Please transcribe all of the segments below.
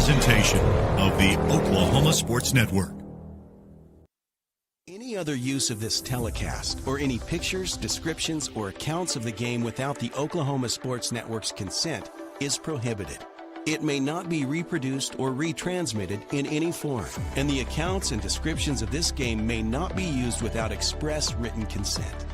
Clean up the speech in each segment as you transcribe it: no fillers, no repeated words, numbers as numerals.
presentation of the Oklahoma Sports Network. Any other use of this telecast or any pictures, descriptions, or accounts of the game without the Oklahoma Sports Network's consent is prohibited. It may not be reproduced or retransmitted in any form, and the accounts and descriptions of this game may not be used without express written consent.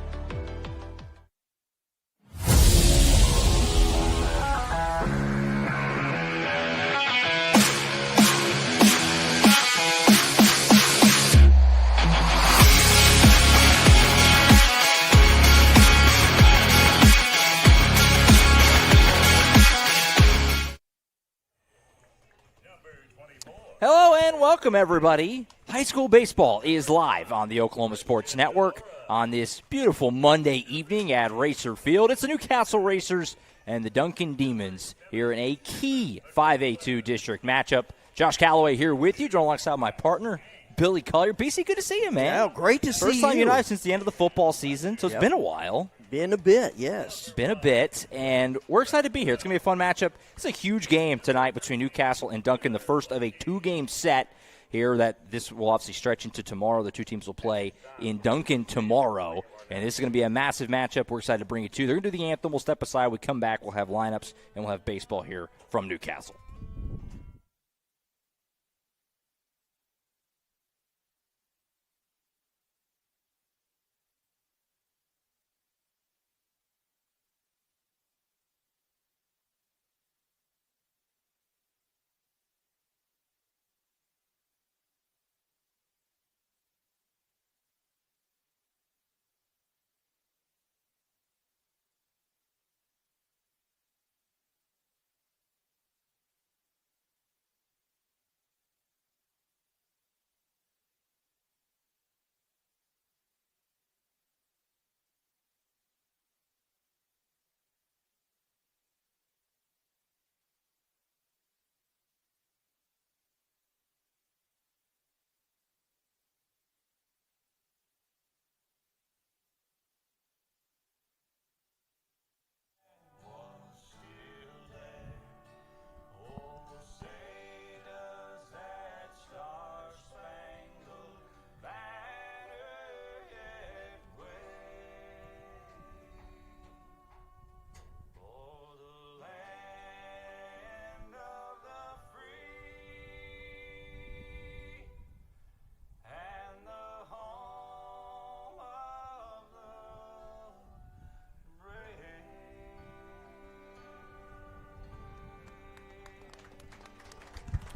Hello and welcome, everybody. High school baseball is live on the Oklahoma Sports Network on this beautiful Monday evening at Racer Field. It's the Newcastle Racers and the Duncan Demons here in a key 5A2 district matchup. Josh Calloway here with you, joined alongside my partner, Billy Collier. BC, good to see you, man. Yeah, great to see you. First time you and I since the end of the football season, so it's been a while. Been a bit, yes. Been a bit, and we're excited to be here. It's going to be a fun matchup. It's a huge game tonight between Newcastle and Duncan, the first of a two-game set here that this will obviously stretch into tomorrow. The two teams will play in Duncan tomorrow, and this is going to be a massive matchup. We're excited to bring it to you. They're going to do the anthem. We'll step aside. We come back. We'll have lineups, and we'll have baseball here from Newcastle.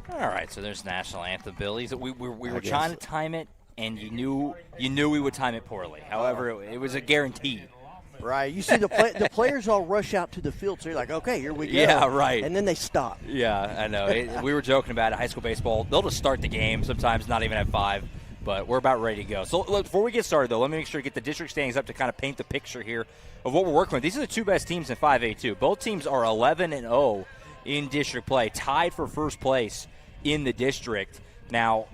All right, so there's national anthem, Billy. We were trying to time it, and you knew we would time it poorly. However, it was a guarantee. Right. You see the players all rush out to the field, so you're like, okay, here we go. Yeah, right. And then they stop. Yeah, I know. We were joking about it. High school baseball, they'll just start the game, sometimes not even at 5, but we're about ready to go. So look, before we get started, though, let me make sure to get the district standings up to kind of paint the picture here of what we're working with. These are the two best teams in 5A2. Both teams are 11-0 in district play, tied for first place in the district. Now,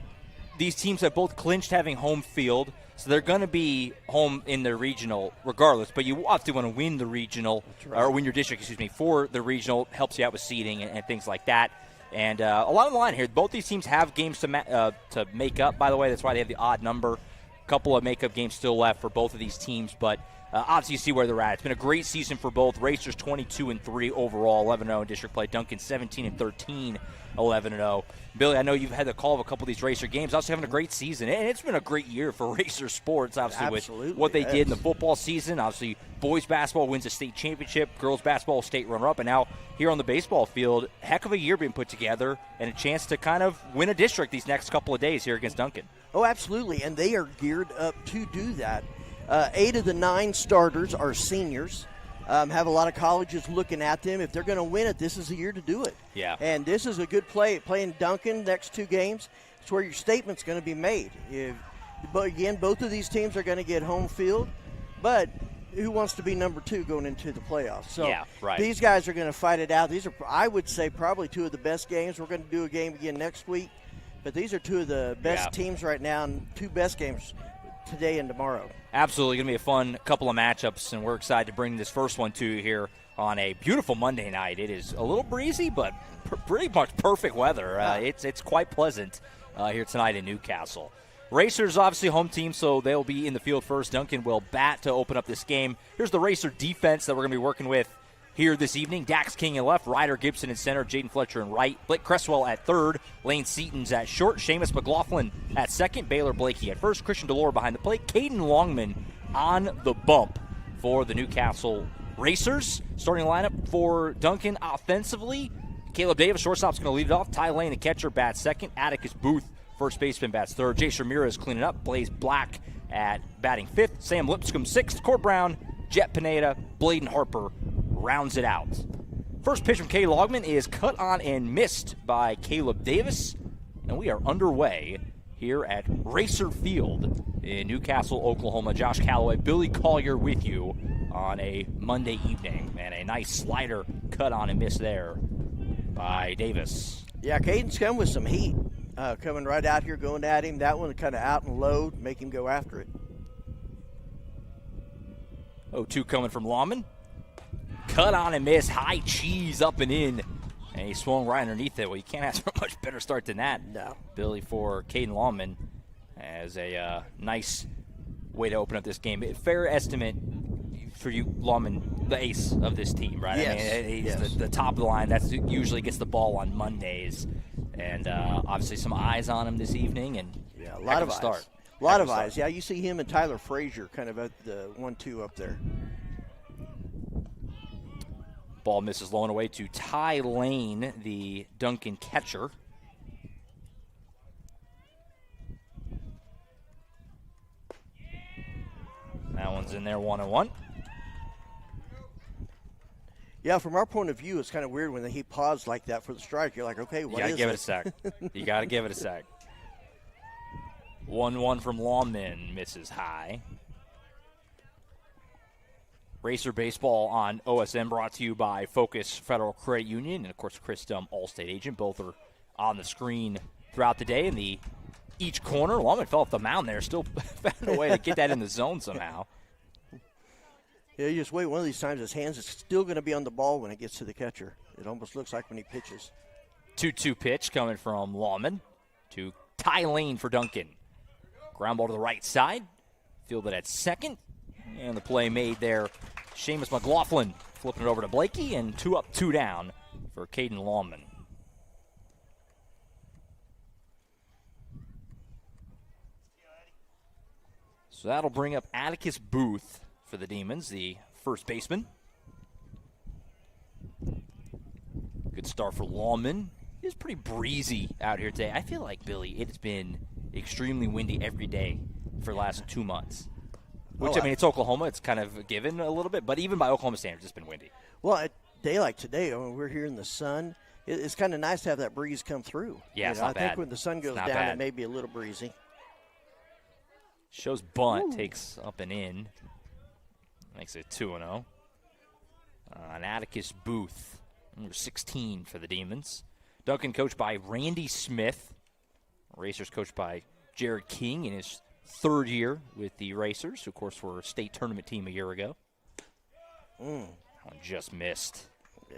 these teams have both clinched having home field, so they're going to be home in the regional regardless, but you obviously want to win the regional, or win your district, for the regional. Helps you out with seeding and things like that. And a lot on the line here. Both these teams have games to make up, by the way. That's why they have the odd number. A couple of makeup games still left for both of these teams, but obviously you see where they're at. It's been a great season for both. Racers 22-3 overall, 11-0 in district play. Duncan 17-13, 11-0. Billy, I know you've had the call of a couple of these Racer games. Also having a great season, and it's been a great year for Racer sports, obviously, with what they did in the football season. Obviously, boys basketball wins a state championship, girls basketball state runner-up, and now here on the baseball field, heck of a year being put together and a chance to kind of win a district these next couple of days here against Duncan. Oh, absolutely, and they are geared up to do that. 8 of the 9 starters are seniors. Have a lot of colleges looking at them. If they're going to win it, this is the year to do it. Yeah. And this is a good play. Playing Duncan next 2 games, it's where your statement's going to be made. But again, both of these teams are going to get home field. But who wants to be number 2 going into the playoffs? So yeah, right. These guys are going to fight it out. These are, I would say, probably 2 of the best games. We're going to do a game again next week. But these are 2 of the best teams right now, and 2 best games today and tomorrow. Absolutely going to be a fun couple of matchups, and we're excited to bring this first one to you here on a beautiful Monday night. It is a little breezy, but pretty much perfect weather. It's quite pleasant here tonight in Newcastle. Racers, obviously home team, so they'll be in the field first. Duncan will bat to open up this game. Here's the Racer defense that we're going to be working with here this evening. Dax King in left, Ryder Gibson in center, Jaden Fletcher in right, Blake Cresswell at third, Lane Seaton's at short, Seamus McLaughlin at second, Baylor Blakey at first, Christian Delore behind the plate, Caden Longman on the bump for the Newcastle Racers. Starting lineup for Duncan offensively, Caleb Davis, shortstop's going to lead it off, Ty Lane, the catcher, bats second, Atticus Booth, first baseman, bats third, Jace Ramirez cleaning up, Blaze Black at batting fifth, Sam Lipscomb sixth, Cord Brown, Jet Pineda, Bladen Harper rounds it out. First pitch from K. Logman is cut on and missed by Caleb Davis, and we are underway here at Racer Field in Newcastle, Oklahoma. Josh Calloway, Billy Collier with you on a Monday evening, and a nice slider cut on and missed there by Davis. Yeah, Caden's come with some heat, coming right out here, going at him. That one kind of out and low, make him go after it. 0-2 coming from Lawman. Cut on and miss, high cheese up and in, and he swung right underneath it. Well, you can't ask for a much better start than that. No. Billy for Caden Lawman as a nice way to open up this game. Fair estimate for you, Lawman, the ace of this team, right? Yes. I mean, he's the top of the line. That's usually gets the ball on Mondays, and obviously some eyes on him this evening. And yeah, a lot of eyes. Start. A lot of eyes. Yeah, you see him and Tyler Frazier kind of at the 1-2 up there. Ball misses low and away to Ty Lane, the Duncan catcher. That one's in there, 1-1. Yeah, from our point of view, it's kind of weird when he paused like that for the strike. You're like, okay, what is it? You got to give it a sec. You got to give it a sec. 1-1 from Lawman, misses high. Racer Baseball on OSN brought to you by Focus Federal Credit Union and, of course, Chris Dumb, Allstate agent. Both are on the screen throughout the day. In each corner, Lawman fell off the mound there, still found a way to get that in the zone somehow. Yeah, you just wait. One of these times his hands is still going to be on the ball when it gets to the catcher. It almost looks like when he pitches. 2-2 pitch coming from Lawman to Ty Lane for Duncan. Ground ball to the right side. Fielded at second. And the play made there. Seamus McLaughlin flipping it over to Blakey, and 2 up, 2 down for Caden Lawman. So that'll bring up Atticus Booth for the Demons, the first baseman. Good start for Lawman. It's pretty breezy out here today. I feel like, Billy, it has been extremely windy every day for the last 2 months. Which, I mean, it's Oklahoma. It's kind of given a little bit. But even by Oklahoma standards, it's been windy. Well, a day like today, when we're here in the sun, it's kind of nice to have that breeze come through. Yeah, it's not bad. I think when the sun goes down, it may be a little breezy. Shows bunt, takes up and in. Makes it 2-0. An Atticus Booth, number 16 for the Demons. Duncan coached by Randy Smith. Racers coached by Jared King in his third year with the Racers, who, of course, were a state tournament team a year ago. That one just missed. Yeah.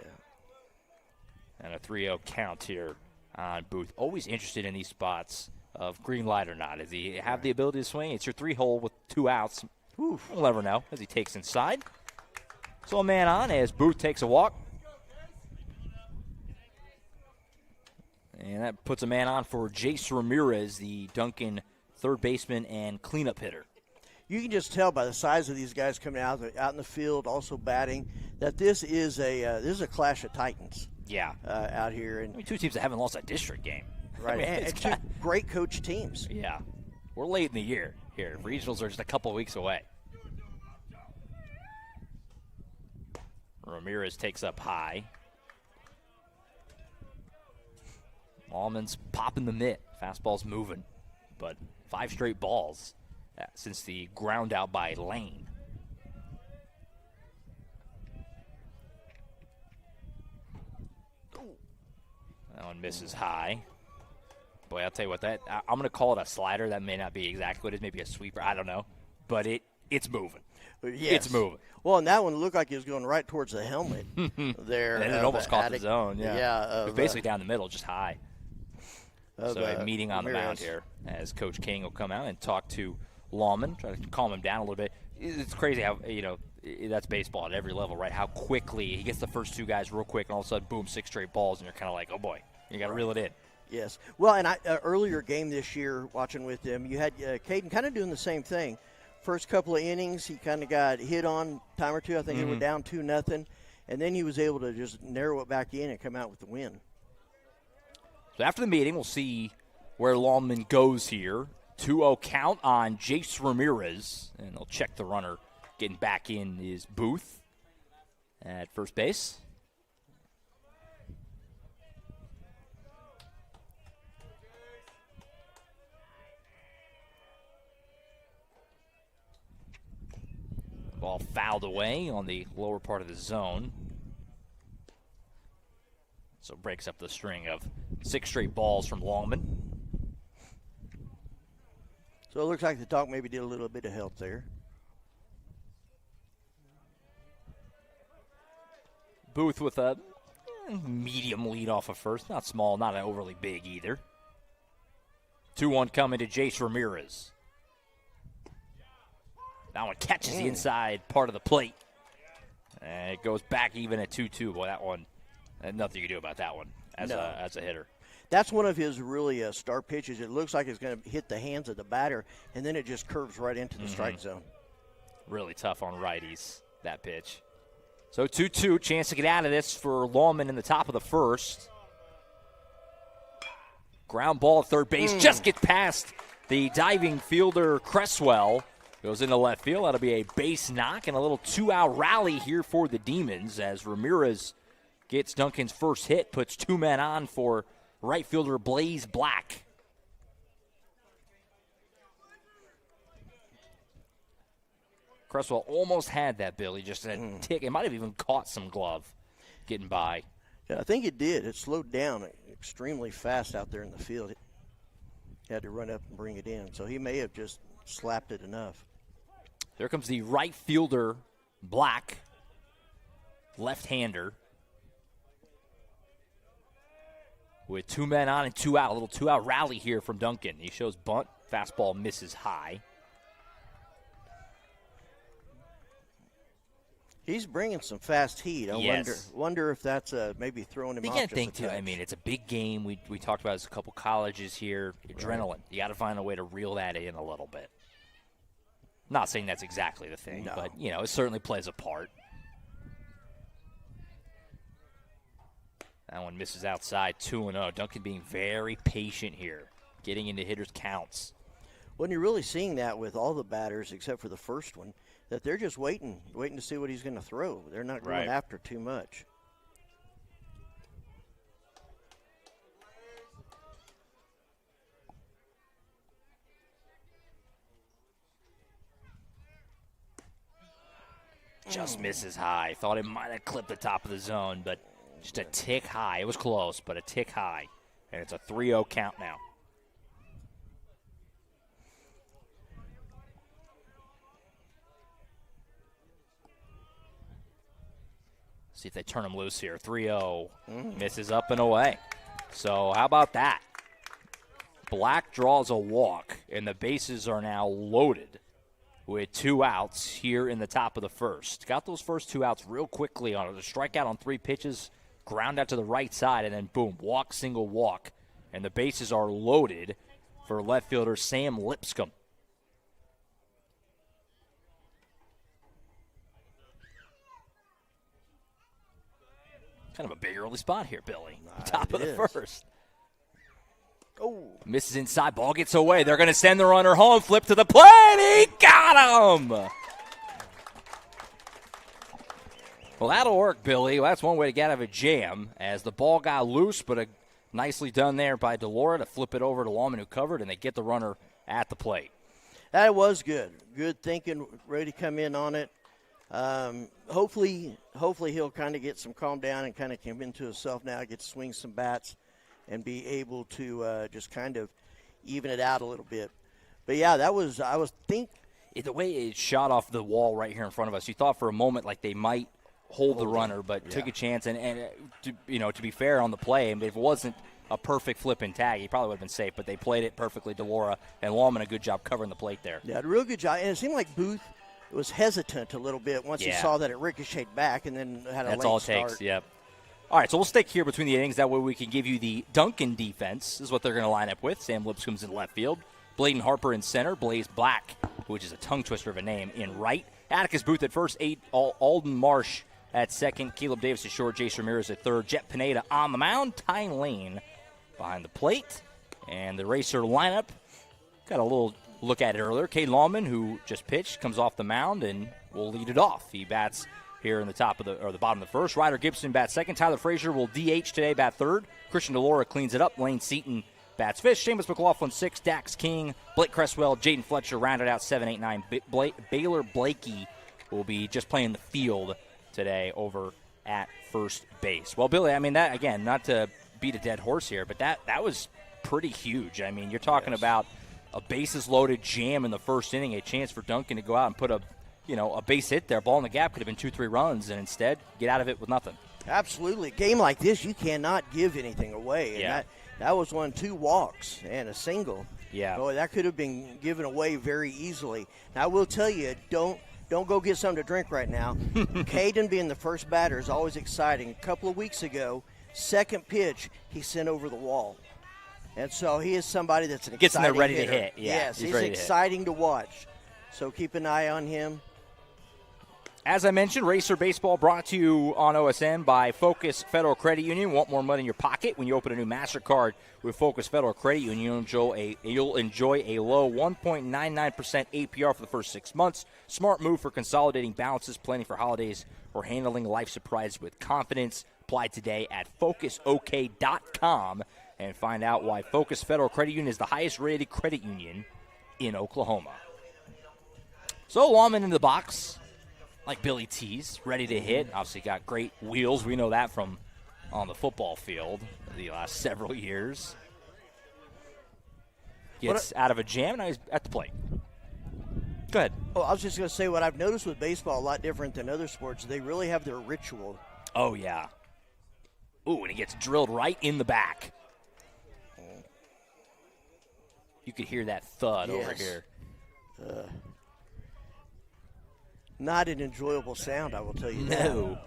And a 3-0 count here on Booth. Always interested in these spots of green light or not. Does he have the ability to swing? It's your 3-hole with 2 outs. We'll never know as he takes inside. So a man on as Booth takes a walk. And that puts a man on for Jace Ramirez, the Duncan third baseman and cleanup hitter. You can just tell by the size of these guys coming out in the field, also batting, that this is a clash of titans. Yeah, out here, and I mean, 2 teams that haven't lost a district game. Right, I mean, and 2 great coach teams. Yeah, we're late in the year here. Regionals are just a couple of weeks away. Ramirez takes up high. Allman's popping the mitt. Fastball's moving, but 5 straight balls since the ground out by Lane. That one misses high. Boy, I'll tell you what, I'm going to call it a slider. That may not be exactly what it is. Maybe a sweeper. I don't know. But it it's moving. Yes. It's moving. Well, and that one looked like it was going right towards the helmet there. And it almost caught the zone. Yeah. It was basically down the middle, just high. So a meeting on the mound Ramirez. here as Coach King will come out and talk to Lawman, try to calm him down a little bit. It's crazy how, that's baseball at every level, right? How quickly he gets the first two guys real quick, and all of a sudden, boom, 6 straight balls, and you're kind of like, oh, boy, you got to reel it in. Yes. Well, and earlier game this year, watching with them, you had Caden kind of doing the same thing. First couple of innings, he kind of got hit on time or two. I think they were down 2-0, and then he was able to just narrow it back in and come out with the win. So after the meeting, we'll see where Lawman goes here. 2-0 count on Jace Ramirez, and they'll check the runner getting back in his booth at first base. Ball fouled away on the lower part of the zone. So breaks up the string of 6 straight balls from Longman. So it looks like the talk maybe did a little bit of help there. Booth with a medium lead off of first. Not small, not overly big either. 2-1 coming to Jace Ramirez. That one catches the inside part of the plate. And it goes back even at 2-2. Boy, that one, nothing you can do about that one as a hitter. That's one of his really star pitches. It looks like it's going to hit the hands of the batter, and then it just curves right into the strike zone. Really tough on righties, that pitch. So 2-2, chance to get out of this for Lawman in the top of the first. Ground ball at third base, just gets past the diving fielder Cresswell. Goes into left field. That'll be a base knock and a little 2-out rally here for the Demons as Ramirez gets Duncan's first hit, puts 2 men on for right fielder Blaze Black. Cresswell almost had that, Billy, just a tick. It might have even caught some glove getting by. Yeah, I think it did. It slowed down extremely fast out there in the field. He had to run up and bring it in. So he may have just slapped it enough. There comes the right fielder, Black, left-hander. With 2 men on and 2 out. A little 2-out rally here from Duncan. He shows bunt. Fastball misses high. He's bringing some fast heat. I wonder if that's maybe throwing him off. You can't just think, a too. touch. I mean, it's a big game. We talked about this a couple colleges here. Adrenaline. You got to find a way to reel that in a little bit. Not saying that's exactly the thing, but, it certainly plays a part. That one misses outside, 2-0. Duncan being very patient here, getting into hitters' counts. When you're really seeing that with all the batters except for the first one, that they're just waiting to see what he's going to throw. They're not going after too much. Just misses high. Thought it might have clipped the top of the zone, but just a tick high. It was close, but a tick high. And it's a 3-0 count now. See if they turn him loose here. 3-0. Misses up and away. So how about that? Black draws a walk, and the bases are now loaded with 2 outs here in the top of the first. Got those first 2 outs real quickly on it. A strikeout on 3 pitches, ground out to the right side, and then boom, walk, single walk. And the bases are loaded for left fielder Sam Lipscomb. Kind of a big early spot here, Billy. Top of the first. Oh. Misses inside. Ball gets away. They're going to send the runner home. Flip to the plate. He got him. Well, that'll work, Billy. Well, that's one way to get out of a jam as the ball got loose, but nicely done there by Delora to flip it over to Lawman, who covered, and they get the runner at the plate. That was good. Good thinking, ready to come in on it. Hopefully he'll kind of get some calm down and kind of come into himself now, get to swing some bats and be able to just kind of even it out a little bit. But, yeah, I think The way it shot off the wall right here in front of us, you thought for a moment like they might hold the runner, but took a chance. And to be fair on the play, I mean, if it wasn't a perfect flip and tag, he probably would have been safe. But they played it perfectly. DeLaura and Lawman a good job covering the plate there. Yeah, a real good job. And it seemed like Booth was hesitant a little bit once he saw that it ricocheted back and then had a late start. That's all it takes, yep. All right, so we'll stick here between the innings. That way we can give you the Duncan defense. This is what they're going to line up with. Sam Lipscomb's in left field. Bladen Harper in center. Blaze Black, which is a tongue twister of a name, in right. Atticus Booth at first. Alden Marsh at second. Caleb Davis at short. Jace Ramirez at third. Jet Pineda on the mound. Tyne Lane behind the plate. And the Racer lineup. Got a little look at it earlier. Cade Lawman, who just pitched, comes off the mound and will lead it off. He bats here in the bottom of the first. Ryder Gibson bats second. Tyler Frazier will DH today, bat third. Christian DeLaura cleans it up. Lane Seaton bats fifth. Seamus McLaughlin sixth. Dax King, Blake Cresswell, Jaden Fletcher rounded out 7, 8, 9. Baylor Blakey will be just playing the field today over at first base. Well, Billy, I mean, that, again, not to beat a dead horse here, but that was pretty huge. I mean, you're talking about a bases-loaded jam in the first inning, a chance for Duncan to go out and put a base hit there. Ball in the gap could have been 2-3 runs, and instead get out of it with nothing. Absolutely. A game like this, you cannot give anything away. And that was 2 walks and a single. Yeah. Boy, that could have been given away very easily. Now, I will tell you, don't go get something to drink right now. Caden being the first batter is always exciting. A couple of weeks ago, second pitch, he sent over the wall. And so he is somebody that's an gets in there ready hitter. To hit. Yeah, yes, he's exciting to watch. So keep an eye on him. As I mentioned, Racer Baseball brought to you on OSN by Focus Federal Credit Union. Want more money in your pocket? When you open a new MasterCard with Focus Federal Credit Union, you'll enjoy a low 1.99% APR for the first 6 months. Smart move for consolidating balances, planning for holidays, or handling life surprises with confidence. Apply today at FocusOK.com and find out why Focus Federal Credit Union is the highest-rated credit union in Oklahoma. So Lawman in the box, like Billy T's, ready to hit. Obviously got great wheels. We know that from on the football field the last several years. Gets out of a jam, now he's at the plate. Go ahead. Oh, I was just going to say what I've noticed with baseball, a lot different than other sports, they really have their ritual. Oh, yeah. Ooh, and he gets drilled right in the back. You could hear that thud over here. Not an enjoyable sound, I will tell you No.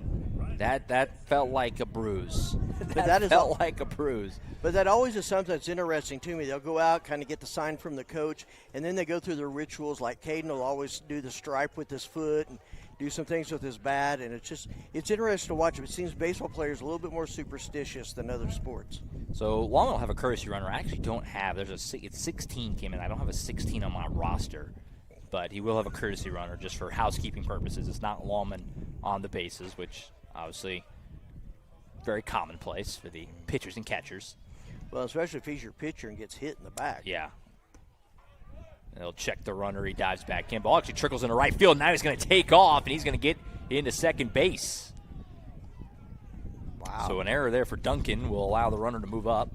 That felt like a bruise. That felt like a bruise. But that always is something that's interesting to me. They'll go out, kind of get the sign from the coach, and then they go through their rituals. Like Caden will always do the stripe with his foot and do some things with his bat, and it's interesting to watch. It seems baseball players a little bit more superstitious than other sports. So Lawman will have a courtesy runner. I actually don't have. It's 16 came in. I don't have a 16 on my roster, but he will have a courtesy runner just for housekeeping purposes. It's not Lawman on the bases, which obviously very commonplace for the pitchers and catchers. Well, especially if he's your pitcher and gets hit in the back. Yeah. And they'll check the runner. He dives back in. Ball actually trickles into right field. Now he's going to take off, and he's going to get into second base. Wow. So an error there for Duncan will allow the runner to move up.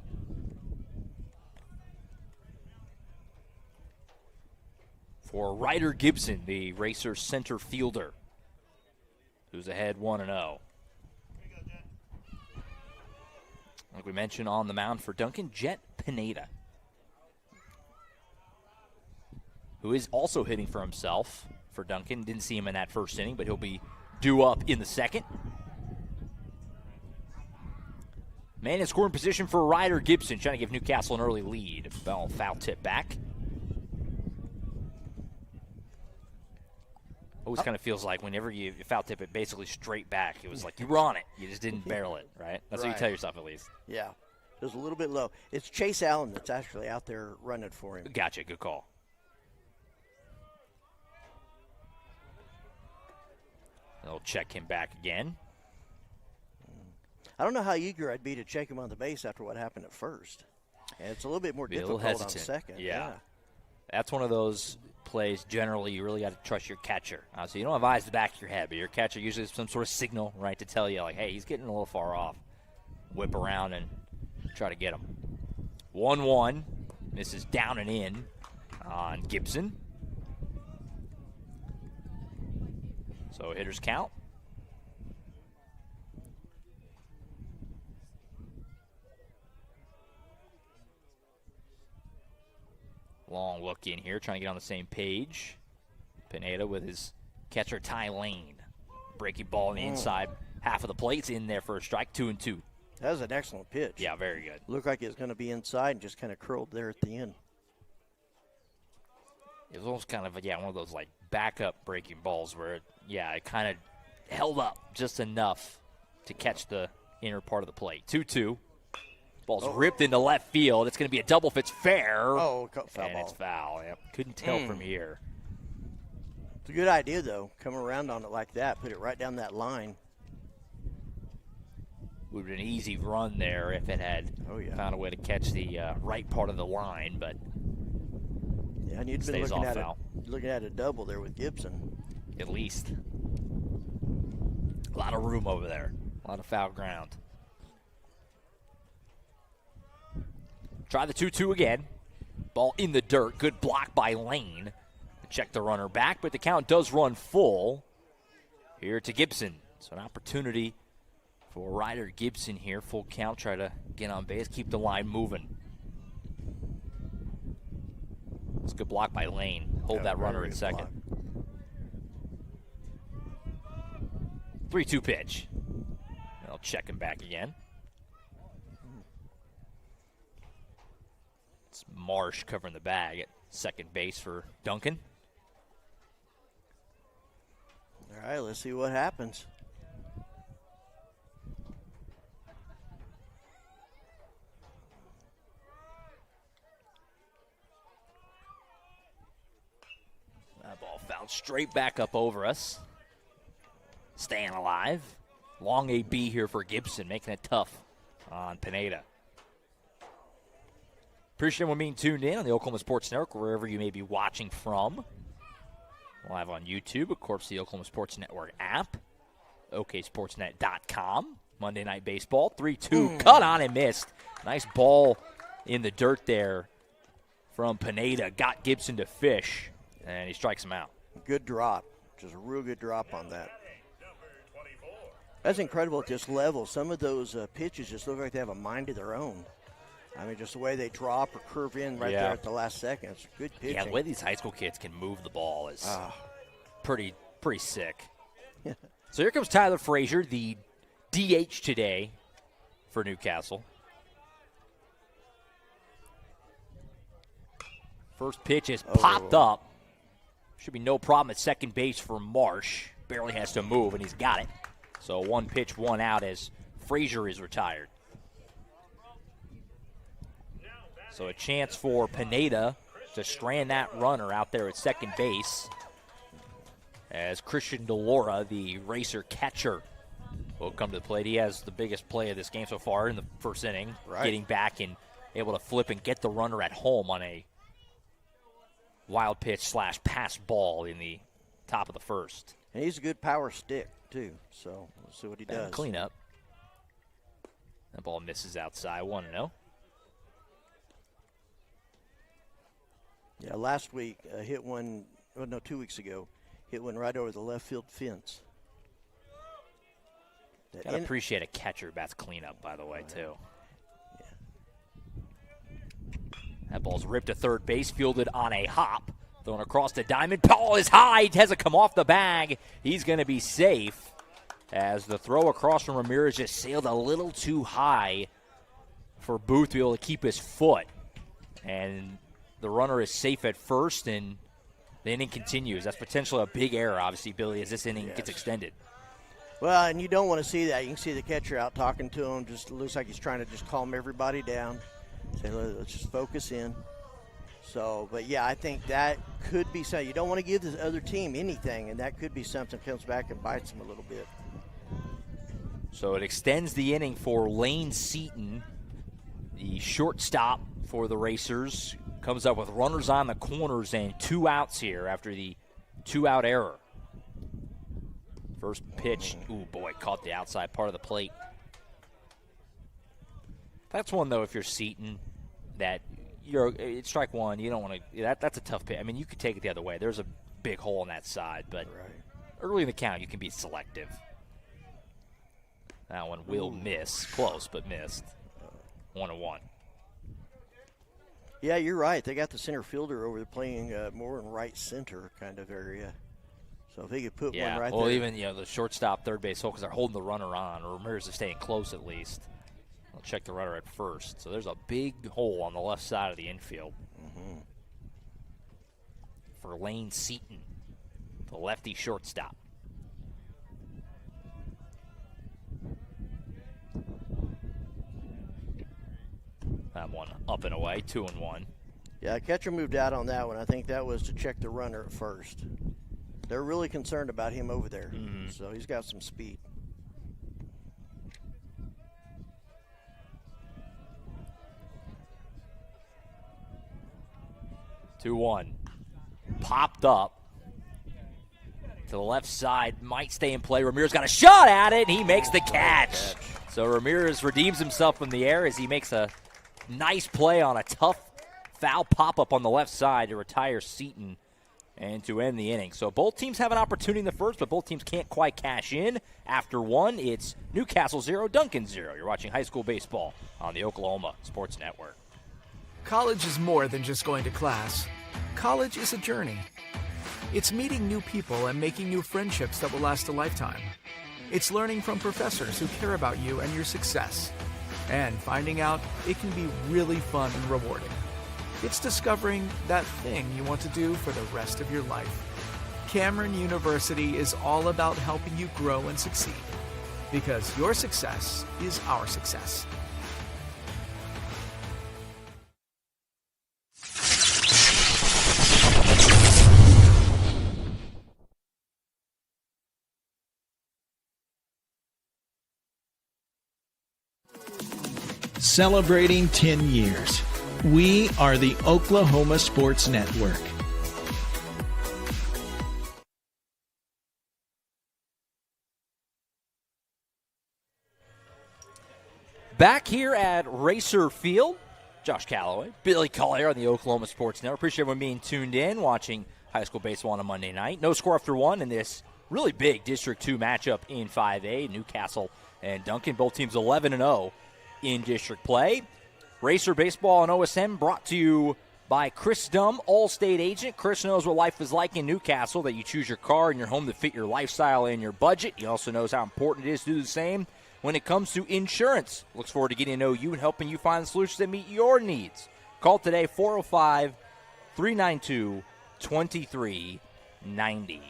For Ryder Gibson, the Racer center fielder, who's ahead 1-0. Like we mentioned on the mound for Duncan, Jet Pineda, who is also hitting for himself for Duncan. Didn't see him in that first inning, but he'll be due up in the second. Man in scoring position for Ryder Gibson, trying to give Newcastle an early lead. Bell foul tip back. Always kind of feels like whenever you foul tip it basically straight back, it was like you were on it. You just didn't barrel it, right? That's what you tell yourself at least. Yeah. It was a little bit low. It's Chase Allen that's actually out there running for him. Gotcha. Good call. They'll check him back again. I don't know how eager I'd be to check him on the base after what happened at first. And it's a little bit more difficult on second. Yeah. That's one of those plays, generally, you really got to trust your catcher. So you don't have eyes in the back of your head, but your catcher usually has some sort of signal, right, to tell you, like, hey, he's getting a little far off. Whip around and try to get him. 1-1. This is down and in on Gibson. So hitters count. Long look in here, trying to get on the same page. Pineda with his catcher, Ty Lane. Breaking ball on the inside half of the plate's in there for a strike, 2-2. That was an excellent pitch. Yeah, very good. Looked like it was going to be inside and just kind of curled there at the end. It was almost kind of, one of those like backup breaking balls where, it kind of held up just enough to catch the inner part of the plate. 2-2. Ball's ripped into left field. It's going to be a double if it's fair. Oh, foul and ball. It's foul. Yep. Couldn't tell from here. It's a good idea, though. Come around on it like that. Put it right down that line. Would have been an easy run there if it had found a way to catch the right part of the line, but yeah, and you'd been looking at a double there with Gibson. At least. A lot of room over there. A lot of foul ground. Try the 2-2 again. Ball in the dirt. Good block by Lane. Check the runner back, but the count does run full. Here to Gibson. So an opportunity for Ryder Gibson here. Full count. Try to get on base. Keep the line moving. It's a good block by Lane. Hold that runner at second. 3-2 pitch. I'll check him back again. It's Marsh covering the bag at second base for Duncan. All right, let's see what happens. That ball fouled straight back up over us. Staying alive. Long AB here for Gibson, making it tough on Pineda. Appreciate everyone being tuned in on the Oklahoma Sports Network, wherever you may be watching from. Live on YouTube, of course, the Oklahoma Sports Network app, oksportsnet.com. Monday Night Baseball, 3-2, cut on and missed. Nice ball in the dirt there from Pineda. Got Gibson to fish, and he strikes him out. Good drop. Just a real good drop on that. That's incredible at this level. Some of those pitches just look like they have a mind of their own. I mean, just the way they drop or curve in right there at the last second. It's good pitching. Yeah, the way these high school kids can move the ball is pretty sick. So here comes Tyler Frazier, the DH today for Newcastle. First pitch is popped up. Should be no problem at second base for Marsh. Barely has to move, and he's got it. So one pitch, one out as Frazier is retired. So a chance for Pineda to strand that runner out there at second base as Christian DeLora, the racer catcher, will come to the plate. He has the biggest play of this game so far in the first inning, getting back and able to flip and get the runner at home on a wild pitch / pass ball in the top of the first. And he's a good power stick, too, so we'll see what he does. Clean up. That ball misses outside, 1-0. Yeah, last week, hit one, 2 weeks ago, hit one right over the left field fence. Gotta appreciate a catcher bats cleanup, by the way, too. Yeah. That ball's ripped to third base, fielded on a hop, thrown across the diamond. Ball is high, has it come off the bag. He's going to be safe as the throw across from Ramirez just sailed a little too high for Booth to be able to keep his foot. And the runner is safe at first, and the inning continues. That's potentially a big error, obviously, Billy, as this inning gets extended. Well, and you don't want to see that. You can see the catcher out talking to him. Just looks like he's trying to just calm everybody down. Say, let's just focus in. So, but yeah, I think that could be something. You don't want to give the other team anything, and that could be something that comes back and bites them a little bit. So it extends the inning for Lane Seaton, the shortstop for the Racers. Comes up with runners on the corners and 2 outs here after the 2-out error. First pitch, caught the outside part of the plate. That's one, though, if you're Seaton, that it's strike one. You don't want to. That's a tough pitch. I mean, you could take it the other way. There's a big hole on that side, but early in the count, you can be selective. That one will miss. Close, but missed. 1-1. Yeah, you're right. They got the center fielder over there playing more in right center kind of area. So if he could put one right there. Well, even the shortstop, third base hole, because they're holding the runner on. Ramirez is staying close at least. I'll check the runner at first. So there's a big hole on the left side of the infield for Lane Seaton, the lefty shortstop. That one up and away, 2-1. Yeah, catcher moved out on that one. I think that was to check the runner at first. They're really concerned about him over there, so he's got some speed. Two 2-1. Popped up to the left side, might stay in play. Ramirez got a shot at it, and he makes the catch. So Ramirez redeems himself from the air as he makes a nice play on a tough foul pop-up on the left side to retire Seaton and to end the inning. So both teams have an opportunity in the first, but both teams can't quite cash in. After one, it's Newcastle 0, Duncan 0. You're watching high school baseball on the Oklahoma Sports Network. College is more than just going to class. College is a journey. It's meeting new people and making new friendships that will last a lifetime. It's learning from professors who care about you and your success. And finding out it can be really fun and rewarding. It's discovering that thing you want to do for the rest of your life. Cameron University is all about helping you grow and succeed. Because your success is our success. Celebrating 10 years. We are the Oklahoma Sports Network. Back here at Racer Field, Josh Calloway, Billy Collier on the Oklahoma Sports Network. Appreciate everyone being tuned in, watching high school baseball on a Monday night. No score after one in this really big District 2 matchup in 5A. Newcastle and Duncan, both teams 11-0 in district play. Racer Baseball and OSN brought to you by Chris Dumm, All-State Agent. Chris knows what life is like in Newcastle, that you choose your car and your home to fit your lifestyle and your budget. He also knows how important it is to do the same when it comes to insurance. Looks forward to getting to know you and helping you find solutions that meet your needs. Call today, 405-392-2390.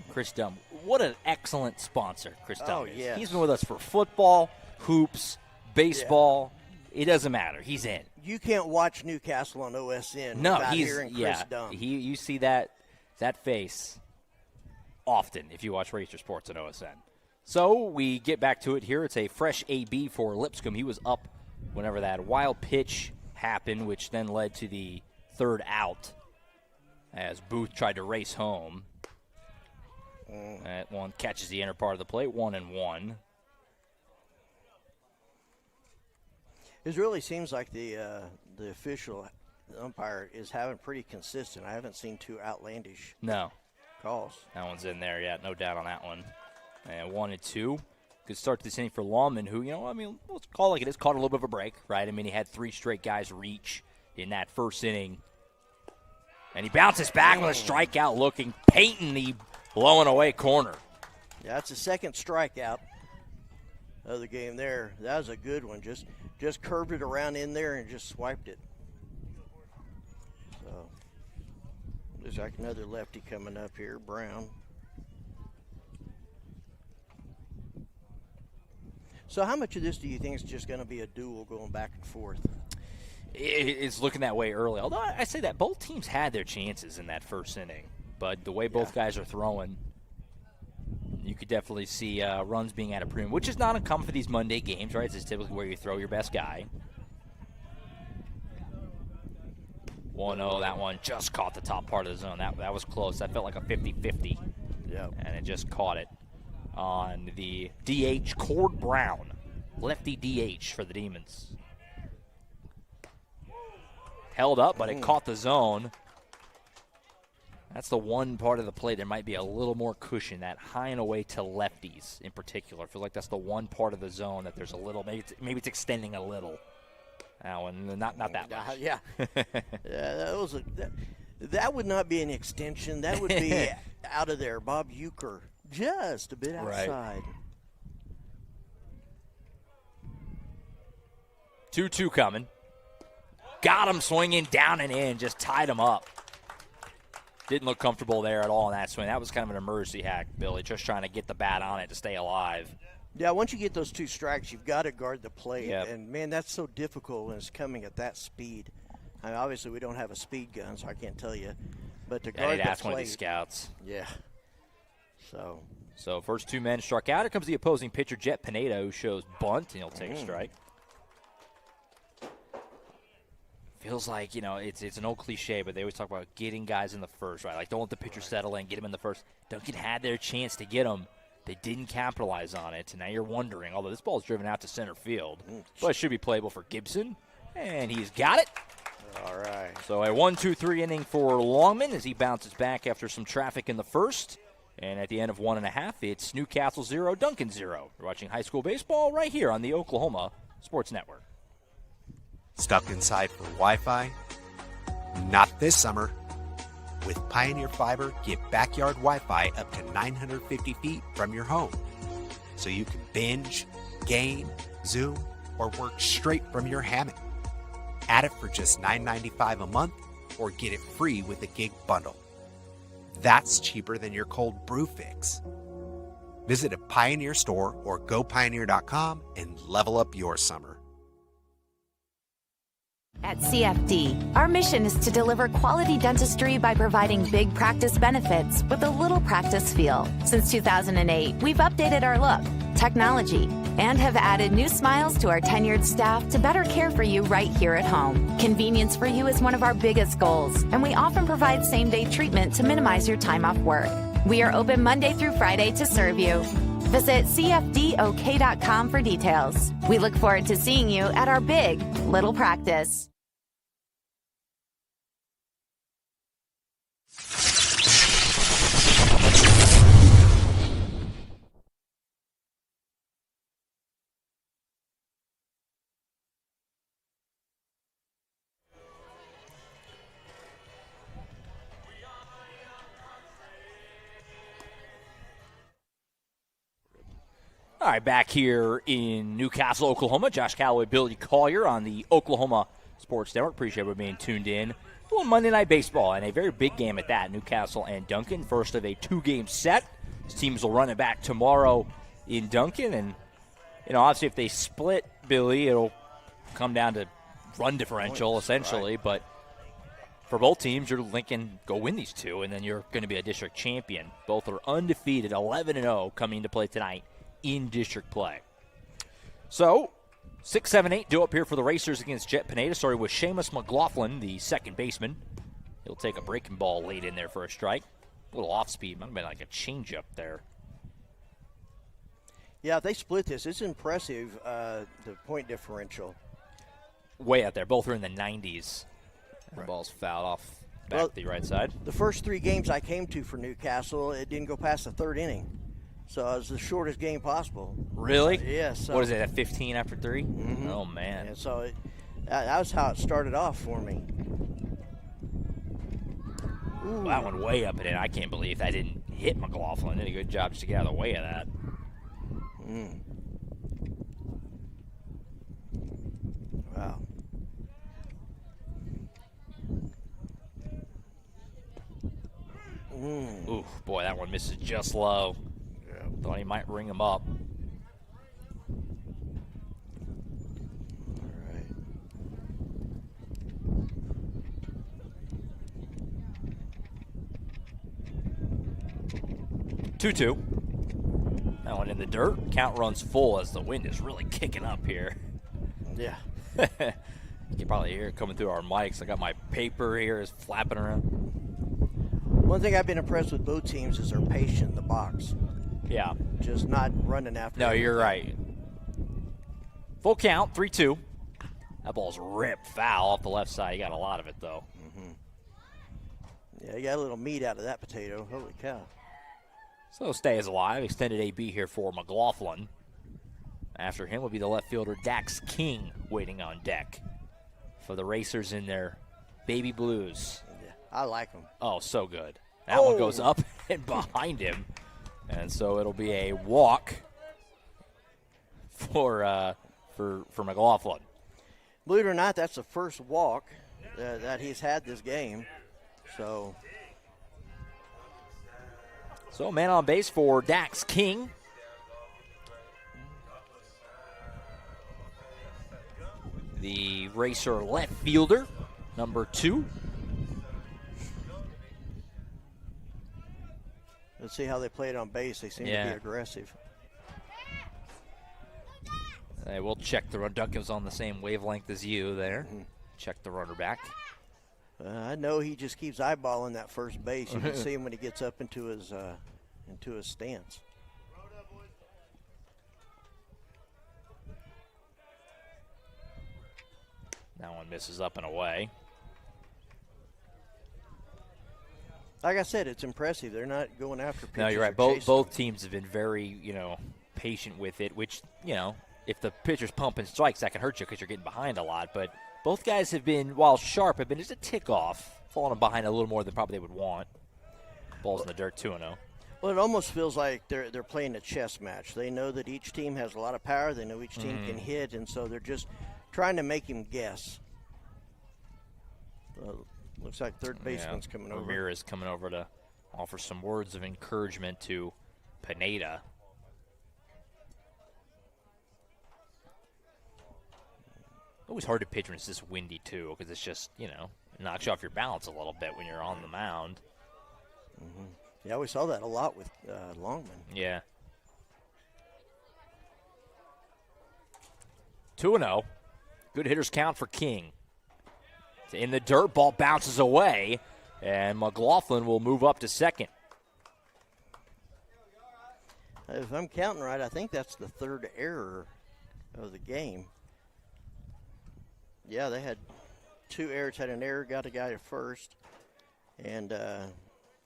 Chris Dumm, what an excellent sponsor Chris Dumm is. Yes. He's been with us for football, hoops, baseball. It doesn't matter. He's in. You can't watch Newcastle on OSN without hearing Chris Dumm. You see that face often if you watch Racer Sports on OSN. So we get back to it here. It's a fresh AB for Lipscomb. He was up whenever that wild pitch happened, which then led to the third out as Booth tried to race home. That one catches the inner part of the plate, 1-1. It really seems like the official umpire is having pretty consistent. I haven't seen two outlandish calls. That one's in there, yeah, no doubt on that one. And 1-2. Good start to this inning for Lawman, who, let's call it like it is, caught a little bit of a break, right? I mean, he had three straight guys reach in that first inning. And he bounces back with a strikeout looking, painting the blowing away corner. Yeah, that's the second strikeout of the game there. That was a good one. Just curved it around in there and just swiped it. So there's like another lefty coming up here, Brown. So how much of this do you think is just going to be a duel going back and forth? It's looking that way early. Although I say that both teams had their chances in that first inning. But the way both guys are throwing, you could definitely see runs being at a premium, which is not uncommon for these Monday games, right? It's typically where you throw your best guy. 1-0, that one just caught the top part of the zone. That was close. That felt like a 50-50. Yeah. And it just caught it on the DH, Cord Brown. Lefty DH for the Demons. Held up, but it caught the zone. That's the one part of the play that might be a little more cushion, that high and away to lefties in particular. I feel like that's the one part of the zone that there's a little, maybe it's extending a little. Not that much. Yeah. That would not be an extension. That would be out of there. Bob Euchre, just a bit outside. Right. 2-2 coming. Got him swinging down and in, just tied him up. Didn't look comfortable there at all in that swing. That was kind of an emergency hack, Billy, just trying to get the bat on it to stay alive. Yeah, once you get those 2 strikes, you've got to guard the plate. Yep. And, man, that's so difficult when it's coming at that speed. I mean, obviously, we don't have a speed gun, so I can't tell you. But to guard the plate. Ask one of these scouts. Yeah. So first 2 men struck out. Here comes the opposing pitcher, Jet Pineda, who shows bunt, and he'll take a strike. Feels like, it's an old cliche, but they always talk about getting guys in the first, right? Like, don't let the pitcher settle in, get him in the first. Duncan had their chance to get him. They didn't capitalize on it, and now you're wondering, although this ball is driven out to center field, but it should be playable for Gibson, and he's got it. All right. So a 1-2-3 inning for Longman as he bounces back after some traffic in the first. And at the end of 1.5, it's Newcastle 0, Duncan 0. You're watching high school baseball right here on the Oklahoma Sports Network. Stuck inside for Wi-Fi? Not this summer. With Pioneer Fiber, get backyard Wi-Fi up to 950 feet from your home. So you can binge, game, Zoom, or work straight from your hammock. Add it for just $9.95 a month or get it free with a gig bundle. That's cheaper than your cold brew fix. Visit a Pioneer store or gopioneer.com and level up your summer. At CFD, our mission is to deliver quality dentistry by providing big practice benefits with a little practice feel. Since 2008, we've updated our look, technology, and have added new smiles to our tenured staff to better care for you right here at home. Convenience for you is one of our biggest goals, and we often provide same-day treatment to minimize your time off work. We are open Monday through Friday to serve you. Visit cfdok.com for details. We look forward to seeing you at our big little practice. All right, back here in Newcastle, Oklahoma. Josh Calloway, Billy Collier on the Oklahoma Sports Network. Appreciate everybody being tuned in. A little Monday Night Baseball, and a very big game at that. Newcastle and Duncan, first of a 2-game set. These teams will run it back tomorrow in Duncan. And, obviously if they split, Billy, it'll come down to run differential, essentially. Right. But for both teams, you're thinking, go win these 2, and then you're going to be a district champion. Both are undefeated, 11-0 coming into play tonight in district play. So, 6, 7, 8 due up here for the Racers against Jet Pineda. Starting with Seamus McLaughlin, the second baseman. He'll take a breaking ball late in there for a strike. A little off speed. Might have been like a changeup there. Yeah, if they split this, it's impressive, the point differential. Way out there. Both are in the 90s. Right. The ball's fouled off back to the right side. The first 3 games I came to for Newcastle, it didn't go past the 3rd inning. So it was the shortest game possible. Really? Yeah. So, what is it, at 15 after 3? Mm-hmm. Oh, man. And so that was how it started off for me. Ooh. That one way up and in. I can't believe that didn't hit McLaughlin. Did a good job just to get out of the way of that. Wow. Ooh, boy, that one misses just low. Yeah. Thought he might ring him up. All right. 2-2. That one in the dirt. Count runs full as the wind is really kicking up here. Yeah. You can probably hear it coming through our mics. I got my paper here is flapping around. One thing I've been impressed with both teams is they're patient in the box. Yeah. Just not running after. No, you're right. Full count, 3-2. That ball's ripped foul off the left side. You got a lot of it, though. Mm-hmm. Yeah, you got a little meat out of that potato. Holy cow. So stays alive. Extended AB here for McLaughlin. After him will be the left fielder Dax King waiting on deck for the Racers in their baby blues. Yeah, I like them. Oh, so good. That one goes up and behind him. And so it'll be a walk for McLaughlin. Believe it or not, that's the first walk that he's had this game. So man on base for Dax King. The Racer left fielder, number 2. Let's see how they played on base. They seem to be aggressive. Hey, we'll check the run. Duncan's on the same wavelength as you there. Mm-hmm. Check the runner back. I know he just keeps eyeballing that first base. You can see him when he gets up into his stance. That one misses up and away. Like I said, it's impressive. They're not going after pitches. No, you're right. Both teams have been very, patient with it, which, if the pitcher's pumping strikes, that can hurt you because you're getting behind a lot. But both guys have been, while sharp, have been just a tick off, falling behind a little more than probably they would want. Ball's in the dirt, 2-0. Well, it almost feels like they're playing a chess match. They know that each team has a lot of power. They know each team can hit, and so they're just trying to make him guess. Looks like third baseman's coming over. Ramirez coming over to offer some words of encouragement to Pineda. Always hard to pitch when it's this windy, too, because it's just, knocks you off your balance a little bit when you're on the mound. Mm-hmm. Yeah, we saw that a lot with Longman. Yeah. 2-0. Good hitters count for King. In the dirt, ball bounces away, and McLaughlin will move up to second. If I'm counting right, I think that's the third error of the game. Yeah, they had 2 errors. Had an error, got a guy to first, and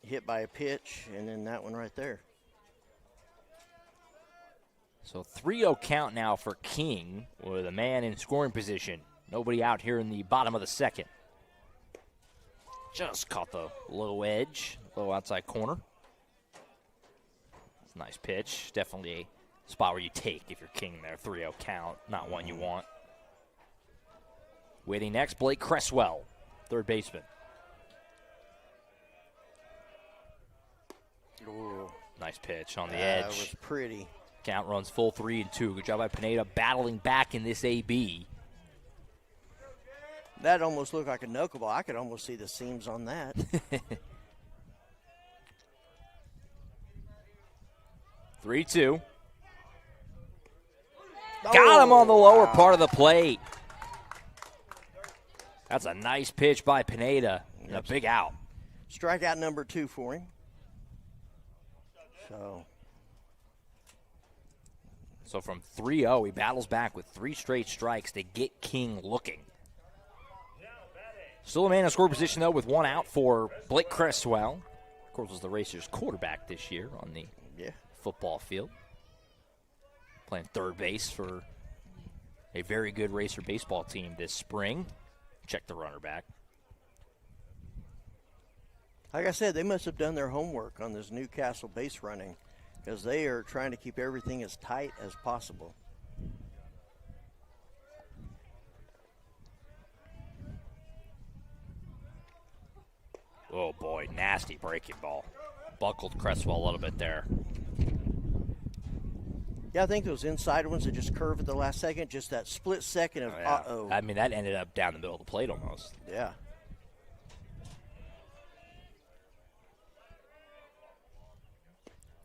hit by a pitch, and then that one right there. So 3-0 count now for King with a man in scoring position. Nobody out here in the bottom of the second. Just caught the low edge, low outside corner. It's a nice pitch. Definitely a spot where you take if you're King there. 3-0 count, not one you want. Waiting next, Blake Cresswell, third baseman. Ooh. Nice pitch on the edge. That was pretty. Count runs full 3-2. Good job by Pineda battling back in this AB. That almost looked like a knuckleball. I could almost see the seams on that. 3-2. Got him on the lower part of the plate. That's a nice pitch by Pineda. And a big out. Strikeout number 2 for him. So from 3-0, he battles back with 3 straight strikes to get King looking. Still a man in score position, though, with 1 out for Blake Cresswell. Of course, was the Racers' quarterback this year on the football field. Playing third base for a very good Racer baseball team this spring. Check the runner back. Like I said, they must have done their homework on this Newcastle base running because they are trying to keep everything as tight as possible. Oh, boy, nasty breaking ball. Buckled Cresswell a little bit there. Yeah, I think those inside ones that just curve at the last second, just that split second of uh-oh. I mean, that ended up down the middle of the plate almost. Yeah.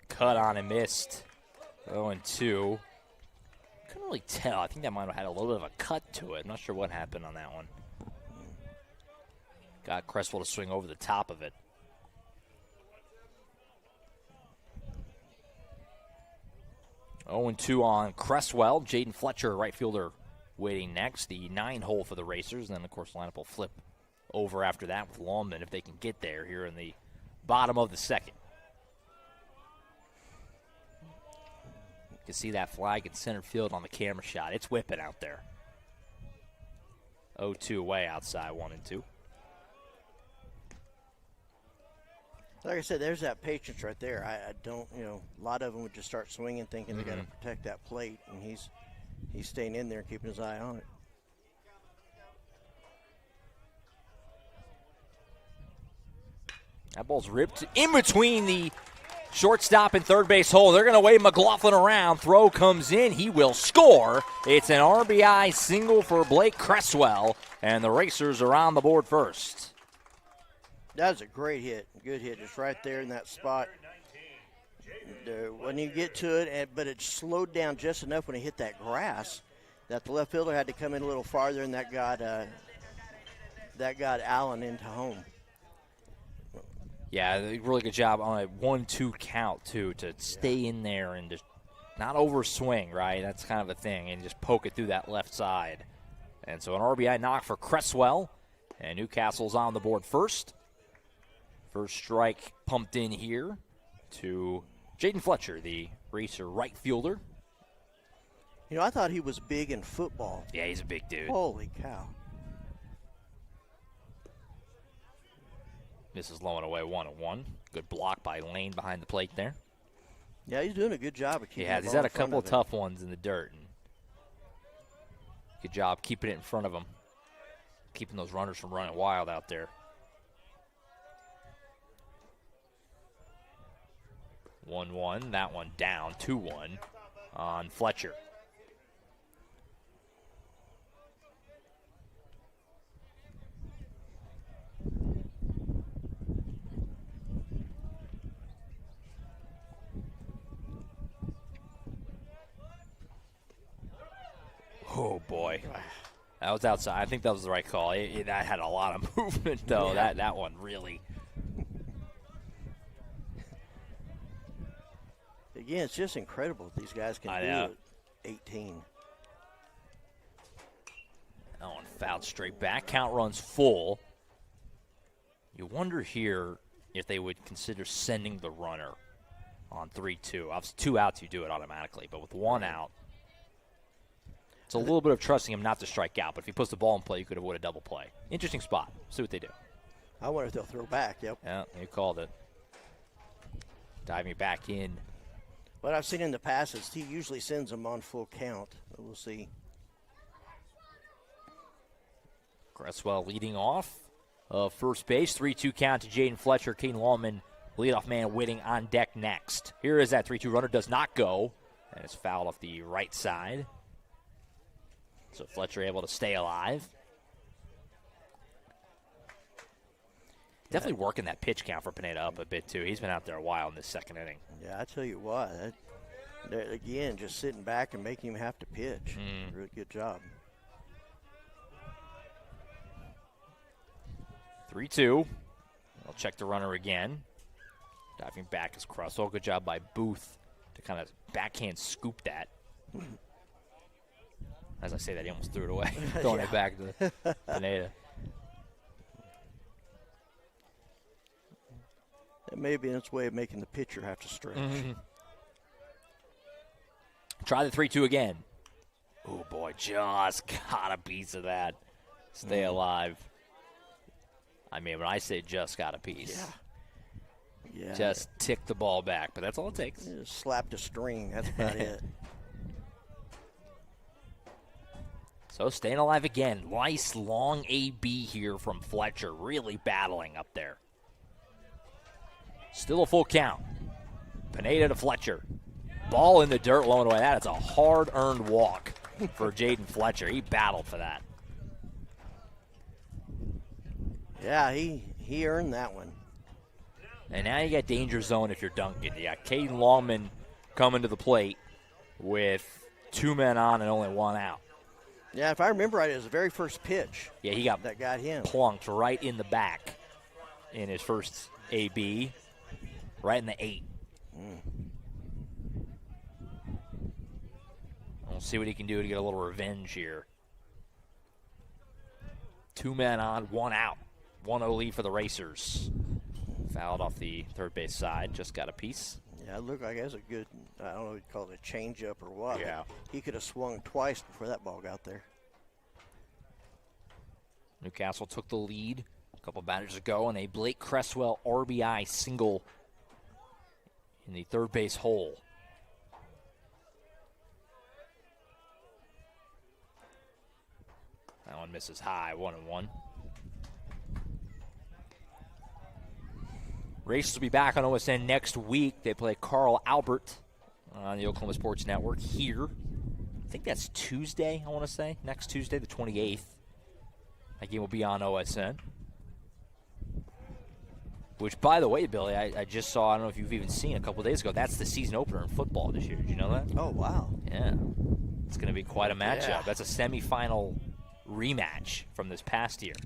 Cut on and missed. 0-2. Couldn't really tell. I think that might have had a little bit of a cut to it. I'm not sure what happened on that one. Got Cresswell to swing over the top of it. Oh, 2 on Cresswell. Jaden Fletcher, right fielder, waiting next. The 9 hole for the Racers. And then, of course, the lineup will flip over after that with Longman if they can get there here in the bottom of the second. You can see that flag in center field on the camera shot. It's whipping out there. 0-2 away outside, 1-2. Like I said, there's that patience right there. I don't, a lot of them would just start swinging thinking they got to protect that plate, and he's staying in there and keeping his eye on it. That ball's ripped in between the shortstop and third base hole. They're going to wave McLaughlin around. Throw comes in. He will score. It's an RBI single for Blake Cresswell, and the Racers are on the board first. That was a great hit. Good hit. Just right there in that spot. When you get to it, but it slowed down just enough when it hit that grass that the left fielder had to come in a little farther, and that got Allen into home. Yeah, really good job on a 1-2 count, too, to stay in there and just not overswing, right? That's kind of a thing, and just poke it through that left side. And so an RBI knock for Cresswell, and Newcastle's on the board first. First strike pumped in here to Jaden Fletcher, the Racer right fielder. I thought he was big in football. Yeah, he's a big dude. Holy cow. This is low and away, 1-1. Good block by Lane behind the plate there. Yeah, he's doing a good job of keeping the ball he's had a in front couple of him. tough ones in the dirt. And good job keeping it in front of him, keeping those runners from running wild out there. 1-1, that one down, 2-1 on Fletcher. Oh, boy. That was outside. I think that was the right call. That had a lot of movement, though. Yeah. That one really. Again, it's just incredible what these guys can do at 18. That one fouled straight back. Count runs full. You wonder here if they would consider sending the runner on 3-2. Obviously, 2 outs, you do it automatically. But with 1 out, it's a little bit of trusting him not to strike out. But if he puts the ball in play, you could avoid a double play. Interesting spot. See what they do. I wonder if they'll throw back. Yep. Yeah, you called it. Diving back in. What I've seen in the past is he usually sends them on full count. We'll see. Cresswell leading off first base. 3-2 count to Jaden Fletcher. Kane Lawman, leadoff man, waiting on deck next. Here is that 3-2 runner. Does not go. And it's fouled off the right side. So Fletcher able to stay alive. Definitely working that pitch count for Pineda up a bit, too. He's been out there a while in this second inning. Yeah, I tell you what. Again, just sitting back and making him have to pitch. Really good job. 3-2. I'll check the runner again. Diving back is Cresswell. Good job by Booth to kind of backhand scoop that. As I say that, he almost threw it away, throwing it back to Pineda. That may be its way of making the pitcher have to stretch. Try the 3-2 again. Oh, boy, just got a piece of that. Stay alive. I mean, when I say just got a piece, yeah. Just tick the ball back, but that's all it takes. Just slapped a string. That's about it. So staying alive again. Nice long AB here from Fletcher. Really battling up there. Still a full count. Pineda to Fletcher. Ball in the dirt, low and away. That is a hard-earned walk for Jaden Fletcher. He battled for that. Yeah, he earned that one. And now you got danger zone if you're Duncan. You got Caden Longman coming to the plate with 2 men on and only 1 out. Yeah, if I remember right, it was the very first pitch. Yeah, he got that got him plunked right in the back in his first AB, right in the 8. We'll see what he can do to get a little revenge here. 2 men on, 1 out. 1-0 lead for the Racers. Fouled off the third base side. Just got a piece. Yeah, it looked like it was a good, I don't know if you'd call it a change-up or what. Yeah. He could have swung twice before that ball got there. Newcastle took the lead a couple batters ago, and a Blake Cresswell RBI single in the third base hole. That one misses high, 1-1. Racers will be back on OSN next week. They play Carl Albert on the Oklahoma Sports Network here. I think that's Tuesday, I want to say. Next Tuesday, the 28th. That game will be on OSN. Which, by the way, Billy, I just saw, I don't know if you've even seen a couple days ago, that's the season opener in football this year. Did you know that? Oh, wow. Yeah. It's going to be quite a matchup. Yeah. That's a semifinal rematch from this past year.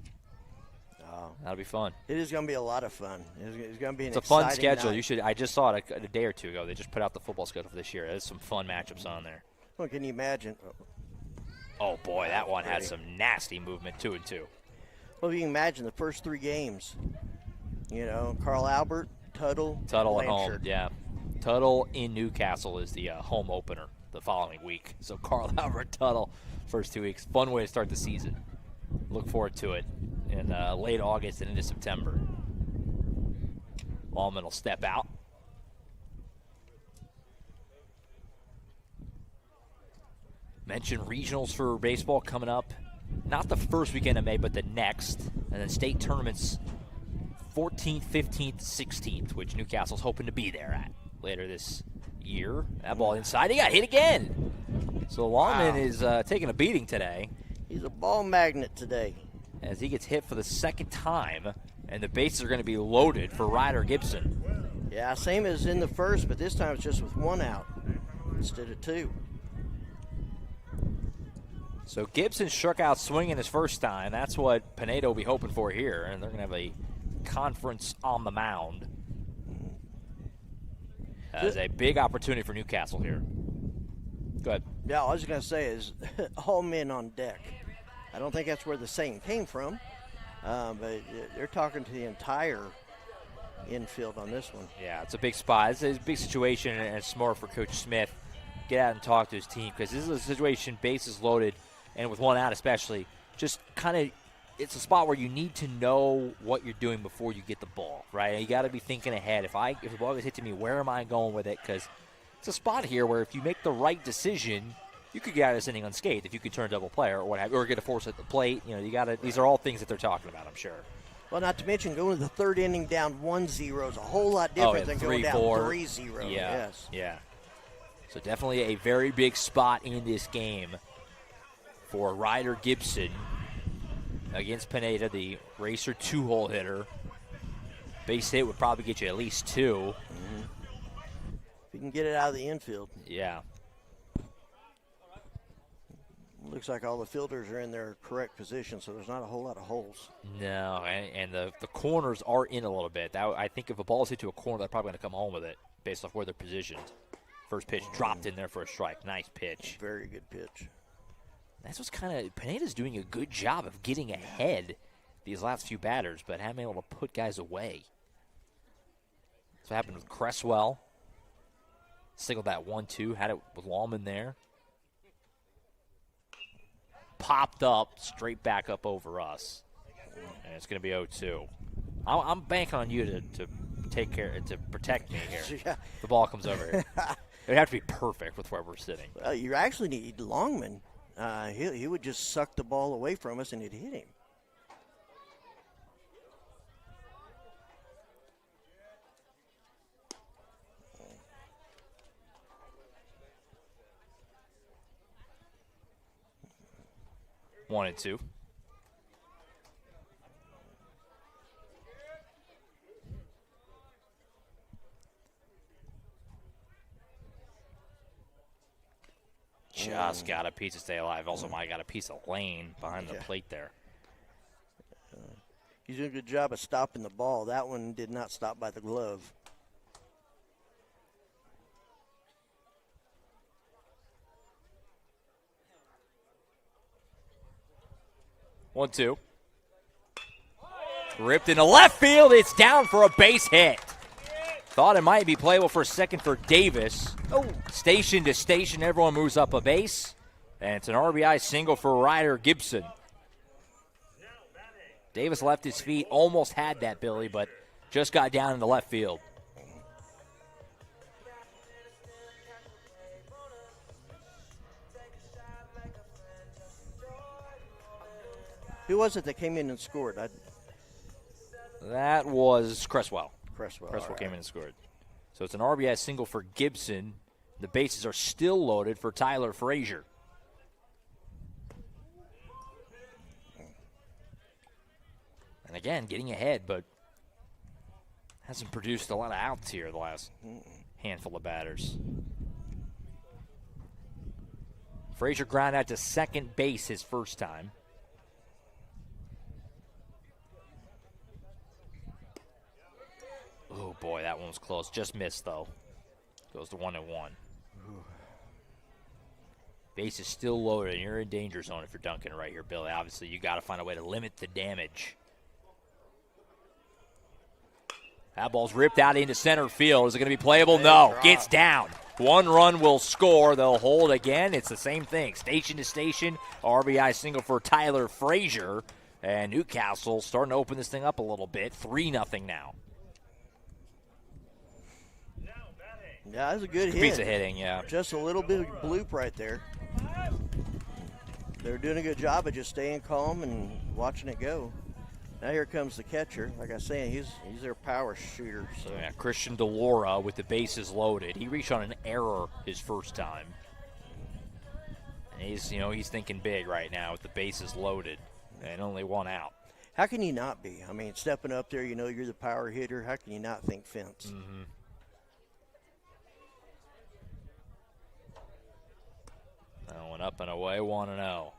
That'll be fun. It is going to be a lot of fun. It's going to be an It's a fun exciting schedule. night. You should. I just saw it a day or two ago. They just put out the football schedule for this year. There's some fun matchups on there. Well, can you imagine? Oh boy, that one had some nasty movement, 2-2. Well, you can imagine the first three games. You know, Carl Albert, Tuttle at home, Blanchard. yeah. Tuttle in Newcastle is the home opener the following week. So Carl Albert, Tuttle, first 2 weeks. Fun way to start the season. Look forward to it in late August and into September. Allman will step out. Mentioned regionals for baseball coming up. Not the first weekend of May, but the next. And then state tournaments 14th, 15th, 16th, which Newcastle's hoping to be there at later this year. That ball inside. He got hit again. So Lawman is taking a beating today. He's a ball magnet today. As he gets hit for the second time, and the bases are going to be loaded for Ryder Gibson. Yeah, same as in the first, but this time it's just with one out instead of two. So Gibson struck out swinging his first time. That's what Pinedo will be hoping for here, and they're going to have a conference on the mound. That's a big opportunity for Newcastle here. Go ahead. Yeah, all I was going to say is all men on deck. I don't think that's where the saying came from, but they're talking to the entire infield on this one. Yeah, it's a big spot. It's a big situation, and it's smart for Coach Smith. Get out and talk to his team, because this is a situation, bases loaded, and with one out especially, just kind of it's a spot where you need to know what you're doing before you get the ball, right? You got to be thinking ahead. If the ball gets hit to me, where am I going with it? Because it's a spot here where if you make the right decision, you could get out of this inning unscathed if you could turn a double play or what have you, or get a force at the plate. You know, you got to. These are all things that they're talking about, I'm sure. Well, not to mention going to the third inning down 1-0 is a whole lot different than going down 3-0. Yeah, yes. Yeah. So definitely a very big spot in this game for Ryder Gibson against Pineda, the Racer 2-hole hitter. Base hit would probably get you at least two. Mm-hmm. If you can get it out of the infield. Yeah. Looks like all the fielders are in their correct position, so there's not a whole lot of holes. No, and the corners are in a little bit. I think if a ball is hit to a corner, they're probably going to come home with it based off where they're positioned. First pitch dropped in there for a strike. Nice pitch. Very good pitch. That's what's kind of – Pineda's doing a good job of getting ahead these last few batters, but haven't been able to put guys away. That's what happened with Cresswell. Singled that 1-2, had it with Lawman there. Popped up, straight back up over us. And it's going to be 0-2. I'm banking on you to take care, to protect me here. Yeah. The ball comes over here. It'd have to be perfect with where we're sitting. You actually need Longman. He would just suck the ball away from us and it'd hit him. One and two. Just got a piece to stay alive. Also, I got a piece of lane behind the plate there. He's doing a good job of stopping the ball. That one did not stop by the glove. One, two. Ripped into left field. It's down for a base hit. Thought it might be playable for a second for Davis. Oh, station to station, everyone moves up a base. And it's an RBI single for Ryder Gibson. Davis left his feet, almost had that, Billy, but just got down into left field. Who was it that came in and scored? That was Cresswell. Cresswell Came in and scored. So it's an RBI single for Gibson. The bases are still loaded for Tyler Frazier. And again, getting ahead, but hasn't produced a lot of outs here the last handful of batters. Frazier ground out to second base his first time. Oh, boy, that one was close. Just missed, though. Goes to 1-1. Base is still loaded, and you're in danger zone if you're Duncan right here, Billy. Obviously, you got to find a way to limit the damage. That ball's ripped out into center field. Is it going to be playable? No. Gets down. 1 run will score. They'll hold again. It's the same thing. Station to station. RBI single for Tyler Frazier. And Newcastle starting to open this thing up a little bit. 3-0 now. Yeah, that was a good hit. Piece of hitting, yeah. Just a little bit of bloop right there. They're doing a good job of just staying calm and watching it go. Now here comes the catcher. Like I was saying, he's their power shooter. So yeah, Christian DeLora with the bases loaded. He reached on an error his first time. And he's thinking big right now with the bases loaded and only 1 out. How can you not be? I mean, stepping up there, you're the power hitter. How can you not think fence? Mm-hmm. That one up and away, 1-0.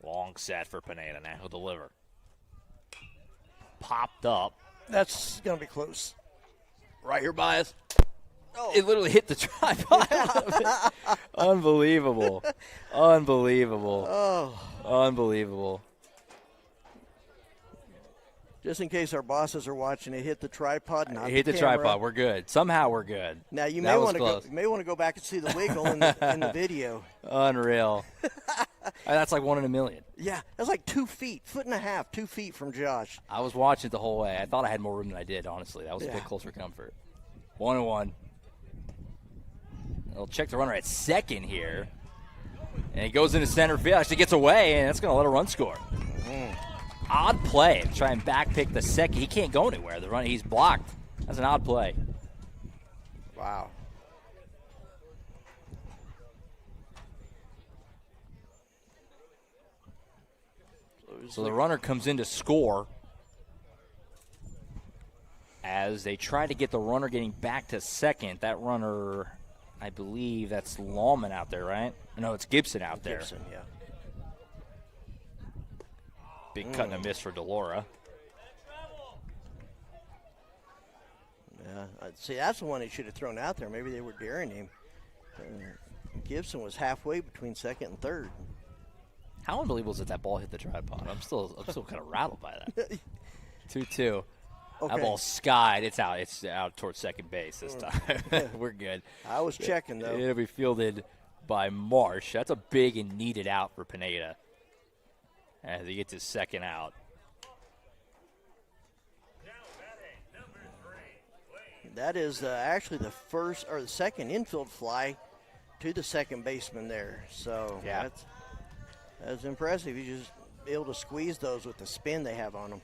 Long set for Pineda. Now he'll deliver. Popped up. That's going to be close. Right here by us. Oh. It literally hit the tripod. Unbelievable. Unbelievable. Oh. Unbelievable. Just in case our bosses are watching, it hit the tripod. It hit the tripod. We're good. Somehow we're good. Now you may want to go back and see the wiggle in the video. Unreal. That's like 1 in a million. Yeah, that's like 2 feet, 1.5 feet, 2 feet from Josh. I was watching it the whole way. I thought I had more room than I did, honestly. That was a bit close for comfort. 1-1. They'll check the runner at second here. And he goes into center field. Actually gets away, and that's going to let a run score. Odd play. Try and backpick the second. He can't go anywhere. The run, he's blocked. That's an odd play. Wow. So the runner comes in to score as they try to get the runner getting back to second. That runner, I believe that's Lawman out there, right? No, it's Gibson out there. Gibson, yeah. Big cut and a miss for DeLora. Yeah, see, that's the one he should have thrown out there. Maybe they were daring him. Gibson was halfway between second and third. How unbelievable is it that ball hit the tripod? I'm still kind of rattled by that. 2-2. Okay. That ball skied. It's out. It's out towards second base this time. We're good. I was checking, though. It'll be fielded by Marsh. That's a big and needed out for Pineda as he gets his second out. That is actually the first or the second infield fly to the second baseman there. So yeah, that's impressive. He's just able to squeeze those with the spin they have on them.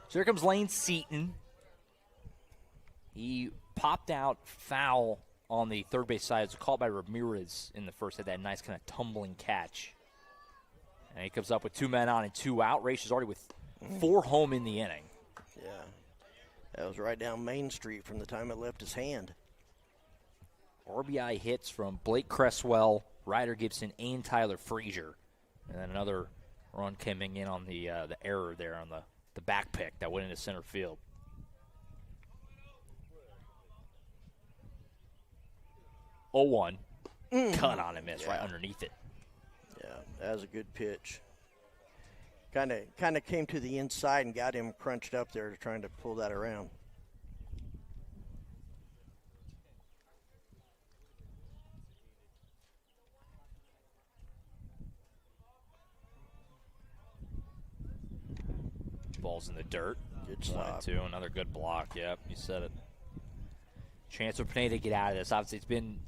So here comes Lane Seaton. He popped out foul on the third base side. It was called by Ramirez in the first. Had that nice kind of tumbling catch. And he comes up with 2 men on and 2 out. Raish is already with 4 home in the inning. Yeah. That was right down Main Street from the time it left his hand. RBI hits from Blake Cresswell, Ryder Gibson, and Tyler Frazier. And then another run coming in on the error there on the the back pick that went into center field. Oh, 1. Cut on and miss right underneath it. Yeah, that was a good pitch. Kind of came to the inside and got him crunched up there trying to pull that around. Ball's in the dirt. Good stop. 1-2, another good block. Yep, you said it. Chance for Pineda to get out of this. Obviously, it's been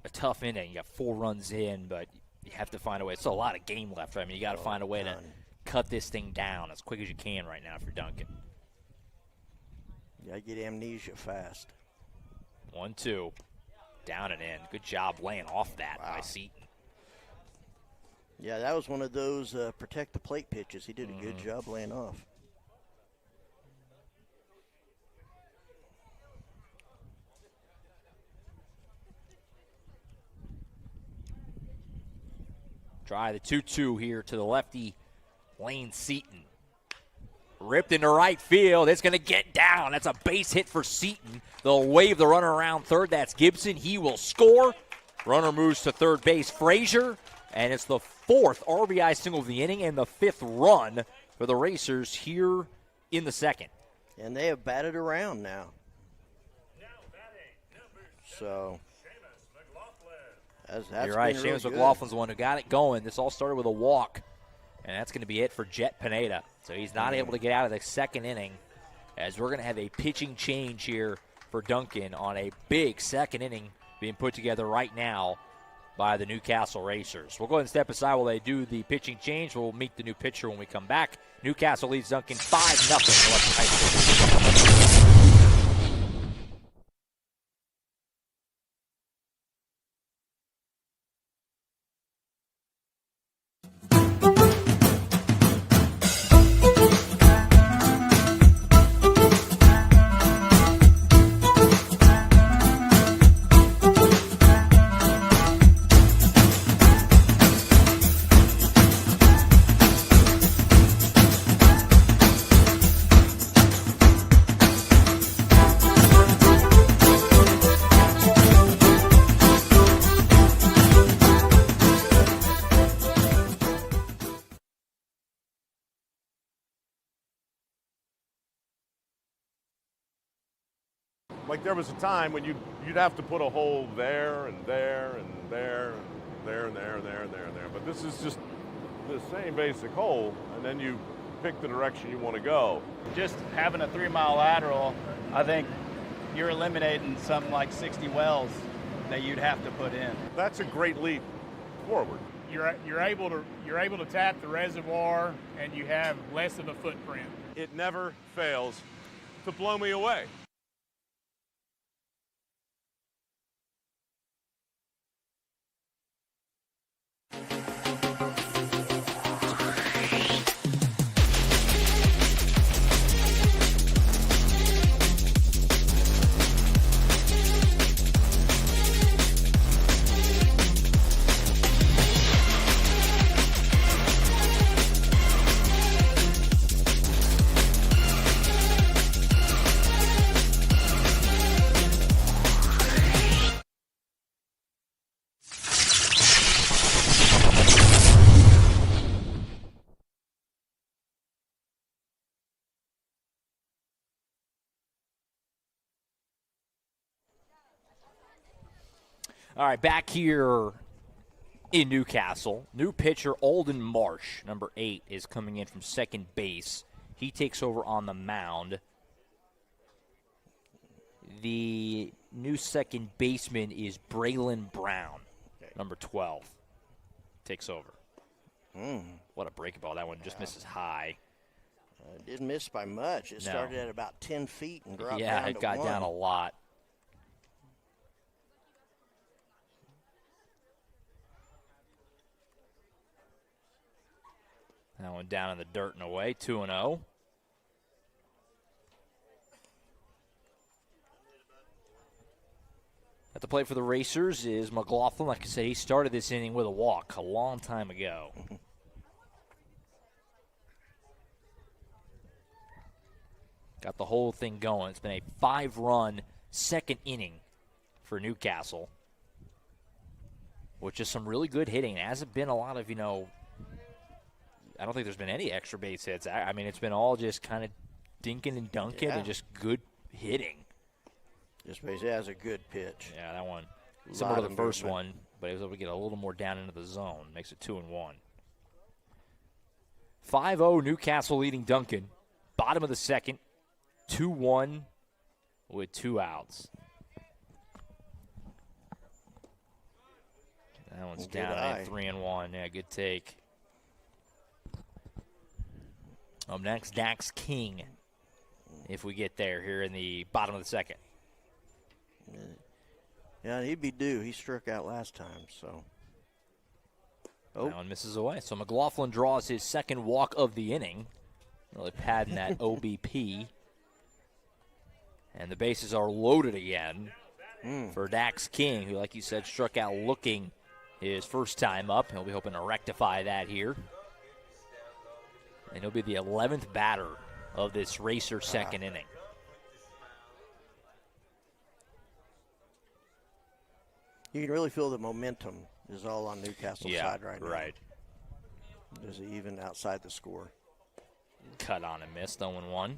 a tough inning. You got 4 runs in, but you have to find a way. It's still a lot of game left. I mean, you got to find a way to cut this thing down as quick as you can right now for Duncan. You got to get amnesia fast. 1-2, down and in. Good job laying off that by Seaton. Yeah, that was one of those protect the plate pitches. He did a good job laying off. Try the 2-2 here to the lefty, Lane Seaton. Ripped into right field. It's going to get down. That's a base hit for Seaton. They'll wave the runner around third. That's Gibson. He will score. Runner moves to third base. Frazier. And it's the 4th RBI single of the inning and the 5th run for the Racers here in the 2nd. And they have batted around now. So that's you're right. been Seamus really McLaughlin's the one who got it going. This all started with a walk, and that's going to be it for Jet Pineda. So he's not able to get out of the 2nd inning, as we're going to have a pitching change here for Duncan on a big 2nd inning being put together right now by the Newcastle Racers. We'll go ahead and step aside while they do the pitching change. We'll meet the new pitcher when we come back. Newcastle leads Duncan 5-0 in Western High School. Like there was a time when you'd have to put a hole there and there and there and there and there and there and there and there. But this is just the same basic hole, and then you pick the direction you want to go. Just having a 3-mile lateral, I think you're eliminating something like 60 wells that you'd have to put in. That's a great leap forward. You're able to tap the reservoir, and you have less of a footprint. It never fails to blow me away. All right, back here in Newcastle, new pitcher Alden Marsh, number 8, is coming in from second base. He takes over on the mound. The new second baseman is Braylon Brown, number 12, takes over. What a breaking ball. That one just misses high. It didn't miss by much. It started at about 10 feet and dropped down Yeah, to it got 1. down a lot. That one down in the dirt and away, 2-0. At the plate for the Racers is McLaughlin. Like I said, he started this inning with a walk a long time ago. got the whole thing going. It's been a 5-run second inning for Newcastle, which is some really good hitting. It hasn't been a lot of, I don't think there's been any extra base hits. I mean, it's been all just kind of dinking and dunking and just good hitting. Just basically has a good pitch. Yeah, that one. Similar to the first one, but he was able to get a little more down into the zone. Makes it 2-1. 5-0 Newcastle leading Duncan. Bottom of the second. 2-1 with 2 outs. That one's down at 3-1. Yeah, good take. Up next, Dax King. If we get there here in the bottom of the second. Yeah, he'd be due. He struck out last time, so. That one misses away. So McLaughlin draws his second walk of the inning. Really padding that OBP. And the bases are loaded again for Dax King, who, like you said, struck out looking his first time up. He'll be hoping to rectify that here. And he'll be the 11th batter of this Racer second inning. You can really feel the momentum is all on Newcastle's side right now. Right. There's even outside the score. Cut on and missed, 0-1.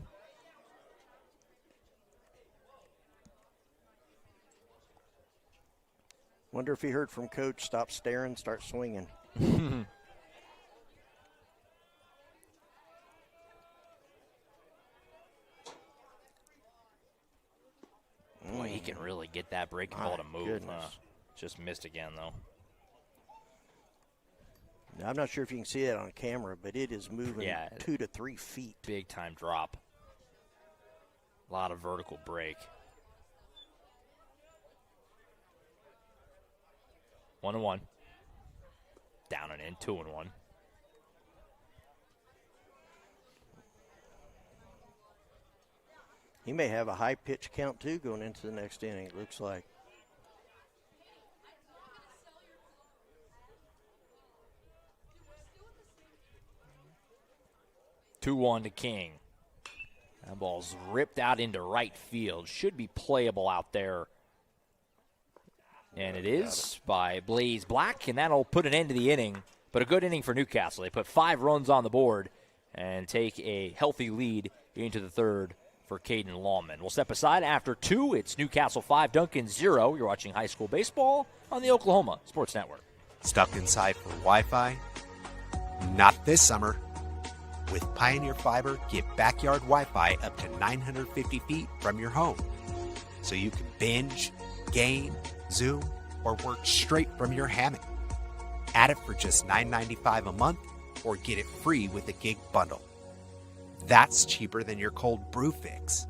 Wonder if he heard from Coach, stop staring, start swinging. Boy, he can really get that breaking ball to move. Just missed again, though. Now, I'm not sure if you can see that on camera, but it is moving 2 to 3 feet. Big time drop. A lot of vertical break. 1-1. Down and in, 2-1. He may have a high pitch count, too, going into the next inning, it looks like. Two-1 to King. That ball's ripped out into right field. Should be playable out there. And it is by Blaze Black, and that'll put an end to the inning. But a good inning for Newcastle. They put 5 runs on the board and take a healthy lead into the third for Caden Lawman. We'll step aside after 2. It's Newcastle 5, Duncan 0. You're watching high school baseball on the Oklahoma Sports Network. Stuck inside for Wi-Fi? Not this summer. With Pioneer Fiber, get backyard Wi-Fi up to 950 feet from your home. So you can binge, game, Zoom, or work straight from your hammock. Add it for just $9.95 a month or get it free with a gig bundle. That's cheaper than your cold brew fix.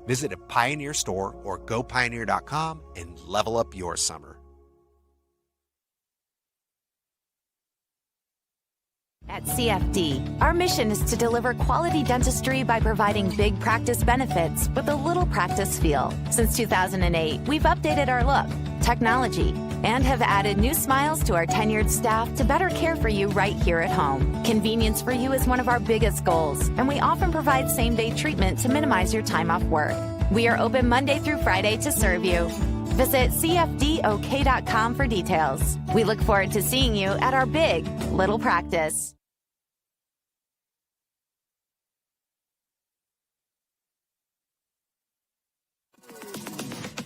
Visit a Pioneer store or gopioneer.com and level up your summer. At CFD, our mission is to deliver quality dentistry by providing big practice benefits with a little practice feel. Since 2008, we've updated our look, technology, and have added new smiles to our tenured staff to better care for you right here at home. Convenience for you is one of our biggest goals, and we often provide same-day treatment to minimize your time off work. We are open Monday through Friday to serve you. Visit cfdok.com for details. We look forward to seeing you at our big little practice.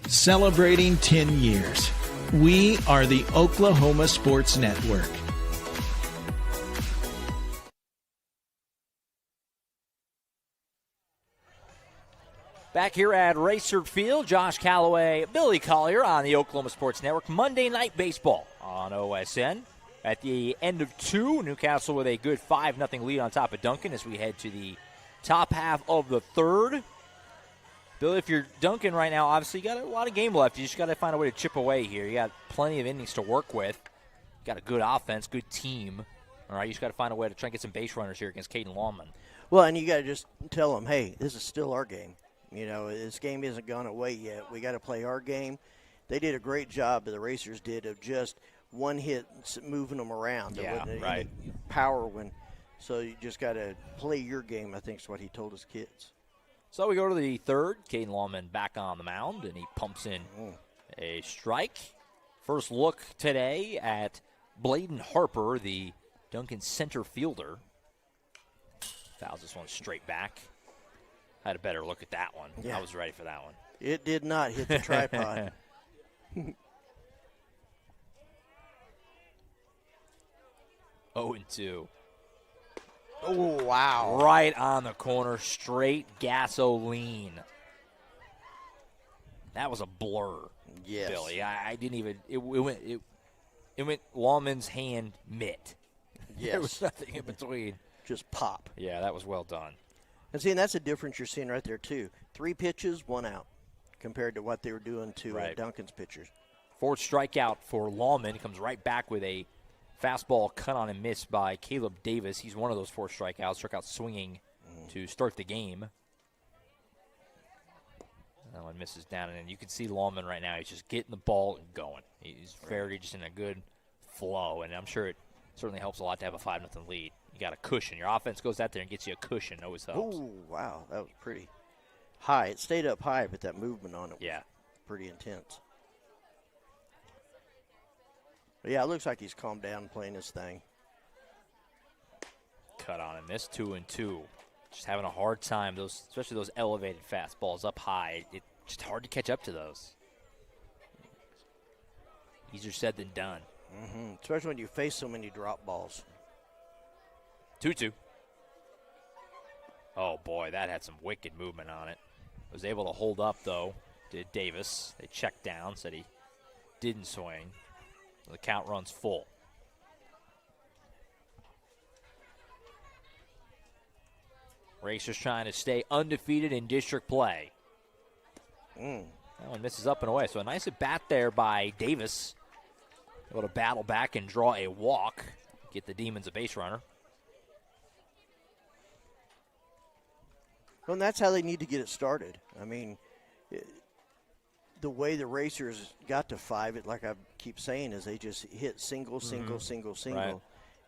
Celebrating 10 years. We are the Oklahoma Sports Network. Back here at Racer Field, Josh Calloway, Billy Collier on the Oklahoma Sports Network. Monday Night Baseball on OSN. At the end of 2, Newcastle with a good 5-0 lead on top of Duncan as we head to the top half of the third. Billy, if you're Duncan right now, obviously you got a lot of game left. You just got to find a way to chip away here. You got plenty of innings to work with. You got a good offense, good team. All right, you just got to find a way to try and get some base runners here against Caden Lawman. Well, and you got to just tell them, hey, this is still our game. You know, this game isn't gone away yet. We got to play our game. They did a great job, the Racers did, of just one hit moving them around. There wasn't any power when. So you just got to play your game, I think is what he told his kids. So we go to the third. Caden Lawman back on the mound, and he pumps in a strike. First look today at Bladen Harper, the Duncan center fielder. Fouls this one straight back. I had a better look at that one. Yeah. I was ready for that one. It did not hit the tripod. 0-2. Oh, wow. Right on the corner, straight gasoline. That was a blur, Yes. Billy. I didn't even. It went Lawman's hand mitt. Yes. There was nothing in between. Just pop. Yeah, that was well done. And see, and that's a difference you're seeing right there, too. 3 pitches, 1 out, compared to what they were doing to Duncan's pitchers. Fourth strikeout for Lawman. He comes right back with a fastball cut on and missed by Caleb Davis. He's one of those 4 strikeouts. Struck out swinging to start the game. That one misses down, and you can see Lawman right now. He's just getting the ball and going. He's very just in a good flow, and I'm sure it certainly helps a lot to have a 5-0 lead. You got a cushion. Your offense goes out there and gets you a cushion. Always helps. Oh, wow. That was pretty high. It stayed up high, but that movement on it was pretty intense. But yeah, it looks like he's calmed down playing his thing. Cut on and missed. 2-2. Just having a hard time. Those, especially those elevated fastballs up high. It's just hard to catch up to those. Easier said than done. Mm-hmm. Especially when you face so many drop balls. 2-2. Oh, boy, that had some wicked movement on it. Was able to hold up, though, did Davis. They checked down, said he didn't swing. The count runs full. Racers trying to stay undefeated in district play. That one misses up and away. So a nice at bat there by Davis. Able to battle back and draw a walk. Get the Demons a base runner. Well, and that's how they need to get it started. I mean, the way the Racers got to 5, like I keep saying, is they just hit single. Right.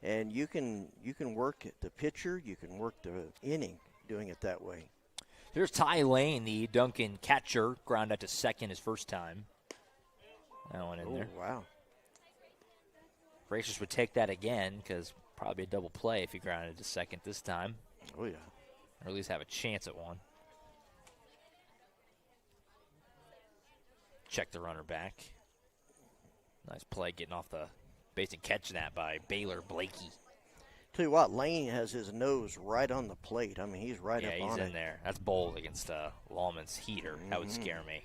And you can work the pitcher, you can work the inning doing it that way. Here's Ty Lane, the Duncan catcher, ground out to second his first time. That one in there. Wow. Racers would take that again because probably a double play if he grounded to second this time. Oh, yeah. Or at least have a chance at one. Check the runner back. Nice play getting off the base and catching that by Baylor Blakey. Tell you what, Lane has his nose right on the plate. I mean, he's right up on it. Yeah, he's in there. That's bold against Lawman's heater. That would scare me.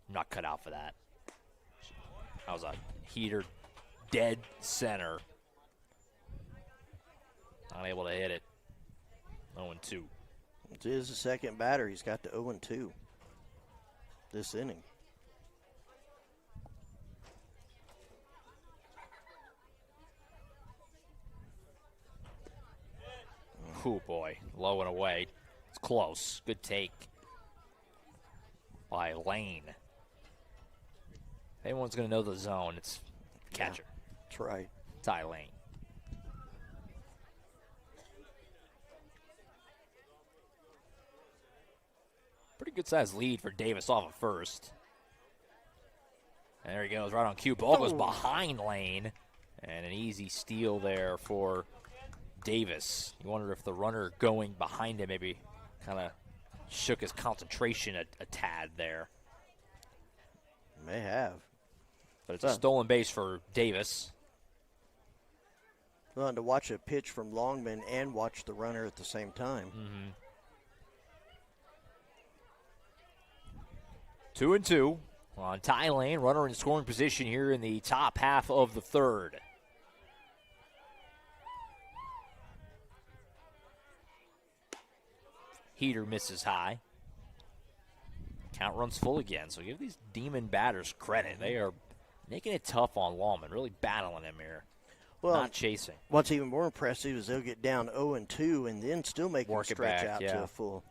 I'm not cut out for that. That was a heater dead center. Not able to hit it. 0-2. It is the second batter. He's got the 0-2 this inning. Oh, boy. Low and away. It's close. Good take by Lane. If anyone's going to know the zone, it's catcher. Yeah, that's right. Ty Lane. Pretty good sized lead for Davis off of first. And there he goes, right on cue. Ball goes behind Lane. And an easy steal there for Davis. You wonder if the runner going behind him maybe kind of shook his concentration a tad there. May have. But it's a stolen base for Davis. Well, and to watch a pitch from Longman and watch the runner at the same time. 2-2 on Ty Lane. Runner in scoring position here in the top half of the third. Heater misses high. Count runs full again. So give these Demon batters credit. They are making it tough on Lawman, really battling him here. Well, not chasing. What's even more impressive is they'll get down 0-2 and then still make them stretch out to a full.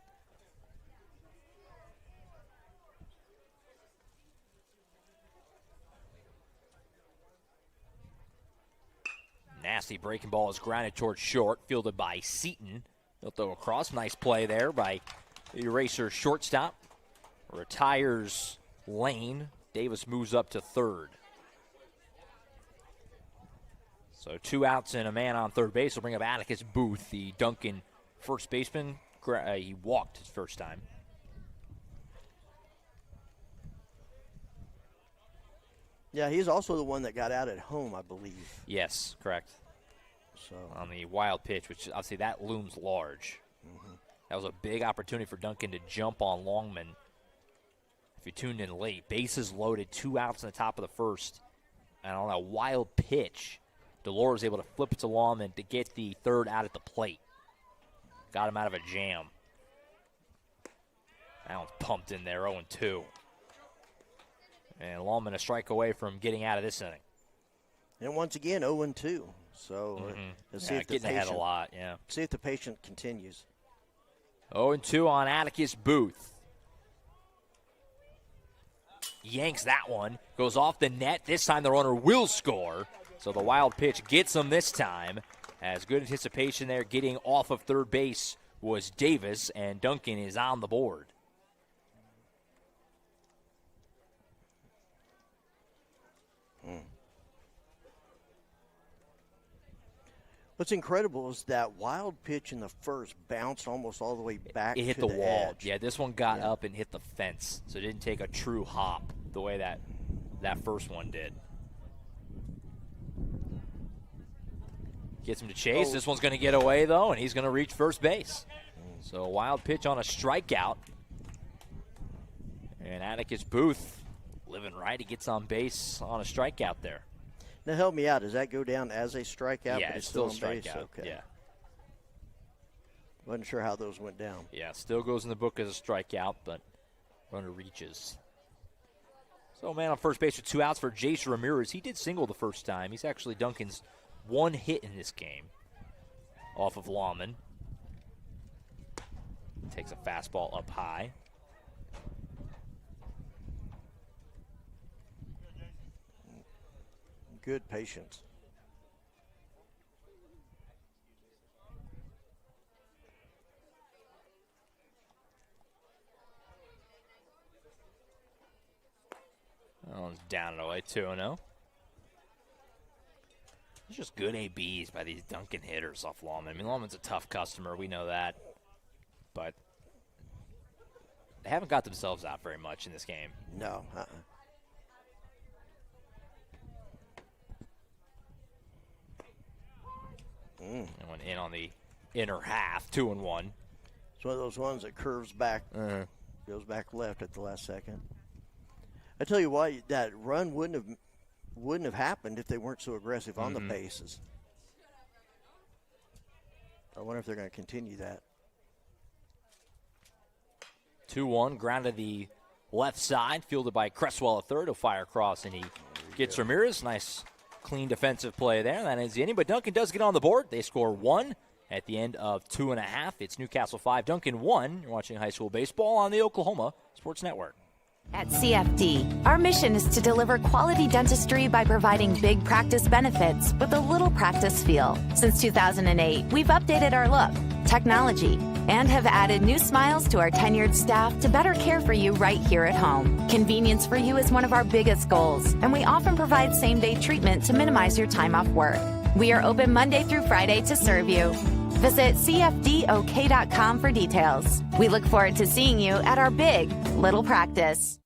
Nasty breaking ball is grounded towards short, fielded by Seaton. He'll throw across. Nice play there by the Eraser shortstop. Retires Lane. Davis moves up to third. So 2 outs and a man on third base will bring up Atticus Booth, the Duncan first baseman. He walked his first time. Yeah, he's also the one that got out at home, I believe. Yes, correct. So on the wild pitch, which obviously that looms large. Mm-hmm. That was a big opportunity for Duncan to jump on Longman. If you tuned in late, bases loaded, 2 outs in the top of the first. And on that wild pitch, Delore was able to flip it to Longman to get the third out at the plate. Got him out of a jam. That one's pumped in there, 0-2. And Longman a strike away from getting out of this inning. And once again, 0-2. So let's see if the getting ahead a lot, yeah. See if the patient continues. 0-2 on Atticus Booth. Yanks that one. Goes off the net. This time the runner will score. So the wild pitch gets him this time. Has good anticipation there. Getting off of third base was Davis, and Duncan is on the board. What's incredible is that wild pitch in the first bounced almost all the way back It hit to the the wall. edge. Yeah, this one got up and hit the fence. So it didn't take a true hop the way that first one did. Gets him to chase. This one's going to get away, though, and he's going to reach first base. So a wild pitch on a strikeout. And Atticus Booth living right. He gets on base on a strikeout there. Now help me out. Does that go down as a strikeout? Yeah, but it's still a on base? strikeout. Okay. Yeah. Wasn't sure how those went down. Yeah, still goes in the book as a strikeout, but runner reaches. So man on first base with 2 outs for Jace Ramirez. He did single the first time. He's actually Duncan's one hit in this game off of Lawman. Takes a fastball up high. Good patience. That one's down and away, 2-0. It's just good ABs by these Duncan hitters off Lawman. I mean, Lawman's a tough customer. We know that. But they haven't got themselves out very much in this game. No. And went in on the inner half, 2-1. It's one of those ones that curves back, goes back left at the last second. I tell you what, that run wouldn't have happened if they weren't so aggressive on the bases. I wonder if they're going to continue that. 2-1, grounded the left side, fielded by Cresswell at third. He'll fire across, and he gets Ramirez. Nice, clean defensive play there. That ends the inning, but Duncan does get on the board. They score 1 at the end of 2.5. It's Newcastle 5, Duncan 1. You're watching high school baseball on the Oklahoma Sports Network. At CFD, our mission is to deliver quality dentistry by providing big practice benefits with a little practice feel. Since 2008, we've updated our look, technology, and have added new smiles to our tenured staff to better care for you right here at home. Convenience for you is one of our biggest goals, and we often provide same-day treatment to minimize your time off work. We are open Monday through Friday to serve you. Visit cfdok.com for details. We look forward to seeing you at our big little practice.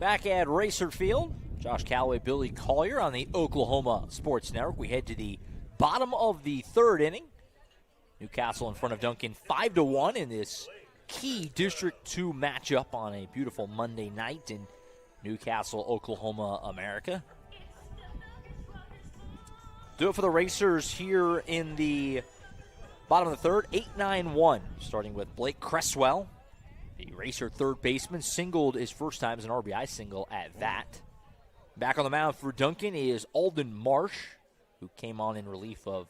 Back at Racer Field, Josh Calloway, Billy Collier on the Oklahoma Sports Network. We head to the bottom of the third inning. Newcastle in front of Duncan 5-1 in this key District 2 matchup on a beautiful Monday night in Newcastle, Oklahoma, America. Do it for the Racers here in the bottom of the third, 8-9-1, starting with Blake Cresswell. The Racer third baseman singled his first time as an RBI single at that. Back on the mound for Duncan is Alden Marsh, who came on in relief of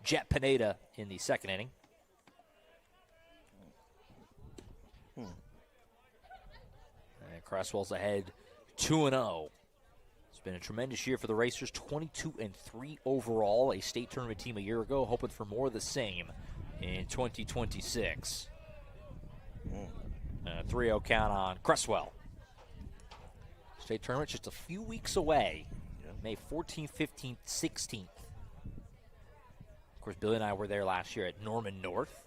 Jet Pineda in the second inning. And Cresswell's ahead 2-0. It's been a tremendous year for the Racers, 22-3 overall, a state tournament team a year ago, hoping for more of the same in 2026. 3-0 count on Cresswell. State tournament just a few weeks away, May 14th, 15th, 16th. Of course, Billy and I were there last year at Norman North.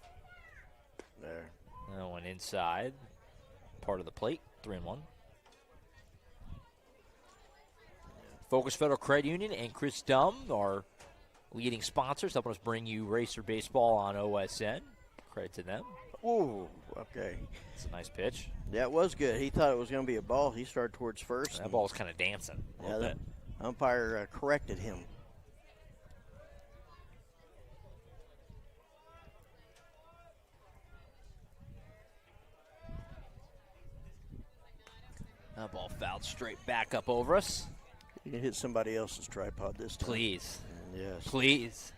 There. That one inside, part of the plate, 3-1. Focus Federal Credit Union and Chris Dumm, our leading sponsors, helping us bring you Racer Baseball on OSN. Credit to them. Ooh, okay. It's a nice pitch. Yeah, it was good. He thought it was going to be a ball. He started towards first. That ball was kind of dancing a little bit. The umpire corrected him. That ball fouled straight back up over us. You can hit somebody else's tripod this time. Please. Yes. Please.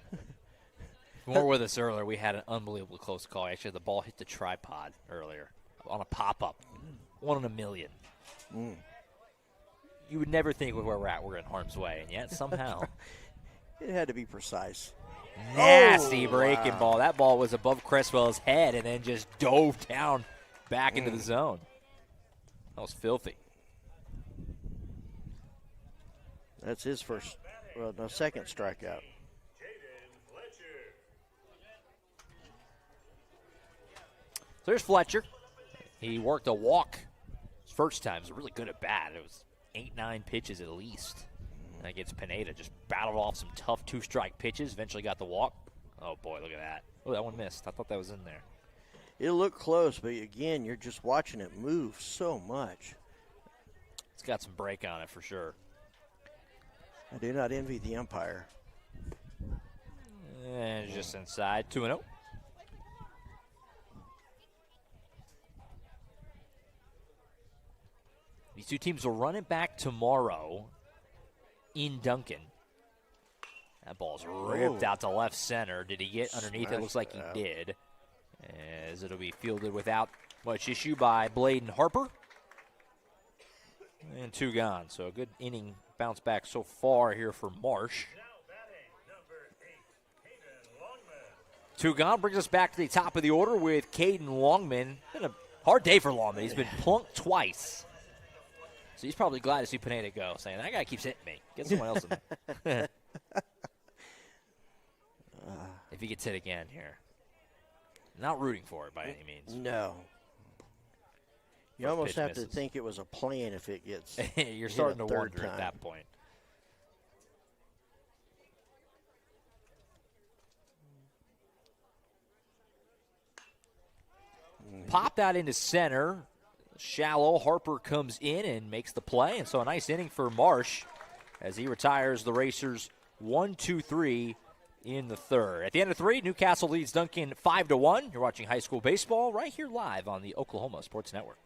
When we were with us earlier, we had an unbelievably close call. Actually, the ball hit the tripod earlier on a pop-up. 1 in a million. You would never think with where we're at, we're in harm's way, and yet somehow. It had to be precise. Nasty breaking ball. That ball was above Cresswell's head and then just dove down back into the zone. That was filthy. That's his second strikeout. So there's Fletcher. He worked a walk his first time. It was really good at bat. It was 8-9 pitches at least. And against Pineda, just battled off some tough two-strike pitches. Eventually got the walk. Oh, boy, look at that. Oh, that one missed. I thought that was in there. It looked close, but, again, you're just watching it move so much. It's got some break on it for sure. I do not envy the umpire. And just inside, 2-0. These two teams will run it back tomorrow in Duncan. That ball's ripped out to left center. Did he get underneath? It looks like he did. As it'll be fielded without much issue by Bladen Harper. And 2 gone. So a good inning bounce back so far here for Marsh. 2 gone brings us back to the top of the order with Caden Longman. Been a hard day for Longman. He's been plunked twice. So he's probably glad to see Pineda go, saying, that guy keeps hitting me. Get someone else in there. If he gets hit again here. Not rooting for it by any means. No. You almost have to think it was a plan if it gets You're starting to wonder at that point. Pop that into center. Shallow. Harper comes in and makes the play. And so a nice inning for Marsh as he retires the Racers 1-2-3 in the third. At the end of 3, Newcastle leads Duncan 5-1. You're watching high school baseball right here live on the Oklahoma Sports Network.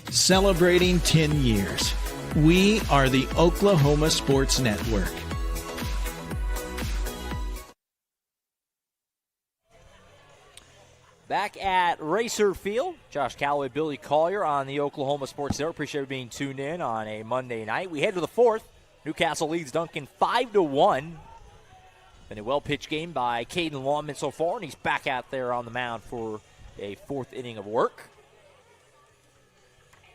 Celebrating 10 years. We are the Oklahoma Sports Network. Back at Racer Field, Josh Calloway, Billy Collier on the Oklahoma Sports Network. Appreciate you being tuned in on a Monday night. We head to the fourth. Newcastle leads Duncan 5-1. Been a well-pitched game by Caden Lawman so far, and he's back out there on the mound for a fourth inning of work.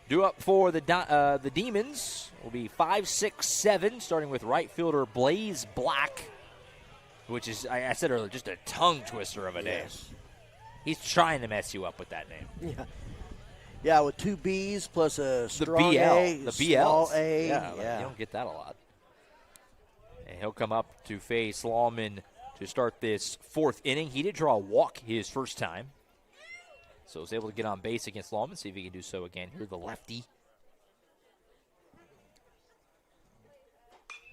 Due up for the Demons will be 5, 6, 7, starting with right fielder Blaze Black, which is, I said earlier, just a tongue twister of a name. He's trying to mess you up with that name. Yeah, with 2 B's plus a strong A, the small BLs. A. Yeah, you don't get that a lot. And he'll come up to face Lawman to start this fourth inning. He did draw a walk his first time, so was able to get on base against Lawman. See if he can do so again. Here's the lefty.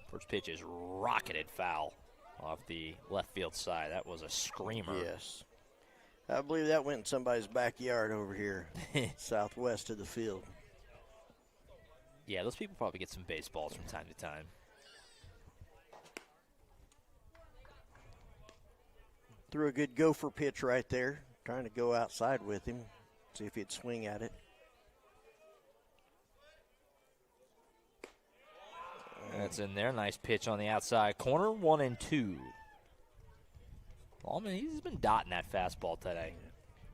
First pitch is rocketed foul off the left field side. That was a screamer. Yes. I believe that went in somebody's backyard over here, southwest of the field. Yeah, those people probably get some baseballs from time to time. Threw a good gopher pitch right there, trying to go outside with him, see if he'd swing at it. That's in there. Nice pitch on the outside corner. 1-2. Lawman, he's been dotting that fastball today.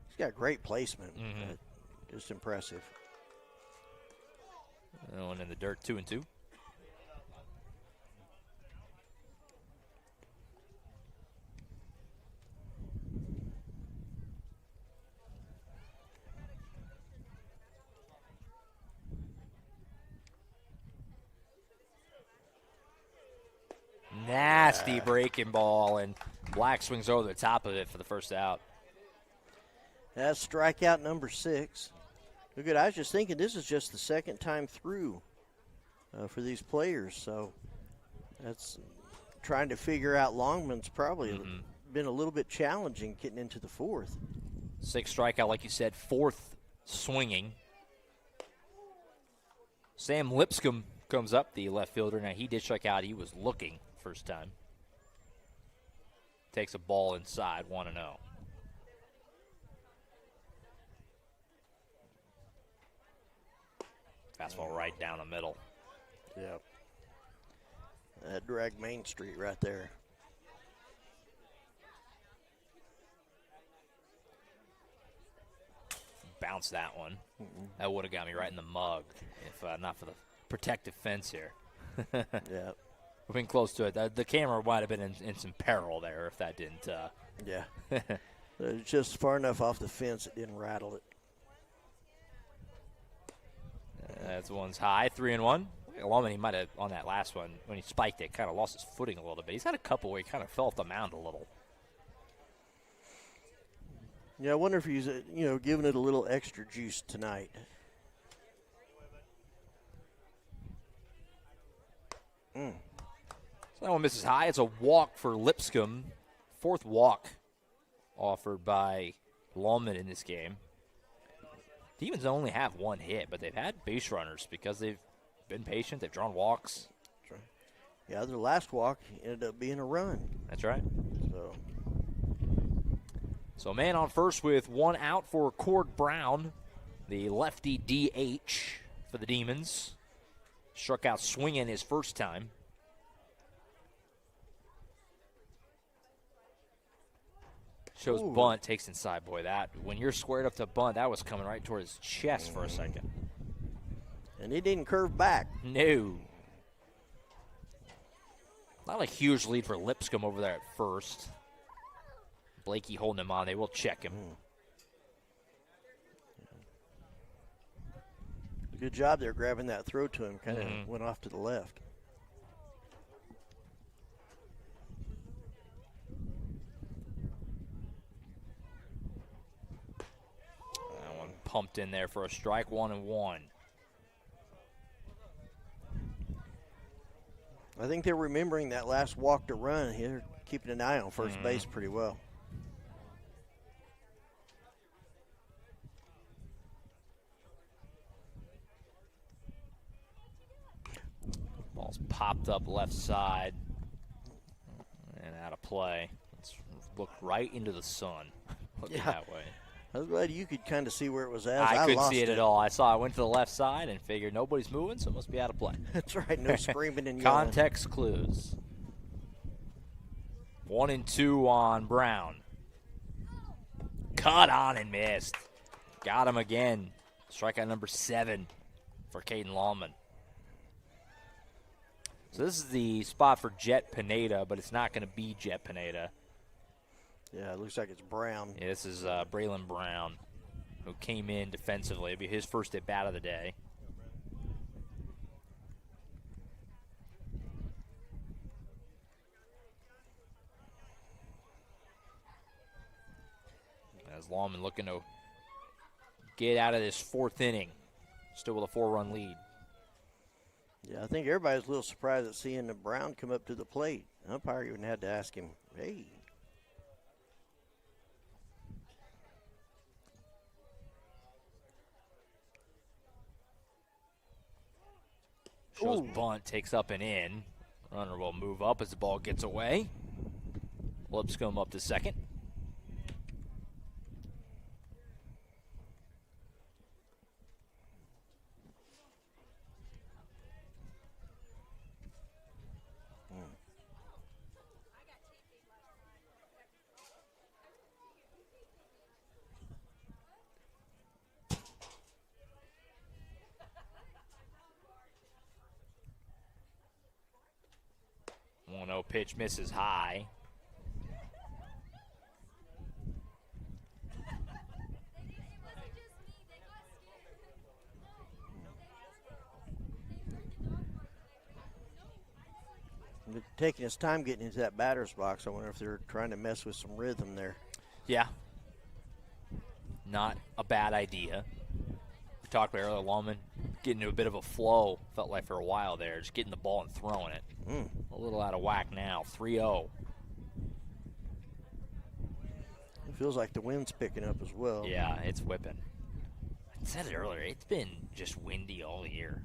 He's got great placement. Just impressive. One in the dirt, 2-2. Nasty breaking ball, and Black swings over the top of it for the first out. That's strikeout number 6. Look at, I was just thinking this is just the second time through for these players, so that's trying to figure out. Longman's probably been a little bit challenging getting into the fourth. 6 strikeout, like you said, 4th swinging. Sam Lipscomb comes up, the left fielder. Now, he did strike out. He was looking first time. Takes a ball inside, 1-0. Fastball right down the middle. Yep. That dragged Main Street right there. Bounce that one. That would have got me right in the mug if not for the protective fence here. Yeah. We've been close to it. The camera might have been in some peril there if that didn't. Yeah. It was just far enough off the fence it didn't rattle it. That's one's high, 3-1. Lawman, he might have, on that last one, when he spiked it, kind of lost his footing a little bit. He's had a couple where he kind of fell off the mound a little. Yeah, I wonder if he's, giving it a little extra juice tonight. So that one misses high. It's a walk for Lipscomb. 4th walk offered by Lawman in this game. Demons only have 1 hit, but they've had base runners because they've been patient. They've drawn walks. That's right. Yeah, their last walk ended up being a run. That's right. So man on first with 1 out for Cord Brown, the lefty DH for the Demons. Struck out swinging his first time. Shows bunt, takes inside. Boy, that when you're squared up to bunt, that was coming right toward his chest for a second. And he didn't curve back. No. Not a huge lead for Lipscomb over there at first. Blakey holding him on. They will check him. Good job there grabbing that throw to him. Kind of went off to the left. That one pumped in there for a strike, 1-1. I think they're remembering that last walk to run. They're keeping an eye on first base pretty well. Ball's popped up left side and out of play. Let's look right into the sun. Looking that way. I was glad you could kind of see where it was at. I couldn't see it at all. I went to the left side and figured nobody's moving, so it must be out of play. That's right. No screaming and yelling. Context clues. 1-2 on Brown. Cut on and missed. Got him again. Strikeout number 7 for Caden Lawman. So this is the spot for Jet Pineda, but it's not going to be Jet Pineda. Yeah, it looks like it's Brown. Yeah, this is Braylon Brown, who came in defensively. It'll be his first at bat of the day. As Lawman looking to get out of this 4th inning, still with a 4-run lead. Yeah, I think everybody's a little surprised at seeing Brown come up to the plate. Umpire even had to ask him, hey. Shows bunt, takes up and in. Runner will move up as the ball gets away. Lipscomb up to second. Pitch misses high. Taking his time getting into that batter's box. I wonder if they're trying to mess with some rhythm there. Yeah. Not a bad idea. We talked about earlier, Lawman getting into a bit of a flow, felt like for a while there, just getting the ball and throwing it. A little out of whack now, 3-0. It feels like the wind's picking up as well. Yeah, it's whipping. I said it earlier, it's been just windy all year.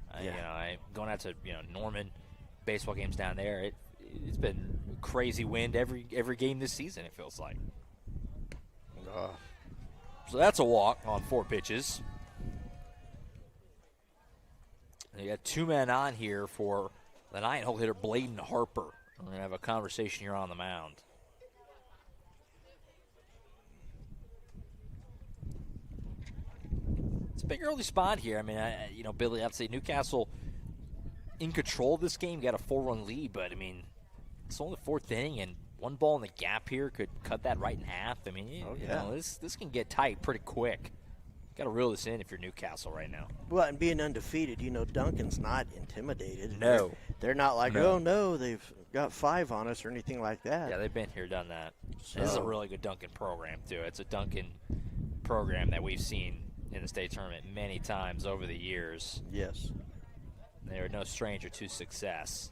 Going out to Norman, baseball games down there, it's been crazy wind every game this season, it feels like. So that's a walk on 4 pitches. You got 2 men on here for the 9-hole hitter, Bladen Harper. We're going to have a conversation here on the mound. It's a big early spot here. I mean, Billy, I'd say Newcastle in control of this game, got a 4-run lead, but, I mean, it's only the 4th inning, and 1 ball in the gap here could cut that right in half. I mean, this can get tight pretty quick. Got to reel this in if you're Newcastle right now. Well, and being undefeated, Duncan's not intimidated. No. They're not like, oh, no, they've got 5 on us or anything like that. Yeah, they've been here, done that. So. This is a really good Duncan program, too. It's a Duncan program that we've seen in the state tournament many times over the years. Yes. They are no stranger to success.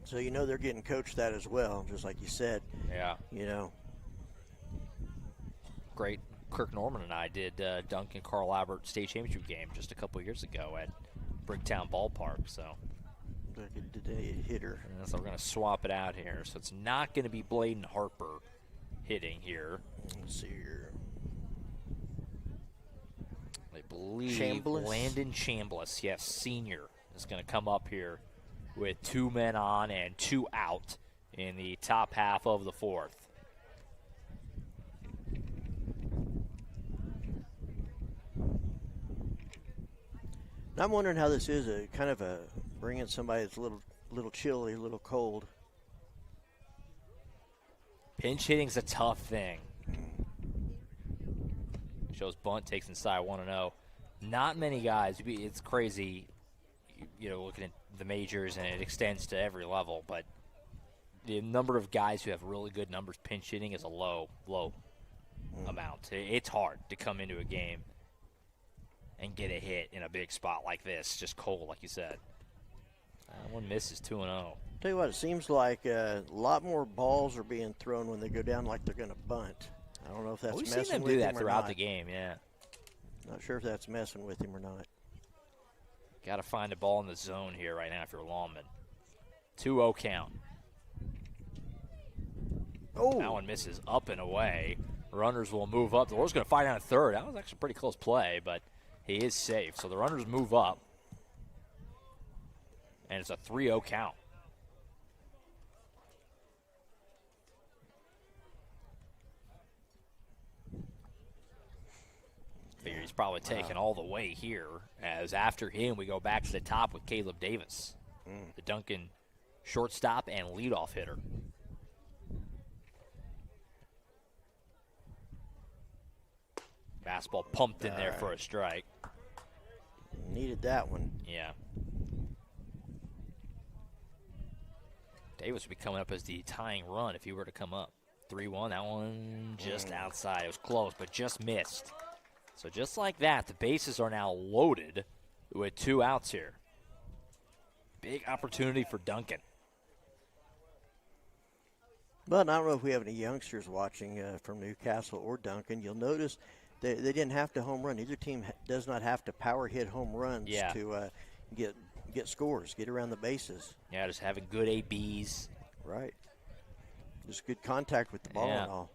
So they're getting coached that as well, just like you said. Yeah. Great. Kirk Norman and I did Duncan Carl Albert state championship game just a couple years ago at Bricktown Ballpark. So, hitter. So we're going to swap it out here. So it's not going to be Bladen Harper hitting here. Let's see here. I believe Landon Chambliss, yes, senior, is going to come up here with 2 men on and 2 out in the top half of the 4th. I'm wondering how this is a kind of a bringing somebody that's a little chilly, a little cold. Pinch hitting's a tough thing. Shows bunt, takes inside 1-0. Not many guys. It's crazy, looking at the majors, and it extends to every level. But the number of guys who have really good numbers pinch hitting is a low amount. It's hard to come into a game and get a hit in a big spot like this, just cold, like you said. One miss is 2-0. Tell you what, it seems like a lot more balls are being thrown when they go down like they're going to bunt. I don't know if that's messing with him or not. We've seen them do that throughout the game, yeah. Not sure if that's messing with him or not. Got to find the ball in the zone here right now if you're Lawman. 2-0 count. Oh. That one misses up and away. Runners will move up. The Warriors going to fire down a third. That was actually a pretty close play, but he is safe. So the runners move up. And it's a 3-0 count. Figure he's probably taken all the way here, as after him we go back to the top with Caleb Davis, the Duncan shortstop and leadoff hitter. Fastball pumped in there for a strike. Needed that one. Yeah. Davis would be coming up as the tying run if he were to come up. 3-1, that one just outside. It was close, but just missed. So just like that, the bases are now loaded with 2 outs here. Big opportunity for Duncan. But I don't know if we have any youngsters watching from Newcastle or Duncan. You'll notice they didn't have to home run. Either team does not have to power hit home runs to get scores, get around the bases. Yeah, just having good ABs. Right. Just good contact with the ball and all.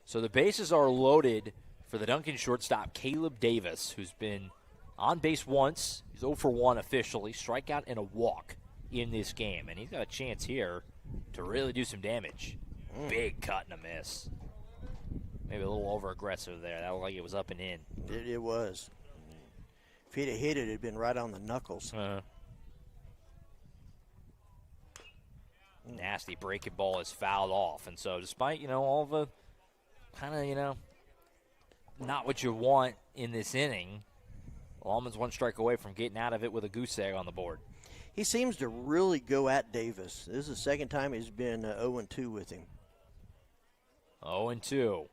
So the bases are loaded for the Duncan shortstop, Caleb Davis, who's been on base once. He's 0 for 1 officially, strikeout and a walk in this game. And he's got a chance here to really do some damage. Big cut and a miss. Maybe a little over-aggressive there. That looked like it was up and in. It was. If he'd have hit it, it'd been right on the knuckles. Nasty breaking ball is fouled off. And so despite, all the kind of, not what you want in this inning, Lawman's 1 strike away from getting out of it with a goose egg on the board. He seems to really go at Davis. This is the second time he's been 0-2 with him. 0-2.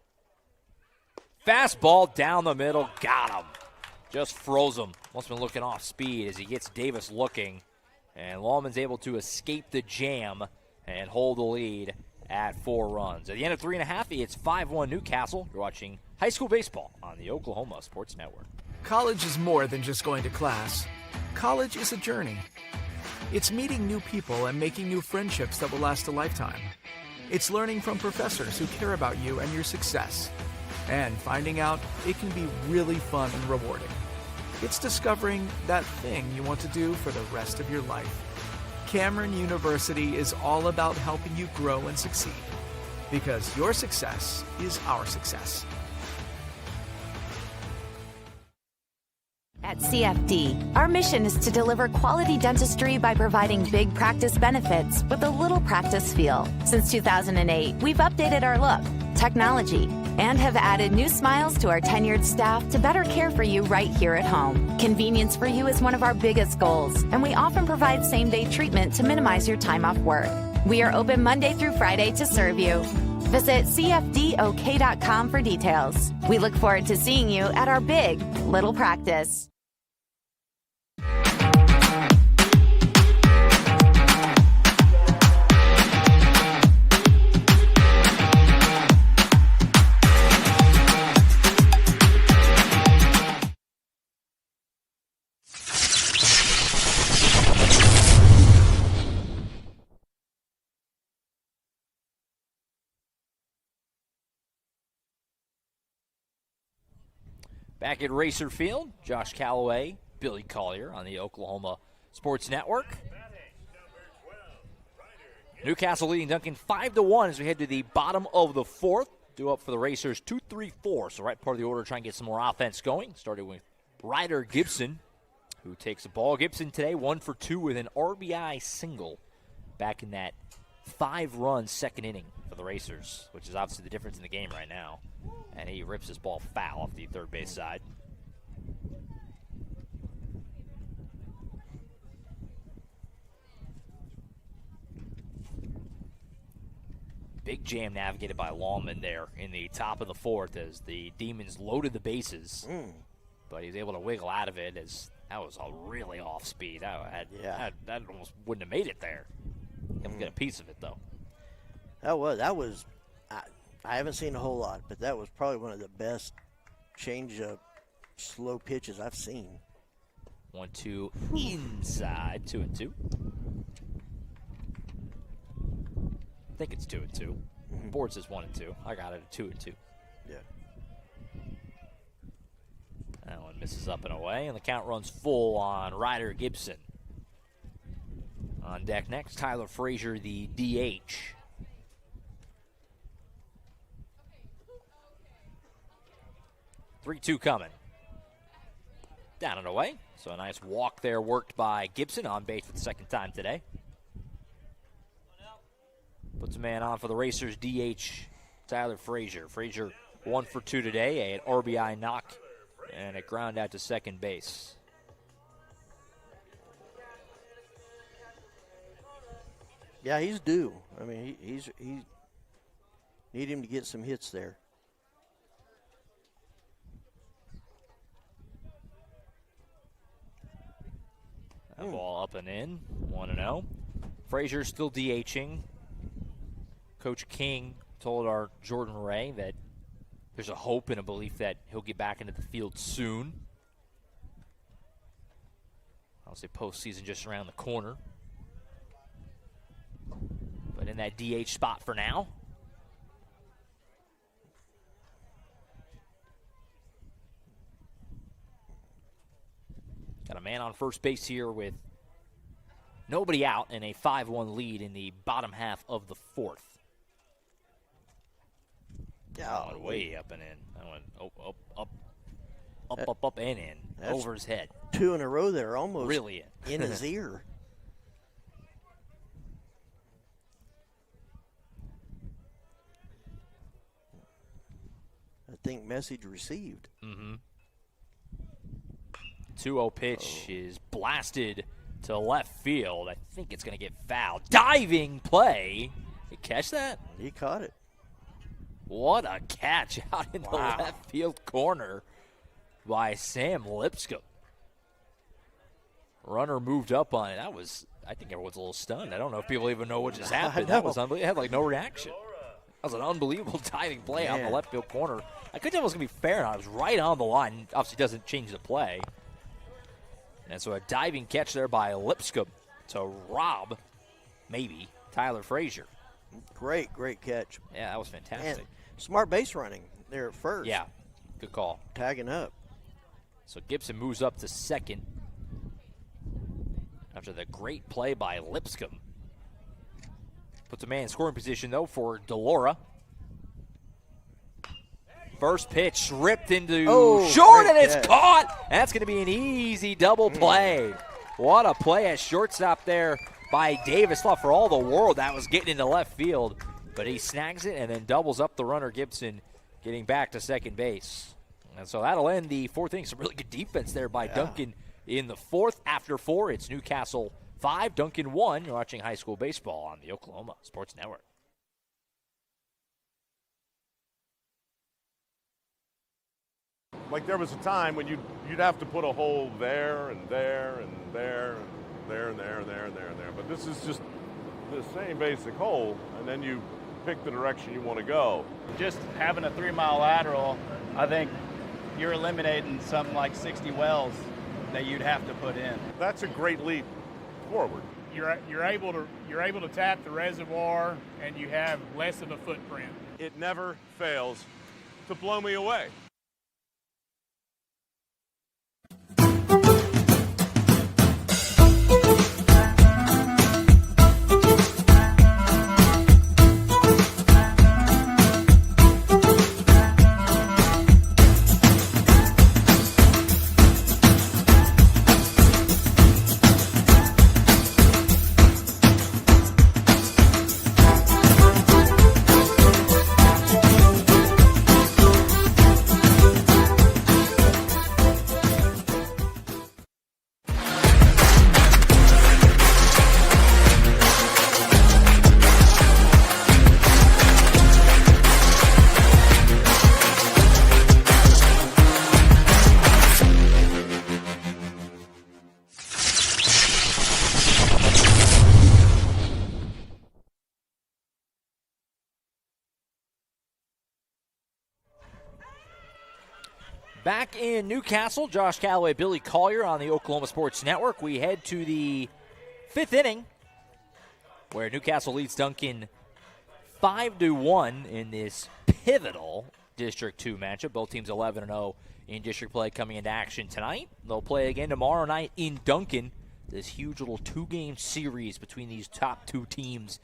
Fastball down the middle, got him. Just froze him. Must have been looking off speed as he gets Davis looking. And Lawman's able to escape the jam and hold the lead at 4 runs. At the end of 3.5, it's 5-1 Newcastle. You're watching high school baseball on the Oklahoma Sports Network. College is more than just going to class. College is a journey. It's meeting new people and making new friendships that will last a lifetime. It's learning from professors who care about you and your success. And finding out it can be really fun and rewarding. It's discovering that thing you want to do for the rest of your life. Cameron University is all about helping you grow and succeed. Because your success is our success. At CFD, our mission is to deliver quality dentistry by providing big practice benefits with a little practice feel. Since 2008, we've updated our look, technology, and have added new smiles to our tenured staff to better care for you right here at home. Convenience for you is one of our biggest goals, and we often provide same-day treatment to minimize your time off work. We are open Monday through Friday to serve you. Visit cfdok.com for details. We look forward to seeing you at our big little practice. Back at Racer Field, Josh Calloway, Billy Collier on the Oklahoma Sports Network. Newcastle leading Duncan 5-1 as we head to the bottom of the 4th. Due up for the Racers 2-3-4, so right part of the order trying to get some more offense going. Started with Ryder Gibson, who takes the ball. Gibson today 1 for 2 with an RBI single back in that 5-run second inning for the Racers, which is obviously the difference in the game right now. And he rips his ball foul off the third base side. Big jam navigated by Lawman there in the top of the 4th as the Demons loaded the bases. But he's able to wiggle out of it as that was a really off speed. That almost wouldn't have made it there. He'll get a piece of it, though. That was. I haven't seen a whole lot, but that was probably one of the best change-up slow pitches I've seen. 1-2 inside, 2-2. I think it's 2-2. Board says 1-2. I got it at 2-2. Yeah. That one misses up and away, and the count runs full on Ryder Gibson. On deck next, Tyler Frazier, the DH. Three-two coming. Down and away. So a nice walk there worked by Gibson on base for the second time today. Puts a man on for the Racers DH, Tyler Frazier. Frazier 1 for 2 today, an RBI knock and a ground out to second base. Yeah, he's due. I mean, he need him to get some hits there. That ball up and in, 1-0. Frazier still DHing. Coach King told our Jordan Ray that there's a hope and a belief that he'll get back into the field soon. I'll say postseason just around the corner. But in that DH spot for now. Got a man on first base here with nobody out and a 5-1 lead in the bottom half of the fourth. That went way up and in. That went up and in. Over his head. 2 in a row there, almost really in his ear. I think message received. 2-0 pitch is blasted to left field. I think it's going to get fouled. Diving play. Did you catch that? He caught it. What a catch out in the left field corner by Sam Lipscomb. Runner moved up on it. I think everyone's a little stunned. I don't know if people even know what just happened. That was unbelievable. It had like no reaction. That was an unbelievable diving play out in the left field corner. I couldn't tell if it was going to be fair or not. It was right on the line. Obviously doesn't change the play. And so a diving catch there by Lipscomb to rob, maybe, Tyler Frazier. Great catch. Yeah, that was fantastic. And smart base running there at first. Yeah, good call. Tagging up. So Gibson moves up to second after the great play by Lipscomb. Puts a man in scoring position, though, for DeLaura. First pitch ripped into short, and it's caught. That's going to be an easy double play. What a play at shortstop there by Davis. Thought for all the world that was getting into left field, but he snags it and then doubles up the runner, Gibson, getting back to second base. And so that'll end the fourth inning. Some really good defense there by Duncan in the fourth. After 4, it's Newcastle 5, Duncan 1. You're watching high school baseball on the Oklahoma Sports Network. Like there was a time when you'd have to put a hole there and there and there and there and there and there and there and there. But this is just the same basic hole, and then you pick the direction you want to go. Just having a 3-mile lateral, I think you're eliminating something like 60 wells that you'd have to put in. That's a great leap forward. You're able to tap the reservoir, and you have less of a footprint. It never fails to blow me away. Back in Newcastle, Josh Calloway, Billy Collier on the Oklahoma Sports Network. We head to the 5th inning, where Newcastle leads Duncan 5-1 in this pivotal District 2 matchup. Both teams 11-0 in district play coming into action tonight. They'll play again tomorrow night in Duncan. This huge little 2-game series between these top 2 teams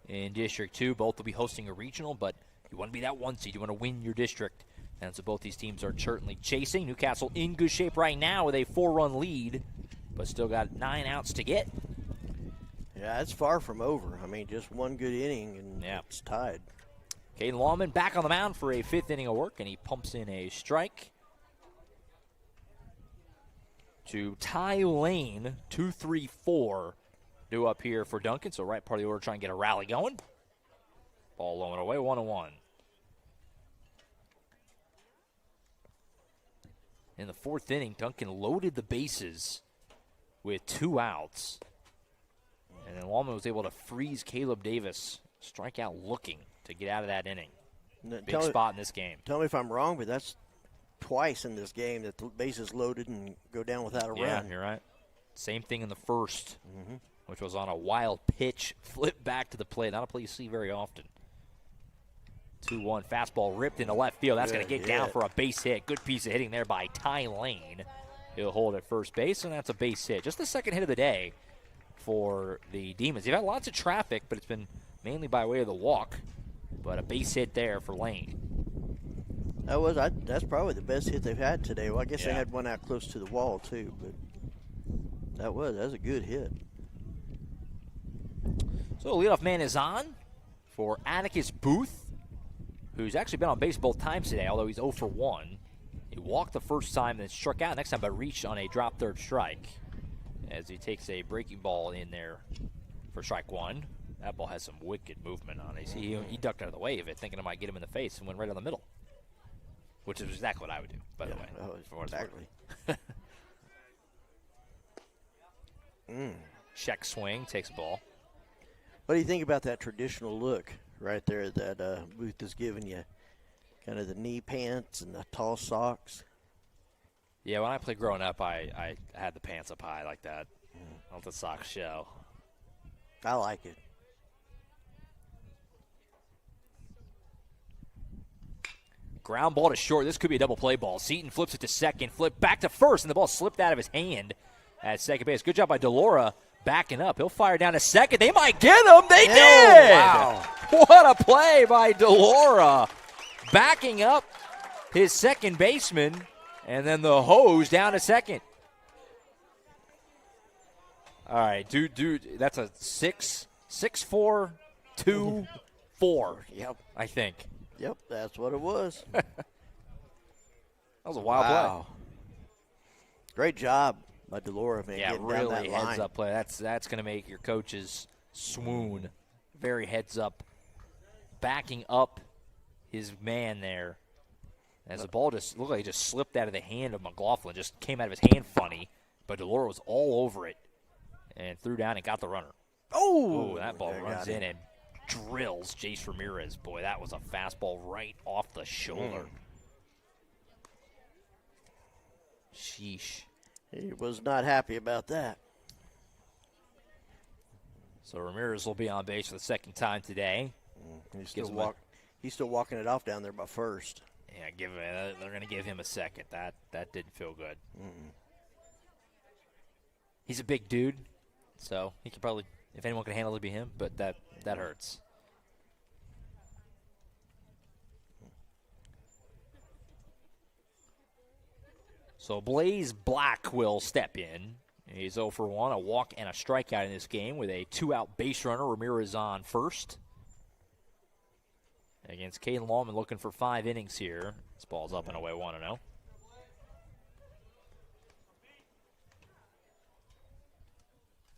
in District 2. Both will be hosting a regional, but you want to be that 1 seed. You want to win your district. And so both these teams are certainly chasing. Newcastle in good shape right now with a 4-run lead, but still got 9 outs to get. Yeah, it's far from over. I mean, just one good inning and it's tied. Caden Lawman back on the mound for a 5th inning of work, and he pumps in a strike to Ty Lane. 2-3-4 due up here for Duncan. So right part of the order trying to get a rally going. Ball low and away, 1-1. In the 4th inning, Duncan loaded the bases with 2 outs. And then Lawman was able to freeze Caleb Davis, strike out looking to get out of that inning. Big spot in this game. Tell me if I'm wrong, but that's twice in this game that the bases loaded and go down without a run. Yeah, you're right. Same thing in the first, which was on a wild pitch, flip back to the plate. Not a play you see very often. 2-1, fastball ripped into left field. That's going to get down for a base hit. Good piece of hitting there by Ty Lane. He'll hold at first base, and that's a base hit. Just the second hit of the day for the Demons. They've had lots of traffic, but it's been mainly by way of the walk. But a base hit there for Lane. That's probably the best hit they've had today. Well, I guess they had one out close to the wall, too. But that was a good hit. So the leadoff man is on for Atticus Booth, who's actually been on base both times today, although he's 0 for 1. He walked the first time, then struck out next time, but reached on a drop third strike as he takes a breaking ball in there for strike 1. That ball has some wicked movement on it. He ducked out of the way of it, thinking it might get him in the face, and went right on the middle, which is exactly what I would do, by the way. Oh, exactly. Check swing, takes a ball. What do you think about that traditional look right there that Booth is giving you? Kind of the knee pants and the tall socks. Yeah, when I played growing up, I had the pants up high like that. Let the socks show. I like it. Ground ball to short. This could be a double play ball. Seaton flips it to second, flip back to first, and the ball slipped out of his hand at second base. Good job by Delora backing up. He'll fire down to second. They might get him. They did! Wow. What a play by Delora. Backing up his second baseman, and then the hose down to second. All right, dude, that's a 6-4, 2-4. Yep. I think. Yep, that's what it was. That was a wild play. Great job by Delora, man. Yeah, getting really down that line. heads up play. That's going to make your coaches swoon. Very heads up, backing up his man there. As the ball just looked like it just slipped out of the hand of McLaughlin, just came out of his hand funny, but Delora was all over it and threw down and got the runner. Oh, that ball runs in and drills Jace Ramirez. Boy, that was a fastball right off the shoulder. Sheesh. He was not happy about that. So Ramirez will be on base for the second time today. He's still walking it off down there by first. Yeah, they're going to give him a second. That didn't feel good. He's a big dude, so he could probably, if anyone can handle it, it'd be him. But that hurts. So Blaze Black will step in. He's 0 for 1, a walk and a strikeout in this game with a 2-out base runner. Ramirez on first. Against Caden Lawman, looking for 5 innings here. This ball's up and away, 1-0.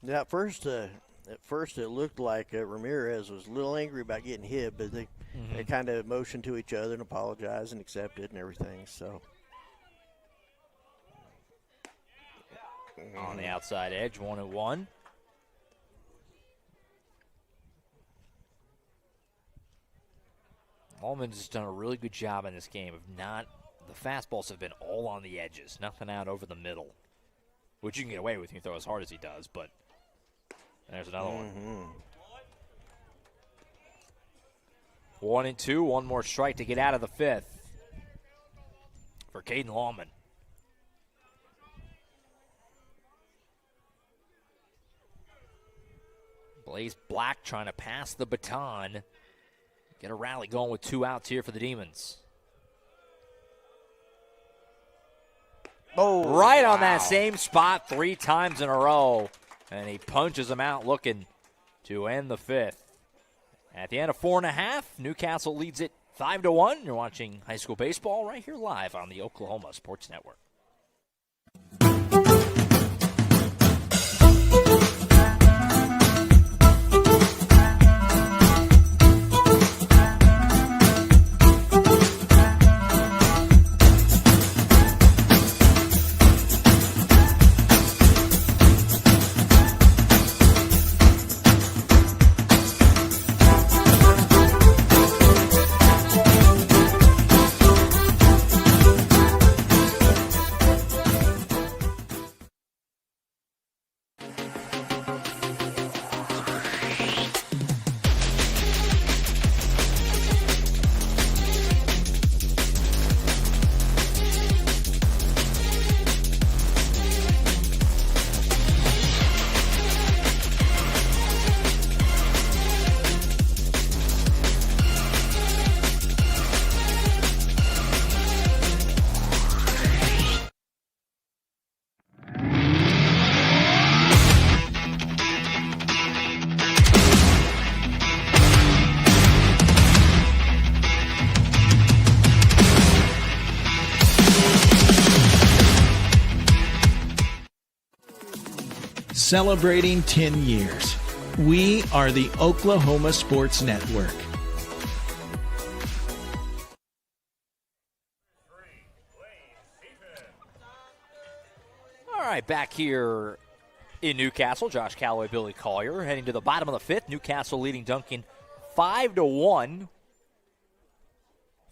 Yeah, at first it looked like Ramirez was a little angry about getting hit, but they kind of motioned to each other and apologized and accepted and everything. So on the outside edge, 1-1. Allman's just done a really good job in this game of not the fastballs have been all on the edges, nothing out over the middle, which you can get away with when you throw as hard as he does, but there's another one. 1-2, one more strike to get out of the fifth for Caden Lawman. Blaze Black trying to pass the baton. Get a rally going with 2 outs here for the Demons. Oh, right on that same spot 3 times in a row. And he punches him out looking to end the fifth. At the end of 4.5, Newcastle leads it 5-1. You're watching high school baseball right here live on the Oklahoma Sports Network. Celebrating 10 years. We are the Oklahoma Sports Network. All right, back here in Newcastle, Josh Calloway, Billy Collier, heading to the bottom of the fifth. Newcastle leading Duncan 5-1.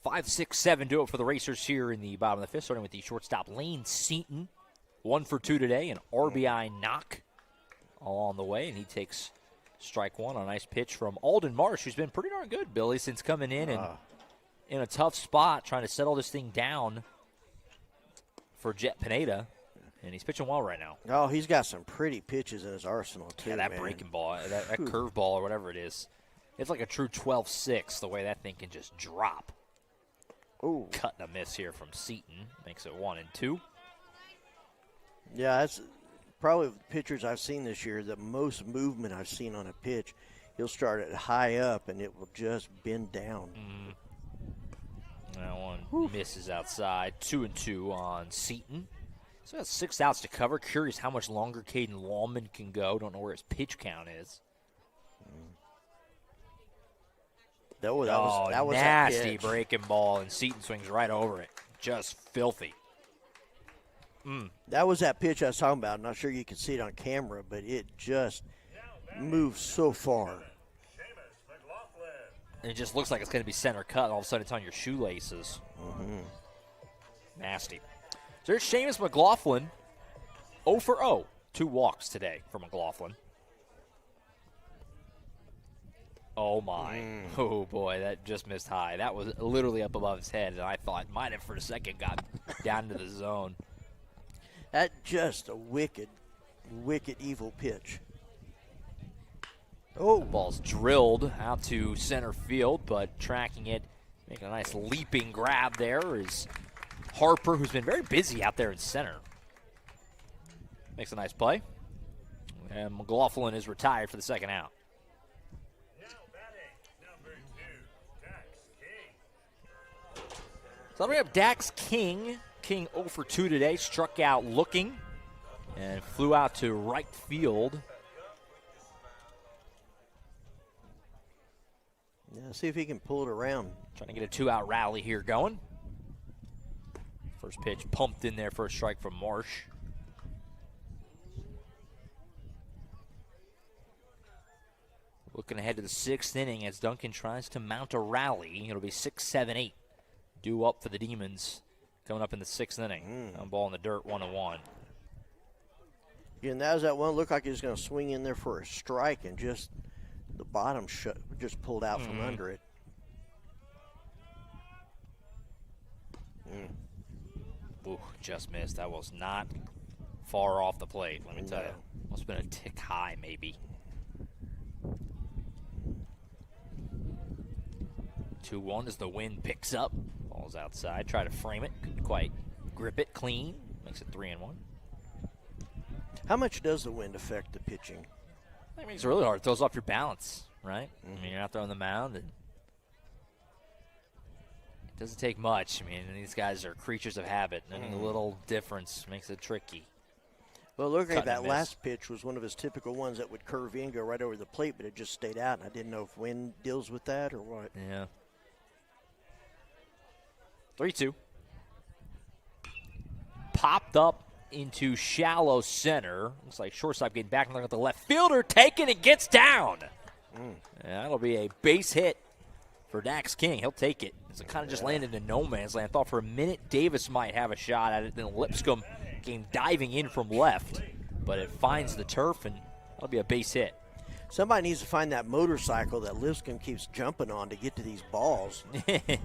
5, 6, 7 do it for the Racers here in the bottom of the fifth, starting with the shortstop Lane Seaton. 1 for 2 today, an RBI knock along the way, and he takes strike one on a nice pitch from Alden Marsh, who's been pretty darn good, Billy, since coming in and in a tough spot, trying to settle this thing down for Jet Pineda, and he's pitching well right now. Oh, he's got some pretty pitches in his arsenal, too, Yeah, that man. breaking ball, that curve ball or whatever it is, it's like a true 12-6, the way that thing can just drop. Ooh. Cut and a miss here from Seaton, makes it 1-2. Yeah, that's probably the pitchers I've seen this year, the most movement I've seen on a pitch. He'll start it high up, and it will just bend down. That one misses outside. 2-2 on Seaton. So that's 6 outs to cover. Curious how much longer Caden Lawman can go. Don't know where his pitch count is. That was nasty that breaking ball, and Seaton swings right over it. Just filthy. That was that pitch I was talking about. I'm not sure you can see it on camera, but it just moved so far. And it just looks like it's going to be center cut, and all of a sudden it's on your shoelaces. Nasty. So there's Seamus McLaughlin, 0 for 0. 2 walks today for McLaughlin. Oh, my. Oh, boy, that just missed high. That was literally up above his head, and I thought might have for a second got down into the zone. That's just a wicked, wicked, evil pitch. Oh. The ball's drilled out to center field, but tracking it, making a nice leaping grab there is Harper, who's been very busy out there in center. Makes a nice play. And McLaughlin is retired for the second out. So we have Dax King. King 0 for 2 today, struck out looking and flew out to right field. Yeah, see if he can pull it around. Trying to get a 2-out rally here going. First pitch pumped in there for a strike from Marsh. Looking ahead to the 6th inning as Duncan tries to mount a rally. It'll be 6, 7, 8 due up for the Demons coming up in the 6th inning. On ball in the dirt, 1-1. Yeah, and that was that one looked like he was going to swing in there for a strike, and just the bottom just pulled out from under it. Ooh, just missed. That was not far off the plate, let me tell you. Must have been a tick high, maybe. 2-1 as the wind picks up. Ball's outside. Try to frame it. Couldn't quite grip it clean. Makes it 3-1. How much does the wind affect the pitching? I mean, it's really hard. It throws off your balance, right? I mean, you're not throwing the mound. And it doesn't take much. I mean, these guys are creatures of habit. And a little difference makes it tricky. Well, look like that last pitch was one of his typical ones that would curve in, go right over the plate, but it just stayed out. And I didn't know if wind deals with that or what. Yeah. 3-2. Popped up into shallow center. Looks like shortstop getting back and looking at the left fielder. Taking it, gets down. Yeah, that'll be a base hit for Dax King. He'll take it. It kind of just landed in no man's land. I thought for a minute Davis might have a shot at it. Then Lipscomb came diving in from left. But it finds the turf, and that'll be a base hit. Somebody needs to find that motorcycle that Lipscomb keeps jumping on to get to these balls.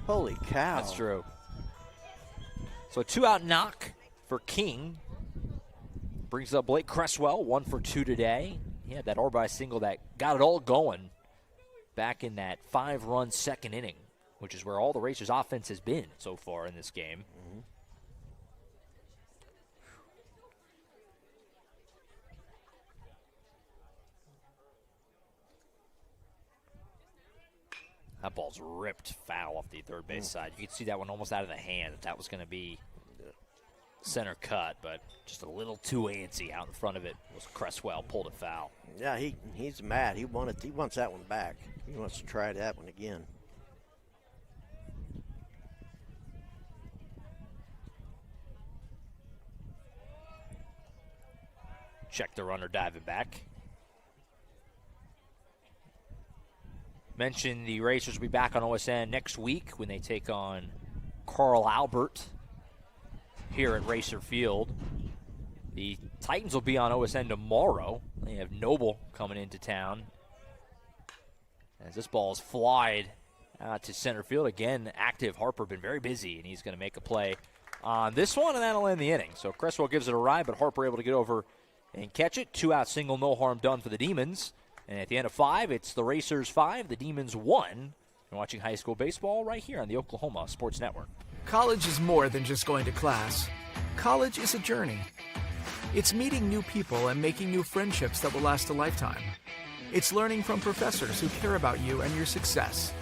Holy cow. That's true. So a 2-out knock for King. Brings up Blake Cresswell, 1 for 2 today. He had that RBI single that got it all going back in that 5-run second inning, which is where all the Racers' offense has been so far in this game. That ball's ripped foul off the third base side. You could see that one almost out of the hand. That was going to be center cut, but just a little too antsy out in front of it. Was Cresswell pulled a foul. Yeah, he's mad. He wants that one back. He wants to try that one again. Check the runner diving back. Mentioned the Racers will be back on OSN next week when they take on Carl Albert here at Racer Field. The Titans will be on OSN tomorrow. They have Noble coming into town. As this ball is flied to center field. Again, active Harper been very busy, and he's going to make a play on this one, and that'll end the inning. So Cresswell gives it a ride, but Harper able to get over and catch it. 2-out single, no harm done for the Demons. And at the end of 5, it's the Racers 5, the Demons 1. You're watching high school baseball right here on the Oklahoma Sports Network. College is more than just going to class. College is a journey. It's meeting new people and making new friendships that will last a lifetime. It's learning from professors who care about you and your success.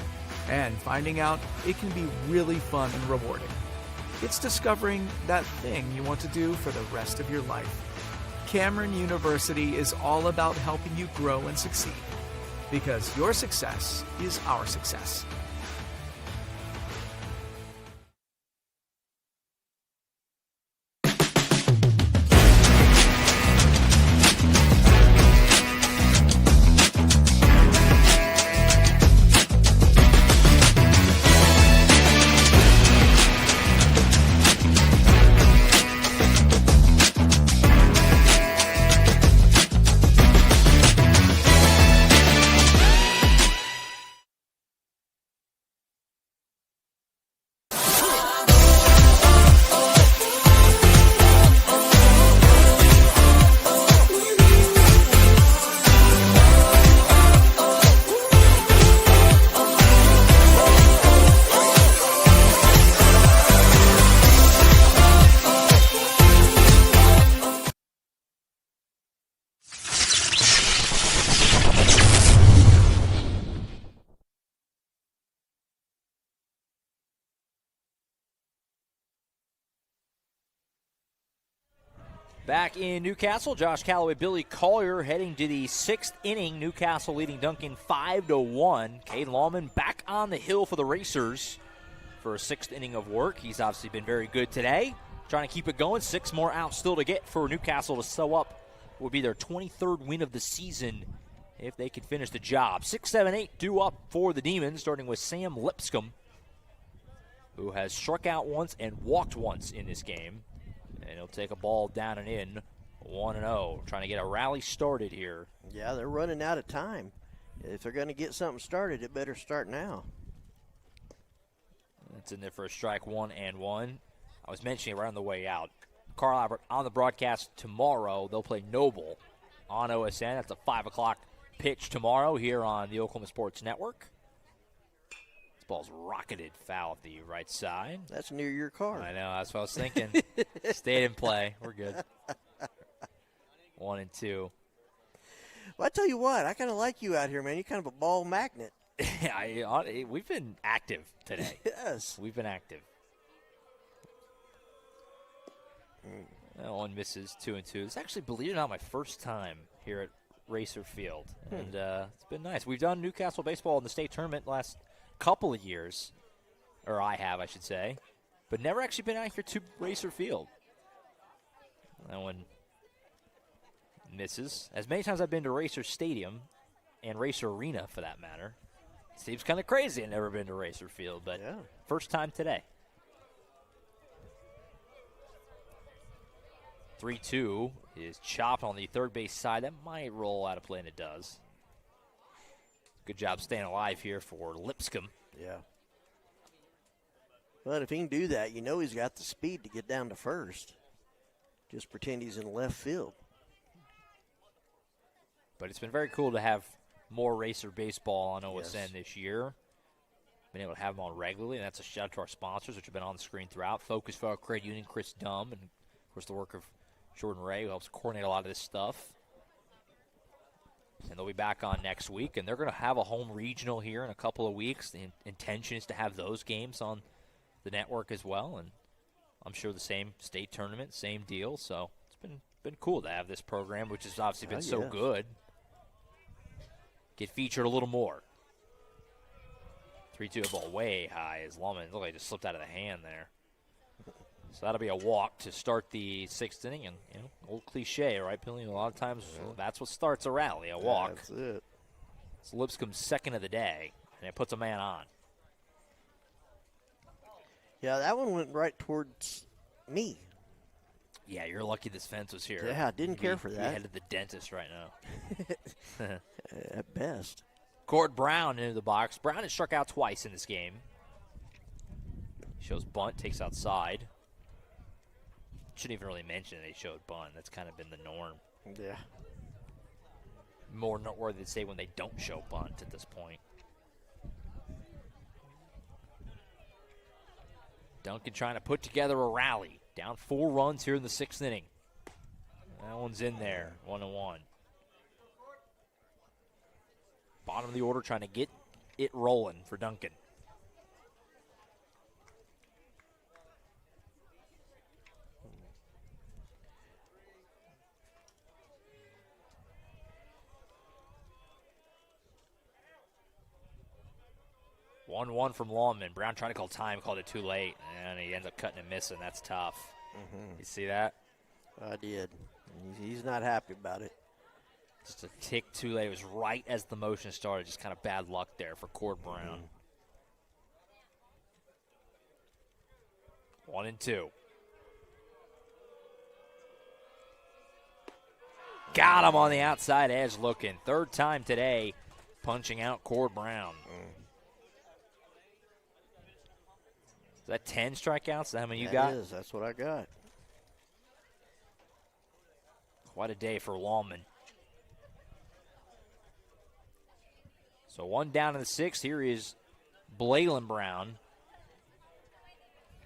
And finding out it can be really fun and rewarding. It's discovering that thing you want to do for the rest of your life. Cameron University is all about helping you grow and succeed. Because your success is our success. Back in Newcastle, Josh Calloway, Billy Collier heading to the 6th inning. Newcastle leading Duncan 5-1. Caden Lawman back on the hill for the Racers for a 6th inning of work. He's obviously been very good today. Trying to keep it going. 6 more outs still to get for Newcastle to sew up. Will be their 23rd win of the season if they can finish the job. 6, 7, 8 due up for the Demons, starting with Sam Lipscomb, who has struck out once and walked once in this game. And he'll take a ball down and in, 1-0, trying to get a rally started here. Yeah, they're running out of time. If they're going to get something started, it better start now. It's in there for a strike, 1-1. I was mentioning right on the way out. Carl Albert on the broadcast tomorrow. They'll play Noble on OSN. That's a 5 o'clock pitch tomorrow here on the Oklahoma Sports Network. This ball's rocketed foul at the right side. That's near your car. I know, that's what I was thinking. Stayed in play. We're good. 1-2. Well, I tell you what, I kind of like you out here, man. You're kind of a ball magnet. We've been active today. Yes. We've been active. That one misses, 2-2. It's actually, believe it or not, my first time here at Racer Field. And it's been nice. We've done Newcastle baseball in the state tournament last couple of years. Or I have, I should say. But never actually been out here to Racer Field. That one misses. As many times I've been to Racer Stadium and Racer Arena, for that matter. Seems kind of crazy I've never been to Racer Field, but yeah. First time today. 3-2 is chopped on the third base side. That might roll out of play, and it does. Good job staying alive here for Lipscomb. Yeah. But if he can do that, you know he's got the speed to get down to first. Just pretend he's in left field. But it's been very cool to have more Racer baseball on OSN this year. Been able to have them on regularly, and that's a shout out to our sponsors, which have been on the screen throughout. Focus for our credit union, Chris Dumb, and, of course, the work of Jordan Ray, who helps coordinate a lot of this stuff. And they'll be back on next week, and they're going to have a home regional here in a couple of weeks. The intention is to have those games on the network as well, and I'm sure the same state tournament, same deal. So it's been cool to have this program, which has obviously been so good. Get featured a little more. 3-2 ball way high as Lawman looked like it just slipped out of the hand there. So that'll be a walk to start the sixth inning, and old cliche, right, Billy? A lot of times that's what starts a rally, a walk. That's it. It's Lipscomb's second of the day, and it puts a man on. Yeah, that one went right towards me. Yeah, you're lucky this fence was here. Yeah, I didn't care for that. You're headed to the dentist right now. At best. Cord Brown into the box. Brown has struck out twice in this game. Shows bunt, takes outside. Shouldn't even really mention they showed bunt. That's kind of been the norm. Yeah. More noteworthy to say when they don't show bunt at this point. Duncan trying to put together a rally. Down 4 runs here in the sixth inning. That one's in there, 1-1. Bottom of the order trying to get it rolling for Duncan. One from Lawman. Brown trying to call time, called it too late, and he ends up cutting and missing. That's tough. You see that? I did. He's not happy about it. Just a tick too late. It was right as the motion started. Just kind of bad luck there for Cord Brown. 1-2. Got him on the outside edge looking. Third time today punching out Cord Brown. Is that 10 strikeouts? Is that how many you got? That is. That's what I got. Quite a day for Lawman. So one down in the sixth. Here is Braylon Brown,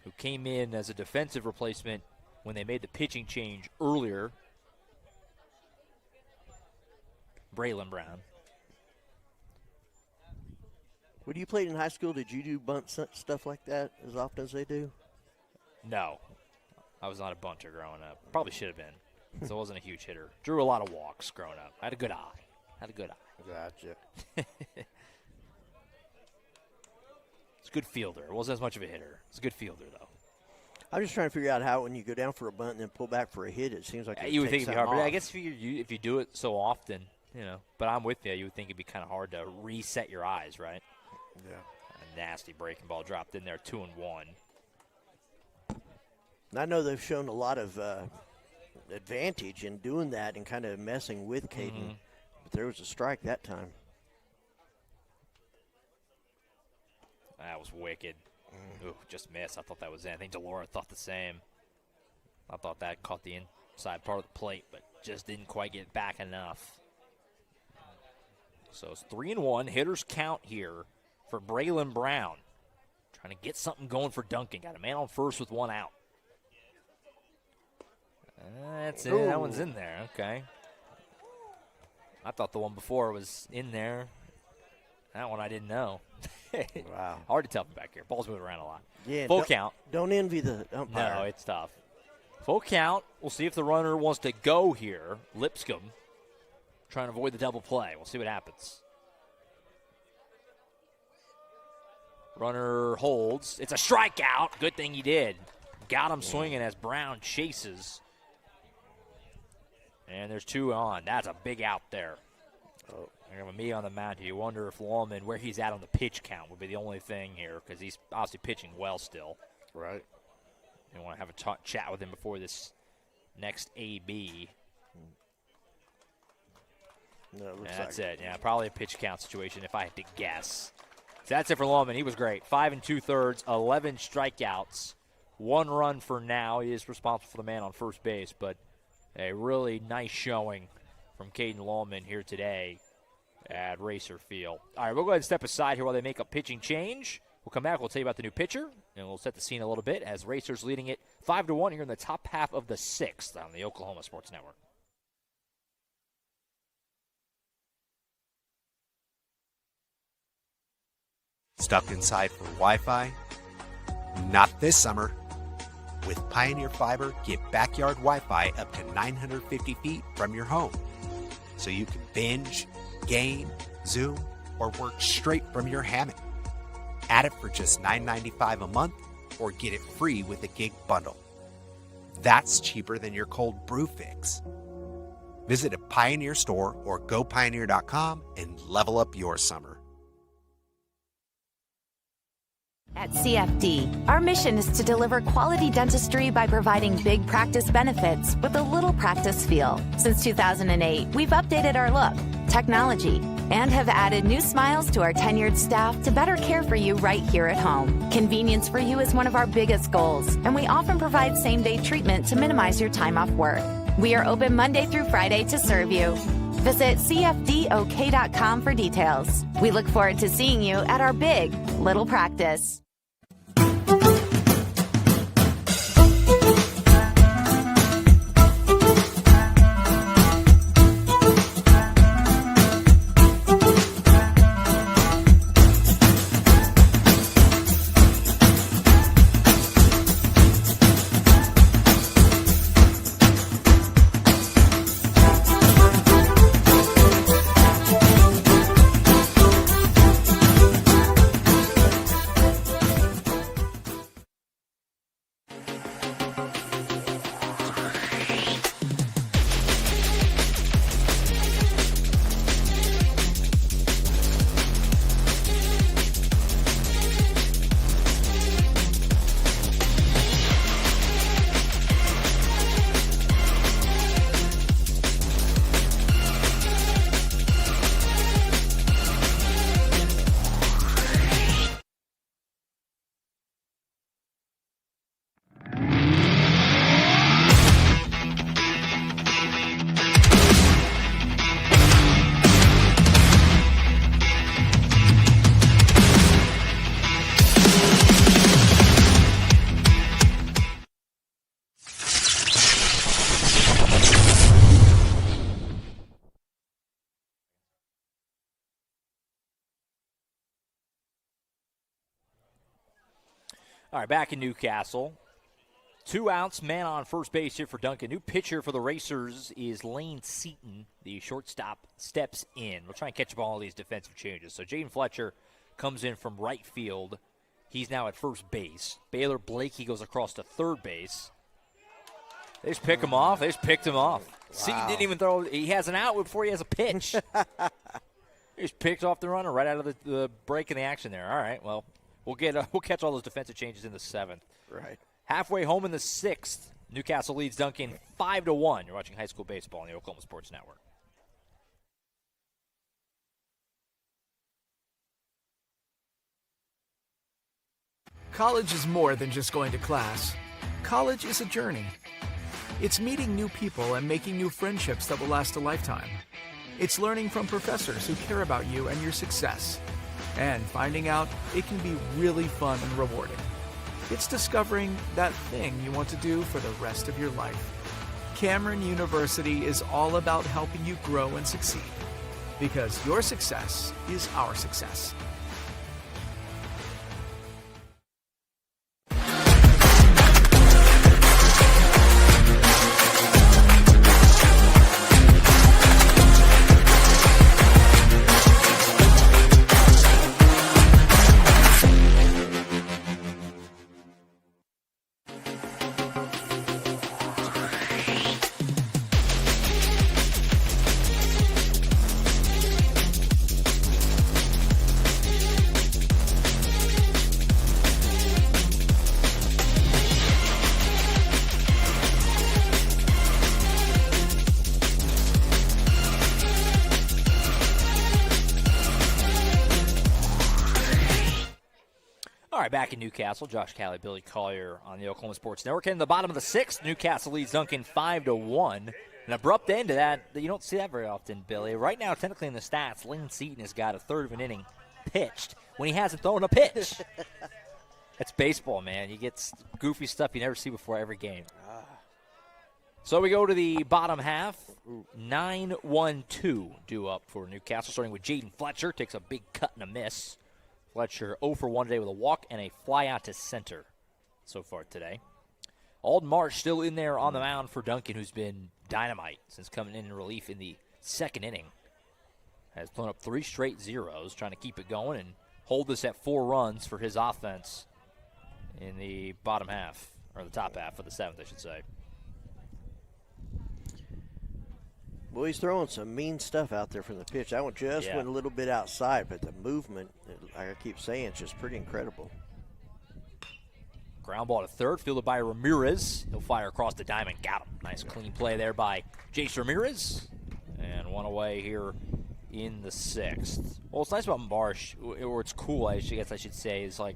who came in as a defensive replacement when they made the pitching change earlier. Braylon Brown. When you played in high school, did you do bunt stuff like that as often as they do? No. I was not a bunter growing up. Probably should have been. So I wasn't a huge hitter. Drew a lot of walks growing up. I had a good eye. Gotcha. It's a good fielder. It wasn't as much of a hitter. It's a good fielder, though. I'm just trying to figure out how when you go down for a bunt and then pull back for a hit, it seems like you would think it'd be hard. But I guess if you do it so often, But I'm with you. You would think it'd be kind of hard to reset your eyes, right? Yeah. A nasty breaking ball dropped in there, 2-1. I know they've shown a lot of advantage in doing that and kind of messing with Caden. But there was a strike that time. That was wicked. Ooh, just missed. I thought that was in. I think Delora thought the same. I thought that caught the inside part of the plate, but just didn't quite get back enough. So it's 3-1. Hitters count here for Braylon Brown. Trying to get something going for Duncan. Got a man on first with one out. That's it. That one's in there. Okay. I thought the one before was in there. That one I didn't know. Wow. Hard to tell from back here. Ball's moving around a lot. Yeah. Full count. Don't envy the umpire. No, it's tough. Full count. We'll see if the runner wants to go here. Lipscomb trying to avoid the double play. We'll see what happens. Runner holds. It's a strikeout. Good thing he did. Got him swinging as Brown chases. And there's 2 on. That's a big out there. Oh. Me on the mound here. You wonder if Lawman, where he's at on the pitch count, would be the only thing here because he's obviously pitching well still. Right. You want to have a chat with him before this next AB. No, it looks that's it. Yeah, probably a pitch count situation if I had to guess. So that's it for Lawman. He was great. 5 2/3, 11 strikeouts, 1 run for now. He is responsible for the man on first base, but a really nice showing from Caden Lawman here today at Racer Field. All right, we'll go ahead and step aside here while they make a pitching change. We'll come back. We'll tell you about the new pitcher, and we'll set the scene a little bit as Racers leading it 5-1 here in the top half of the 6th on the Oklahoma Sports Network. Stuck inside for Wi-Fi? Not this summer. With Pioneer Fiber, get backyard Wi-Fi up to 950 feet from your home. So you can binge, game, Zoom, or work straight from your hammock. Add it for just $9.95 a month or get it free with a gig bundle. That's cheaper than your cold brew fix. Visit a Pioneer store or gopioneer.com and level up your summer. At CFD, our mission is to deliver quality dentistry by providing big practice benefits with a little practice feel. Since 2008, we've updated our look, technology, and have added new smiles to our tenured staff to better care for you right here at home. Convenience for you is one of our biggest goals, and we often provide same-day treatment to minimize your time off work. We are open Monday through Friday to serve you. Visit cfdok.com for details. We look forward to seeing you at our big little practice. All right, back in Newcastle. 2 outs, man on first base here for Duncan. New pitcher for the Racers is Lane Seaton. The shortstop steps in. We'll try and catch up on all these defensive changes. So Jaden Fletcher comes in from right field. He's now at first base. Baylor Blakey goes across to third base. They just pick him off. They just picked him off. Wow. Seaton didn't even throw. He has an out before he has a pitch. He just picked off the runner right out of the break in the action there. All right, well, we'll catch all those defensive changes in the 7th. Right. Halfway home in the 6th, Newcastle leads Duncan 5-1. You're watching high school baseball on the Oklahoma Sports Network. College is more than just going to class. College is a journey. It's meeting new people and making new friendships that will last a lifetime. It's learning from professors who care about you and your success. And finding out it can be really fun and rewarding. It's discovering that thing you want to do for the rest of your life. Cameron University is all about helping you grow and succeed. Because your success is our success. Back in Newcastle, Josh Calley, Billy Collier on the Oklahoma Sports Network. In the bottom of the 6th, Newcastle leads Duncan 5-1. An abrupt end to that. You don't see that very often, Billy. Right now, technically in the stats, Lane Seaton has got a third of an inning pitched when he hasn't thrown a pitch. That's baseball, man. You get goofy stuff you never see before every game. So we go to the bottom half. 9-1-2 due up for Newcastle, starting with Jaden Fletcher. Takes a big cut and a miss. Fletcher 0 for 1 today with a walk and a fly out to center so far today. Alden Marsh still in there on the mound for Duncan, who's been dynamite since coming in relief in the 2nd inning. Has thrown up 3 straight zeros, trying to keep it going and hold this at 4 runs for his offense in the bottom half, or the top half of the 7th, I should say. Well, he's throwing some mean stuff out there from the pitch. That one just went a little bit outside, but the movement, like I keep saying, it's just pretty incredible. Ground ball to third, fielded by Ramirez. He'll fire across the diamond. Got him. Nice clean play there by Jace Ramirez. And one away here in the 6th. Well, what's nice about Marsh, or it's cool, I guess I should say, is like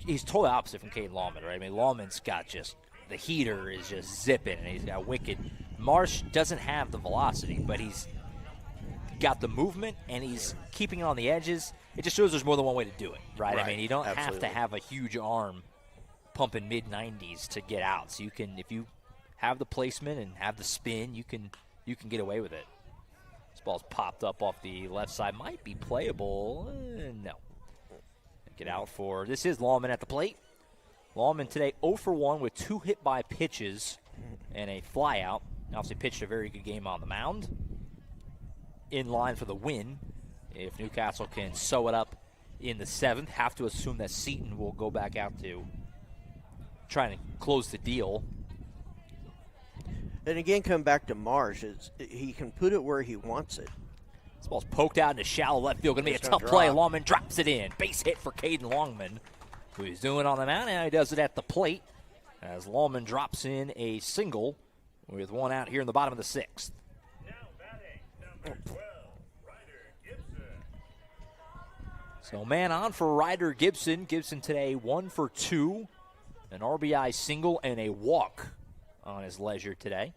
he's totally opposite from Caden Lawman, right? I mean, Lawman's got just the heater is just zipping, and he's got wicked. Marsh doesn't have the velocity, but he's got the movement, and he's keeping it on the edges. It just shows there's more than one way to do it, right? I mean, you don't have to have a huge arm pumping mid-90s to get out. So you can, if you have the placement and have the spin, you can get away with it. This ball's popped up off the left side. Might be playable. No. Get out for, this is Lawman at the plate. Lawman today 0 for 1 with 2 hit by pitches and a fly out. Obviously pitched a very good game on the mound. In line for the win. If Newcastle can sew it up in the 7th, have to assume that Seaton will go back out to trying to close the deal. And again, come back to Marsh. He can put it where he wants it. This ball's poked out into shallow left field. Going to be a tough play. Longman drops it in. Base hit for Caden Longman, who he's doing on the mound. Now he does it at the plate as Longman drops in a single with 1 out here in the bottom of the 6th. Now batting, number 12, Ryder Gibson. So man on for Ryder Gibson. Gibson today 1 for 2. An RBI single and a walk on his leisure today.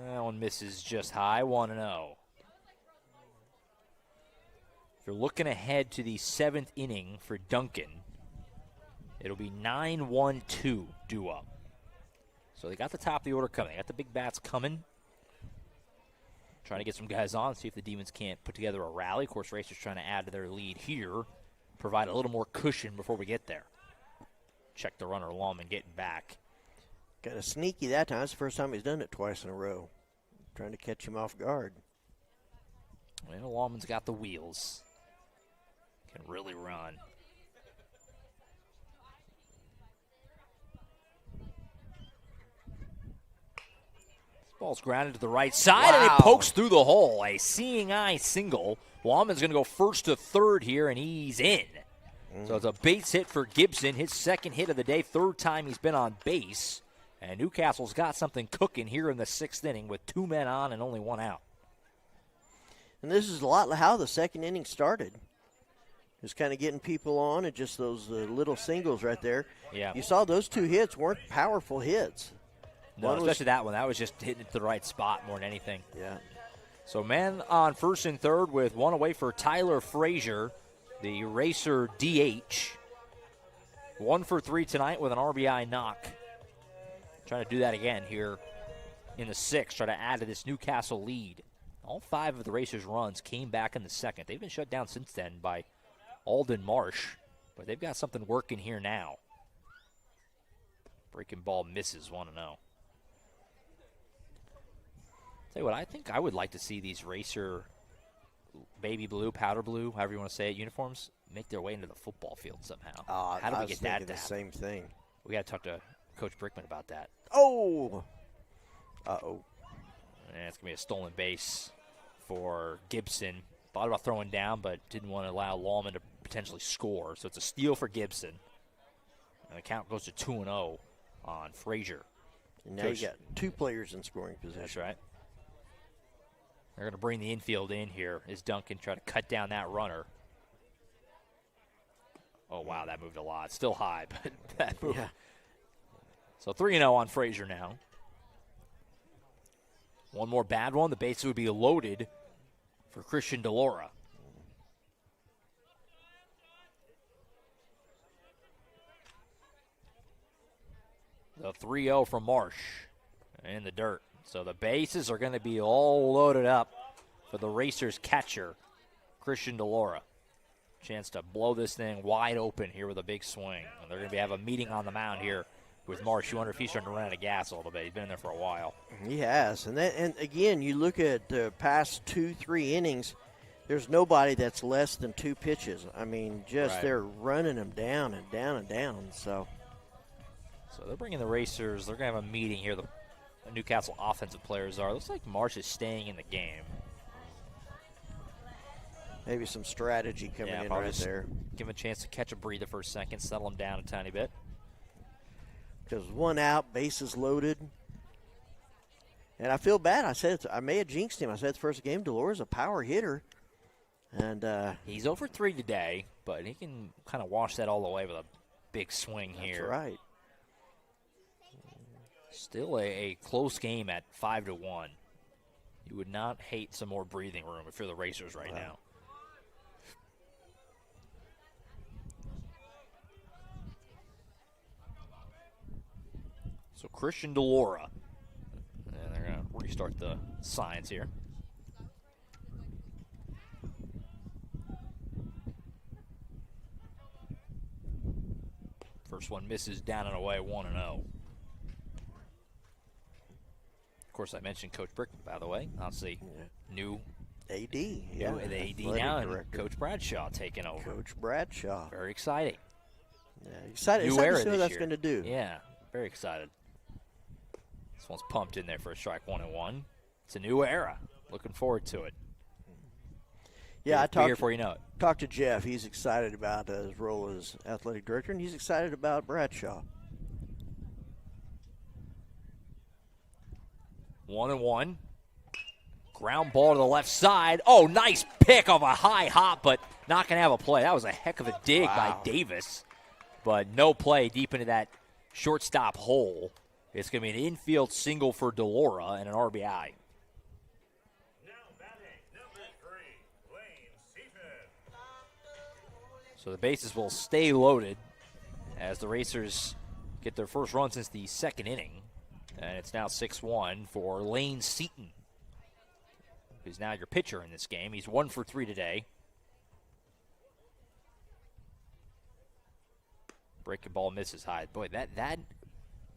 That one misses just high, 1-0. If you're looking ahead to the 7th inning for Duncan, it'll be 9-1-2 due up. So they got the top of the order coming. They got the big bats coming. Trying to get some guys on, see if the Demons can't put together a rally. Of course, Racers trying to add to their lead here, provide a little more cushion before we get there. Check the runner, Lawman getting back. Got a sneaky that time. That's the first time he's done it twice in a row. Trying to catch him off guard. Well, Lawman's got the wheels. Can really run. Ball's grounded to the right side, and it pokes through the hole. A seeing eye single Lawman's going to go first to third here, and he's in. So it's a base hit for Gibson, his second hit of the day, third time he's been on base. And Newcastle's got something cooking here in the 6th inning with 2 men on and only 1 out. And this is a lot how the second inning started. Just kind of getting people on and just those little singles right there. Yeah. You saw those 2 hits weren't powerful hits. No, especially that one. That was just hitting it to the right spot more than anything. Yeah. So man on first and third with 1 away for Tyler Frazier, the Racer DH. 1 for 3 tonight with an RBI knock. Trying to do that again here in the 6th, try to add to this Newcastle lead. All 5 of the Racers' runs came back in the 2nd. They've been shut down since then by Alden Marsh, but they've got something working here now. Breaking ball misses 1-0. Tell you what, I think I would like to see these Racer baby blue, powder blue, however you want to say it, uniforms make their way into the football field somehow. How do we get that? The same thing. We got to talk to Coach Brickman about that. Oh! Uh-oh. And it's going to be a stolen base for Gibson. Thought about throwing down, but didn't want to allow Lawman to potentially score. So it's a steal for Gibson. And the count goes to 2-0 on Frazier. And now you got 2 players in scoring position. That's right. They're going to bring the infield in here as Duncan try to cut down that runner. Oh, wow, that moved a lot. Still high, but that moved. Yeah. So 3-0 on Frazier now. One more bad one. The bases would be loaded for Christian DeLaura. The 3-0 from Marsh in the dirt. So the bases are going to be all loaded up for the Racers catcher, Christian DeLaura. Chance to blow this thing wide open here with a big swing. And they're going to have a meeting on the mound here with Marsh. You wonder if he's starting to run out of gas a little bit. He's been in there for a while. He has. And again, you look at the past 2-3 innings, there's nobody that's less than 2 pitches. I mean, just right. They're running them down and down and down. So they're bringing the Racers. They're going to have a meeting here. The Newcastle offensive players are. Looks like Marsh is staying in the game. Maybe some strategy coming in right there. Give him a chance to catch a breather for a second, settle him down a tiny bit. Because 1 out, bases loaded. And I feel bad. I may have jinxed him. I said the first game, DeLaura's a power hitter. And he's over 3 today, but he can kind of wash that all away with a big swing here. That's right. Still a close game at 5-1. You would not hate some more breathing room if you're the Racers right now. So Christian DeLaura. And they're going to restart the signs here. First one misses down and away, 1-0. Of course, I mentioned Coach Brickman, by the way. Obviously, new AD. The AD now, and Coach Bradshaw taking over. Coach Bradshaw. Very exciting. Yeah, excited to see what that's going to do. Yeah, very excited. This one's pumped in there for a strike 1-1. It's a new era. Looking forward to it. Yeah, I talked before you know it. Talked to Jeff. He's excited about his role as athletic director, and he's excited about Bradshaw. 1-1. Ground ball to the left side. Oh, nice pick of a high hop, but not going to have a play. That was a heck of a dig by Davis, but no play deep into that shortstop hole. It's going to be an infield single for DeLaura and an RBI. So the bases will stay loaded as the Racers get their first run since the 2nd inning. And it's now 6-1 for Lane Seaton, who's now your pitcher in this game. He's 1 for 3 today. Breaking ball misses high. Boy, that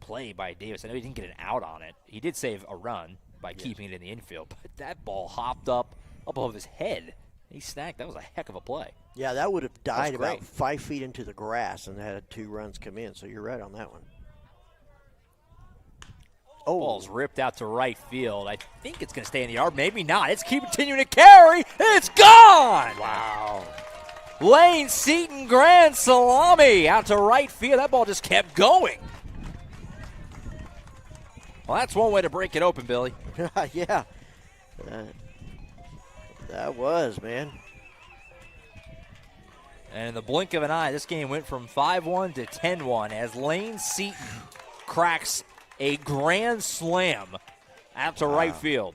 play by Davis, I know he didn't get an out on it. He did save a run by keeping it in the infield, but that ball hopped up above his head. He snagged. That was a heck of a play. Yeah, that would have died about 5 feet into the grass and had 2 runs come in, so you're right on that one. Oh. Ball's ripped out to right field. I think it's going to stay in the yard. Maybe not. It's continuing to carry. It's gone! gone. Wow. Lane Seaton grand salami out to right field. That ball just kept going. Well, that's one way to break it open, Billy. Yeah. That was, man. And in the blink of an eye, this game went from 5-1 to 10-1 as Lane Seaton cracks a grand slam out to right field.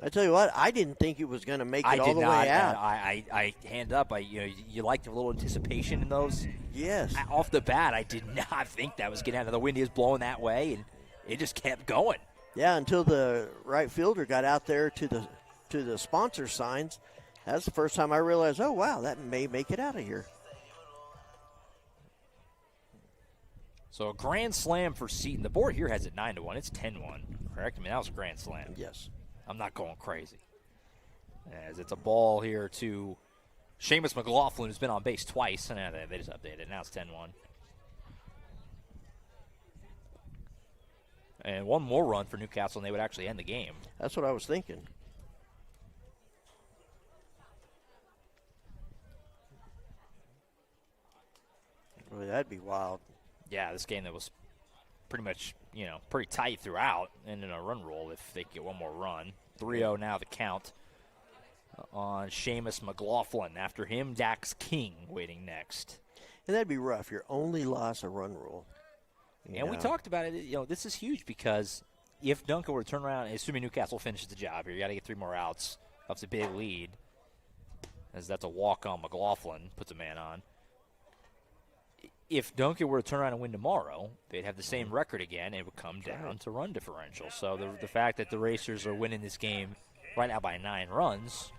I tell you what, I didn't think it was going to make it all the way out. I hand up. You like a little anticipation in those. Yes. Off the bat, I did not think that was getting out of the wind. He was blowing that way, and it just kept going. Yeah, until the right fielder got out there to the sponsor signs. That's the first time I realized, oh, wow, that may make it out of here. So a grand slam for Seaton. The board here has it 9-1. It's 10-1, correct? I mean, that was a grand slam. Yes. I'm not going crazy. As it's a ball here to Seamus McLaughlin, who's been on base twice. And they just updated it. Now it's 10-1. And one more run for Newcastle, and they would actually end the game. That's what I was thinking. Boy, that'd be wild. Yeah, this game that was pretty much, pretty tight throughout, and in a run roll if they get one more run. 3-0 now the count on Seamus McLaughlin. After him, Dax King waiting next. And that'd be rough. Your only loss, a run roll. And we talked about it. This is huge because if Duncan were to turn around, assuming Newcastle finishes the job here, you got to get 3 more outs. That's a big lead, as that's a walk on McLaughlin, puts a man on. If Duncan were to turn around and win tomorrow, they'd have the same record again, and it would come down to run differential. So the fact that the Racers are winning this game right now by 9 runs,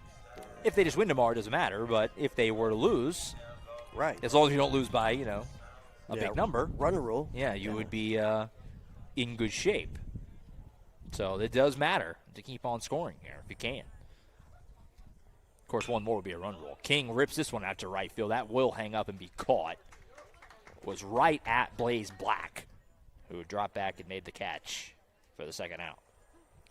if they just win tomorrow, it doesn't matter. But if they were to lose, right, as long as you don't lose by, a big number, run rule, you would be in good shape. So it does matter to keep on scoring here if you can. Of course, one more would be a run rule. King rips this one out to right field. That will hang up and be caught. Was right at Blaze Black, who dropped back and made the catch for the second out.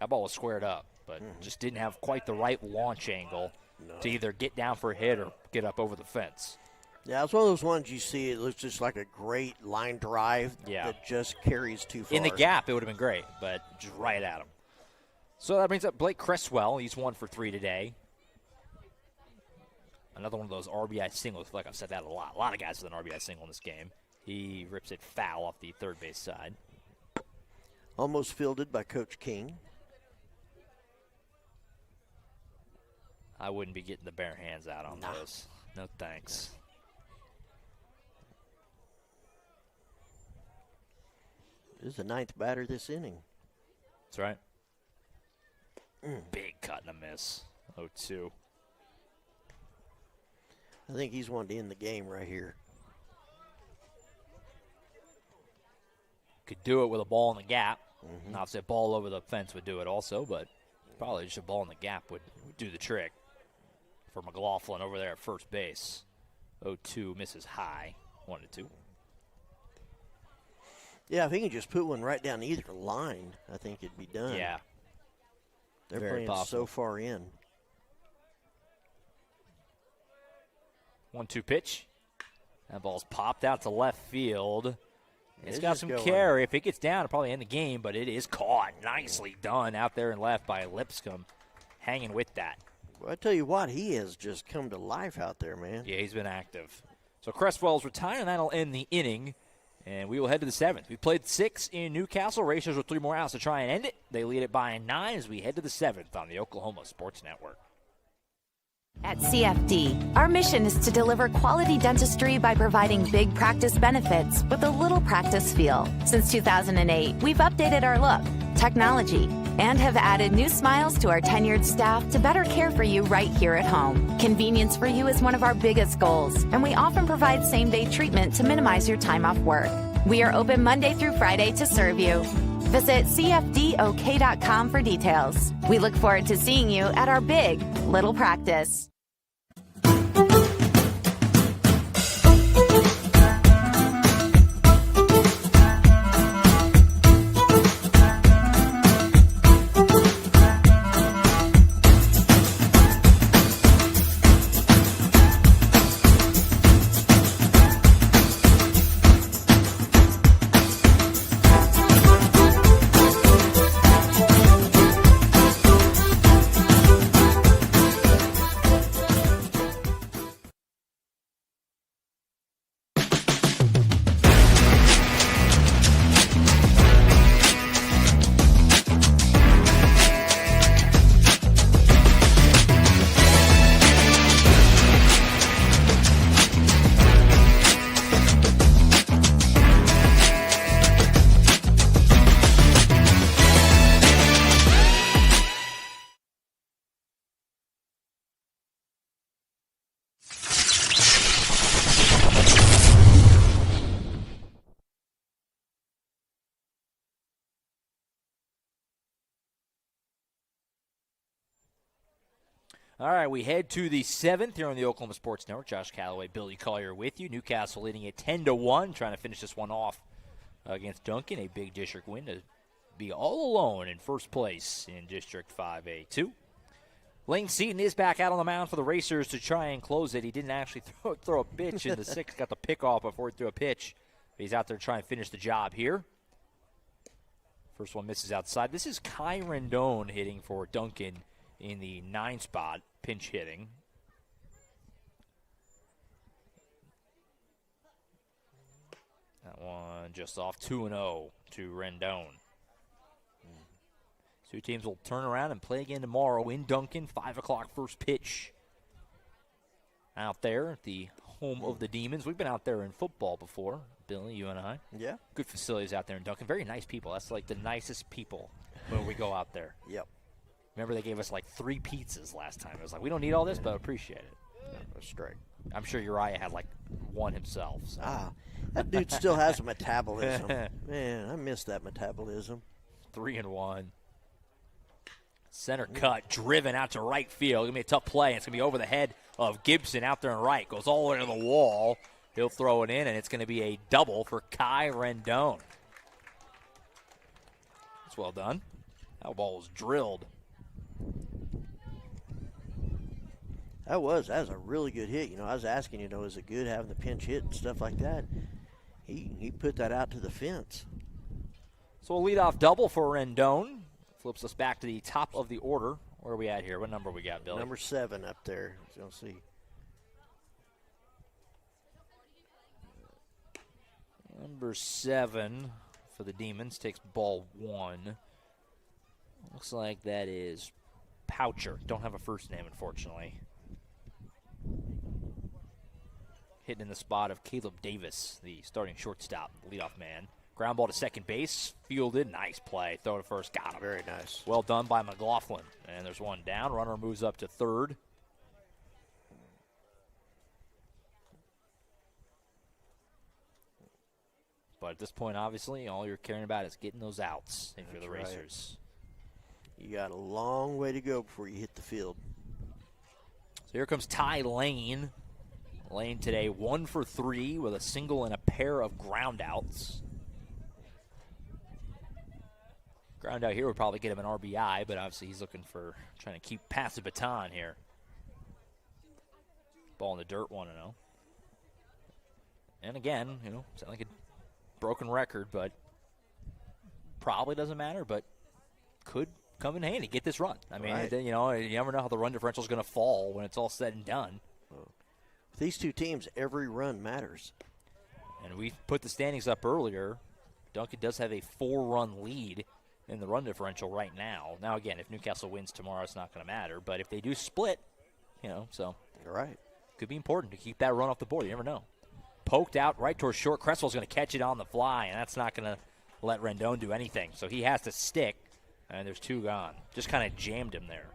That ball was squared up, but just didn't have quite the right launch angle to either get down for a hit or get up over the fence. Yeah, it's one of those ones you see, it looks just like a great line drive that just carries too far. In the gap, it would have been great, but just right at him. So that brings up Blake Cresswell. He's 1 for 3 today. Another one of those RBI singles. I feel like I've said that a lot. A lot of guys with an RBI single in this game. He rips it foul off the third base side. Almost fielded by Coach King. I wouldn't be getting the bare hands out on those. No thanks. This is the 9th batter this inning. That's right. Big cut and a miss. 0-2. I think he's wanting to end the game right here. Could do it with a ball in the gap. Obviously, a ball over the fence would do it also, but probably just a ball in the gap would do the trick for McLaughlin over there at first base. 0-2 misses high. 1-2. Yeah, if he can just put one right down either line, I think it'd be done. Yeah. They're Very playing possible. so far in. 1-2 pitch. That ball's popped out to left field. It's got some going. carry. If it gets down, it'll probably end the game, but it is caught. Nicely done out there and left by Lipscomb, hanging with that. Well, I tell you what, he has just come to life out there, man. Yeah, he's been active. So Cresswell's retired, and that'll end the inning. And we will head to the 7th. We played 6 in Newcastle. Racers with 3 more outs to try and end it. They lead it by 9 as we head to the 7th on the Oklahoma Sports Network. At CFD, our mission is to deliver quality dentistry by providing big practice benefits with a little practice feel. Since 2008, we've updated our look, technology, and have added new smiles to our tenured staff to better care for you right here at home. Convenience for you is one of our biggest goals, and we often provide same-day treatment to minimize your time off work. We are open Monday through Friday to serve you. Visit cfdok.com for details. We look forward to seeing you at our big little practice. All right, we head to the 7th here on the Oklahoma Sports Network. Josh Calloway, Billy Collier with you. Newcastle leading it 10-1, trying to finish this one off against Duncan. A big district win to be all alone in first place in District 5A2. Lane Seaton is back out on the mound for the Racers to try and close it. He didn't actually throw a pitch in the 6th, got the pick off before he threw a pitch. He's out there trying to finish the job here. First one misses outside. This is Kai Rendon hitting for Duncan in the 9 spot, pinch hitting. That one just off 2-0 to Rendon. Two teams will turn around and play again tomorrow in Duncan, 5 o'clock first pitch. Out there at the home of the Demons. We've been out there in football before, Billy, you and I. Yeah. Good facilities out there in Duncan. Very nice people. That's like the nicest people when we go out there. Yep. Remember they gave us like 3 pizzas last time. It was like, we don't need all this, but appreciate it. Yeah, that's great. I'm sure Uriah had like one himself. So. That dude still has a metabolism. Man, I miss that metabolism. 3-1. Center cut, driven out to right field. Going to be a tough play. It's going to be over the head of Gibson out there in right. Goes all the way to the wall. He'll throw it in, and it's going to be a double for Kai Rendon. That's well done. That ball was drilled. That was a really good hit. I was asking, is it good having the pinch hit and stuff like that? He put that out to the fence. So a leadoff double for Rendon. Flips us back to the top of the order. Where are we at here? What number we got, Billy? Number 7 up there. You'll see. Number 7 for the Demons takes ball 1. Looks like that is Poucher. Don't have a first name, unfortunately. Hitting in the spot of Caleb Davis, the starting shortstop, leadoff man. Ground ball to second base, fielded, nice play. Throw to first, got him. Very nice. Well done by McLaughlin. And there's one down. Runner moves up to third. But at this point, obviously, all you're caring about is getting those outs if you're the Racers. You got a long way to go before you hit the field. So here comes Ty Lane. Lane today 1 for 3 with a single and a pair of ground outs. Ground out here would probably get him an RBI, but obviously he's looking for trying to pass the baton here. Ball in the dirt, 1-0. And again, sound like a broken record, but probably doesn't matter, but could come in handy. Get this run. I mean, right. You never know how the run differential is going to fall when it's all said and done. With these two teams, every run matters. And we put the standings up earlier. Duncan does have a 4-run lead in the run differential right now. Now, again, if Newcastle wins tomorrow, it's not going to matter. But if they do split, so. You're right. Could be important to keep that run off the board. You never know. Poked out right towards short. Cresswell's going to catch it on the fly, and that's not going to let Rendon do anything. So he has to stick, and there's 2 gone. Just kind of jammed him there.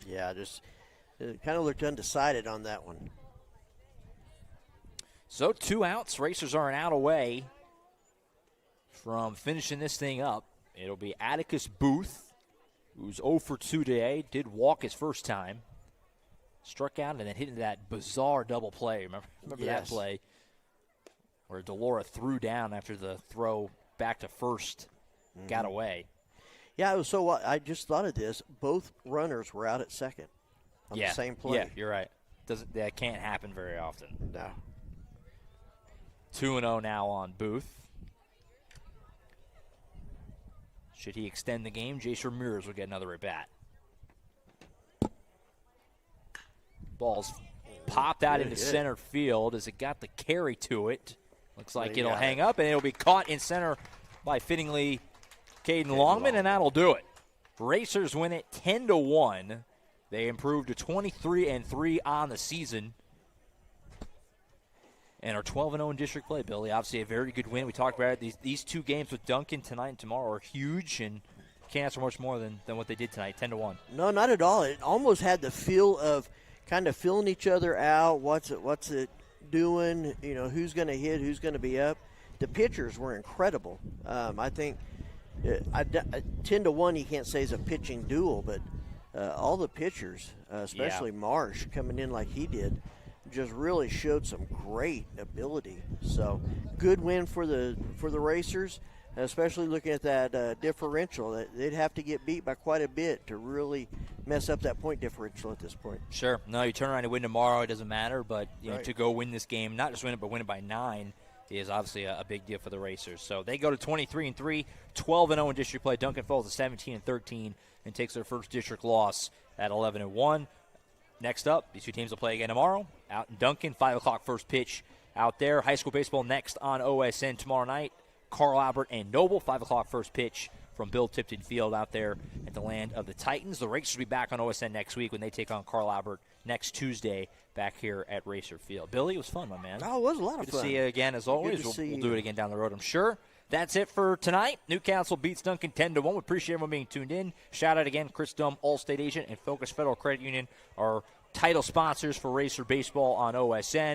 Yeah, just kind of looked undecided on that one. So 2 outs. Racers are an out away from finishing this thing up. It'll be Atticus Booth, who's 0 for 2 today. Did walk his first time. Struck out and then hit into that bizarre double play. Remember that play where Delora threw down after the throw back to first, got away. Yeah, it was so. I just thought of this. Both runners were out at second on the same play. Yeah, you're right. That can't happen very often. No. 2-0 now on Booth. Should he extend the game, Jace Ramirez will get another at bat. Ball's popped out into center field as it got the carry to it. Looks like it'll hang up, and it'll be caught in center by fittingly Caden Longman, and that'll do it. Racers win it 10-1. They improved to 23-3 on the season and are 12-0 in district play, Billy. Obviously a very good win. We talked about it. These 2 games with Duncan tonight and tomorrow are huge, and can't ask for much more than what they did tonight, 10-1. No, not at all. It almost had the feel of kind of filling each other out. What's it doing? Who's going to hit? Who's going to be up? The pitchers were incredible. I think 10-1. You can't say is a pitching duel, but all the pitchers, especially Marsh, coming in like he did, just really showed some great ability. So good win for the racers, especially looking at that differential. That they'd have to get beat by quite a bit to really mess up that point differential at this point. Sure. No, you turn around and win tomorrow, it doesn't matter. But you know, Right. to go win this game, not just win it, but win it by 9 is obviously a big deal for the Racers. So they go to 23-3, 12-0 in district play. Duncan falls to 17-13 and takes their first district loss at 11-1. Next up, these two teams will play again tomorrow out in Duncan. 5 o'clock first pitch out there. High school baseball next on OSN tomorrow night. Carl Albert and Noble, 5 o'clock first pitch from Bill Tipton Field out there at the land of the Titans. The Racers will be back on OSN next week when they take on Carl Albert next Tuesday back here at Racer Field. Billy, it was fun, my man. Oh, it was a lot of Good fun. to see you again, as always. to We'll see do you. it again down the road, I'm sure. That's it for tonight. Newcastle beats Duncan 10-1. We appreciate everyone being tuned in. Shout out again, Chris Dumm, All-State Agent, and Focus Federal Credit Union, our title sponsors for Racer Baseball on OSN.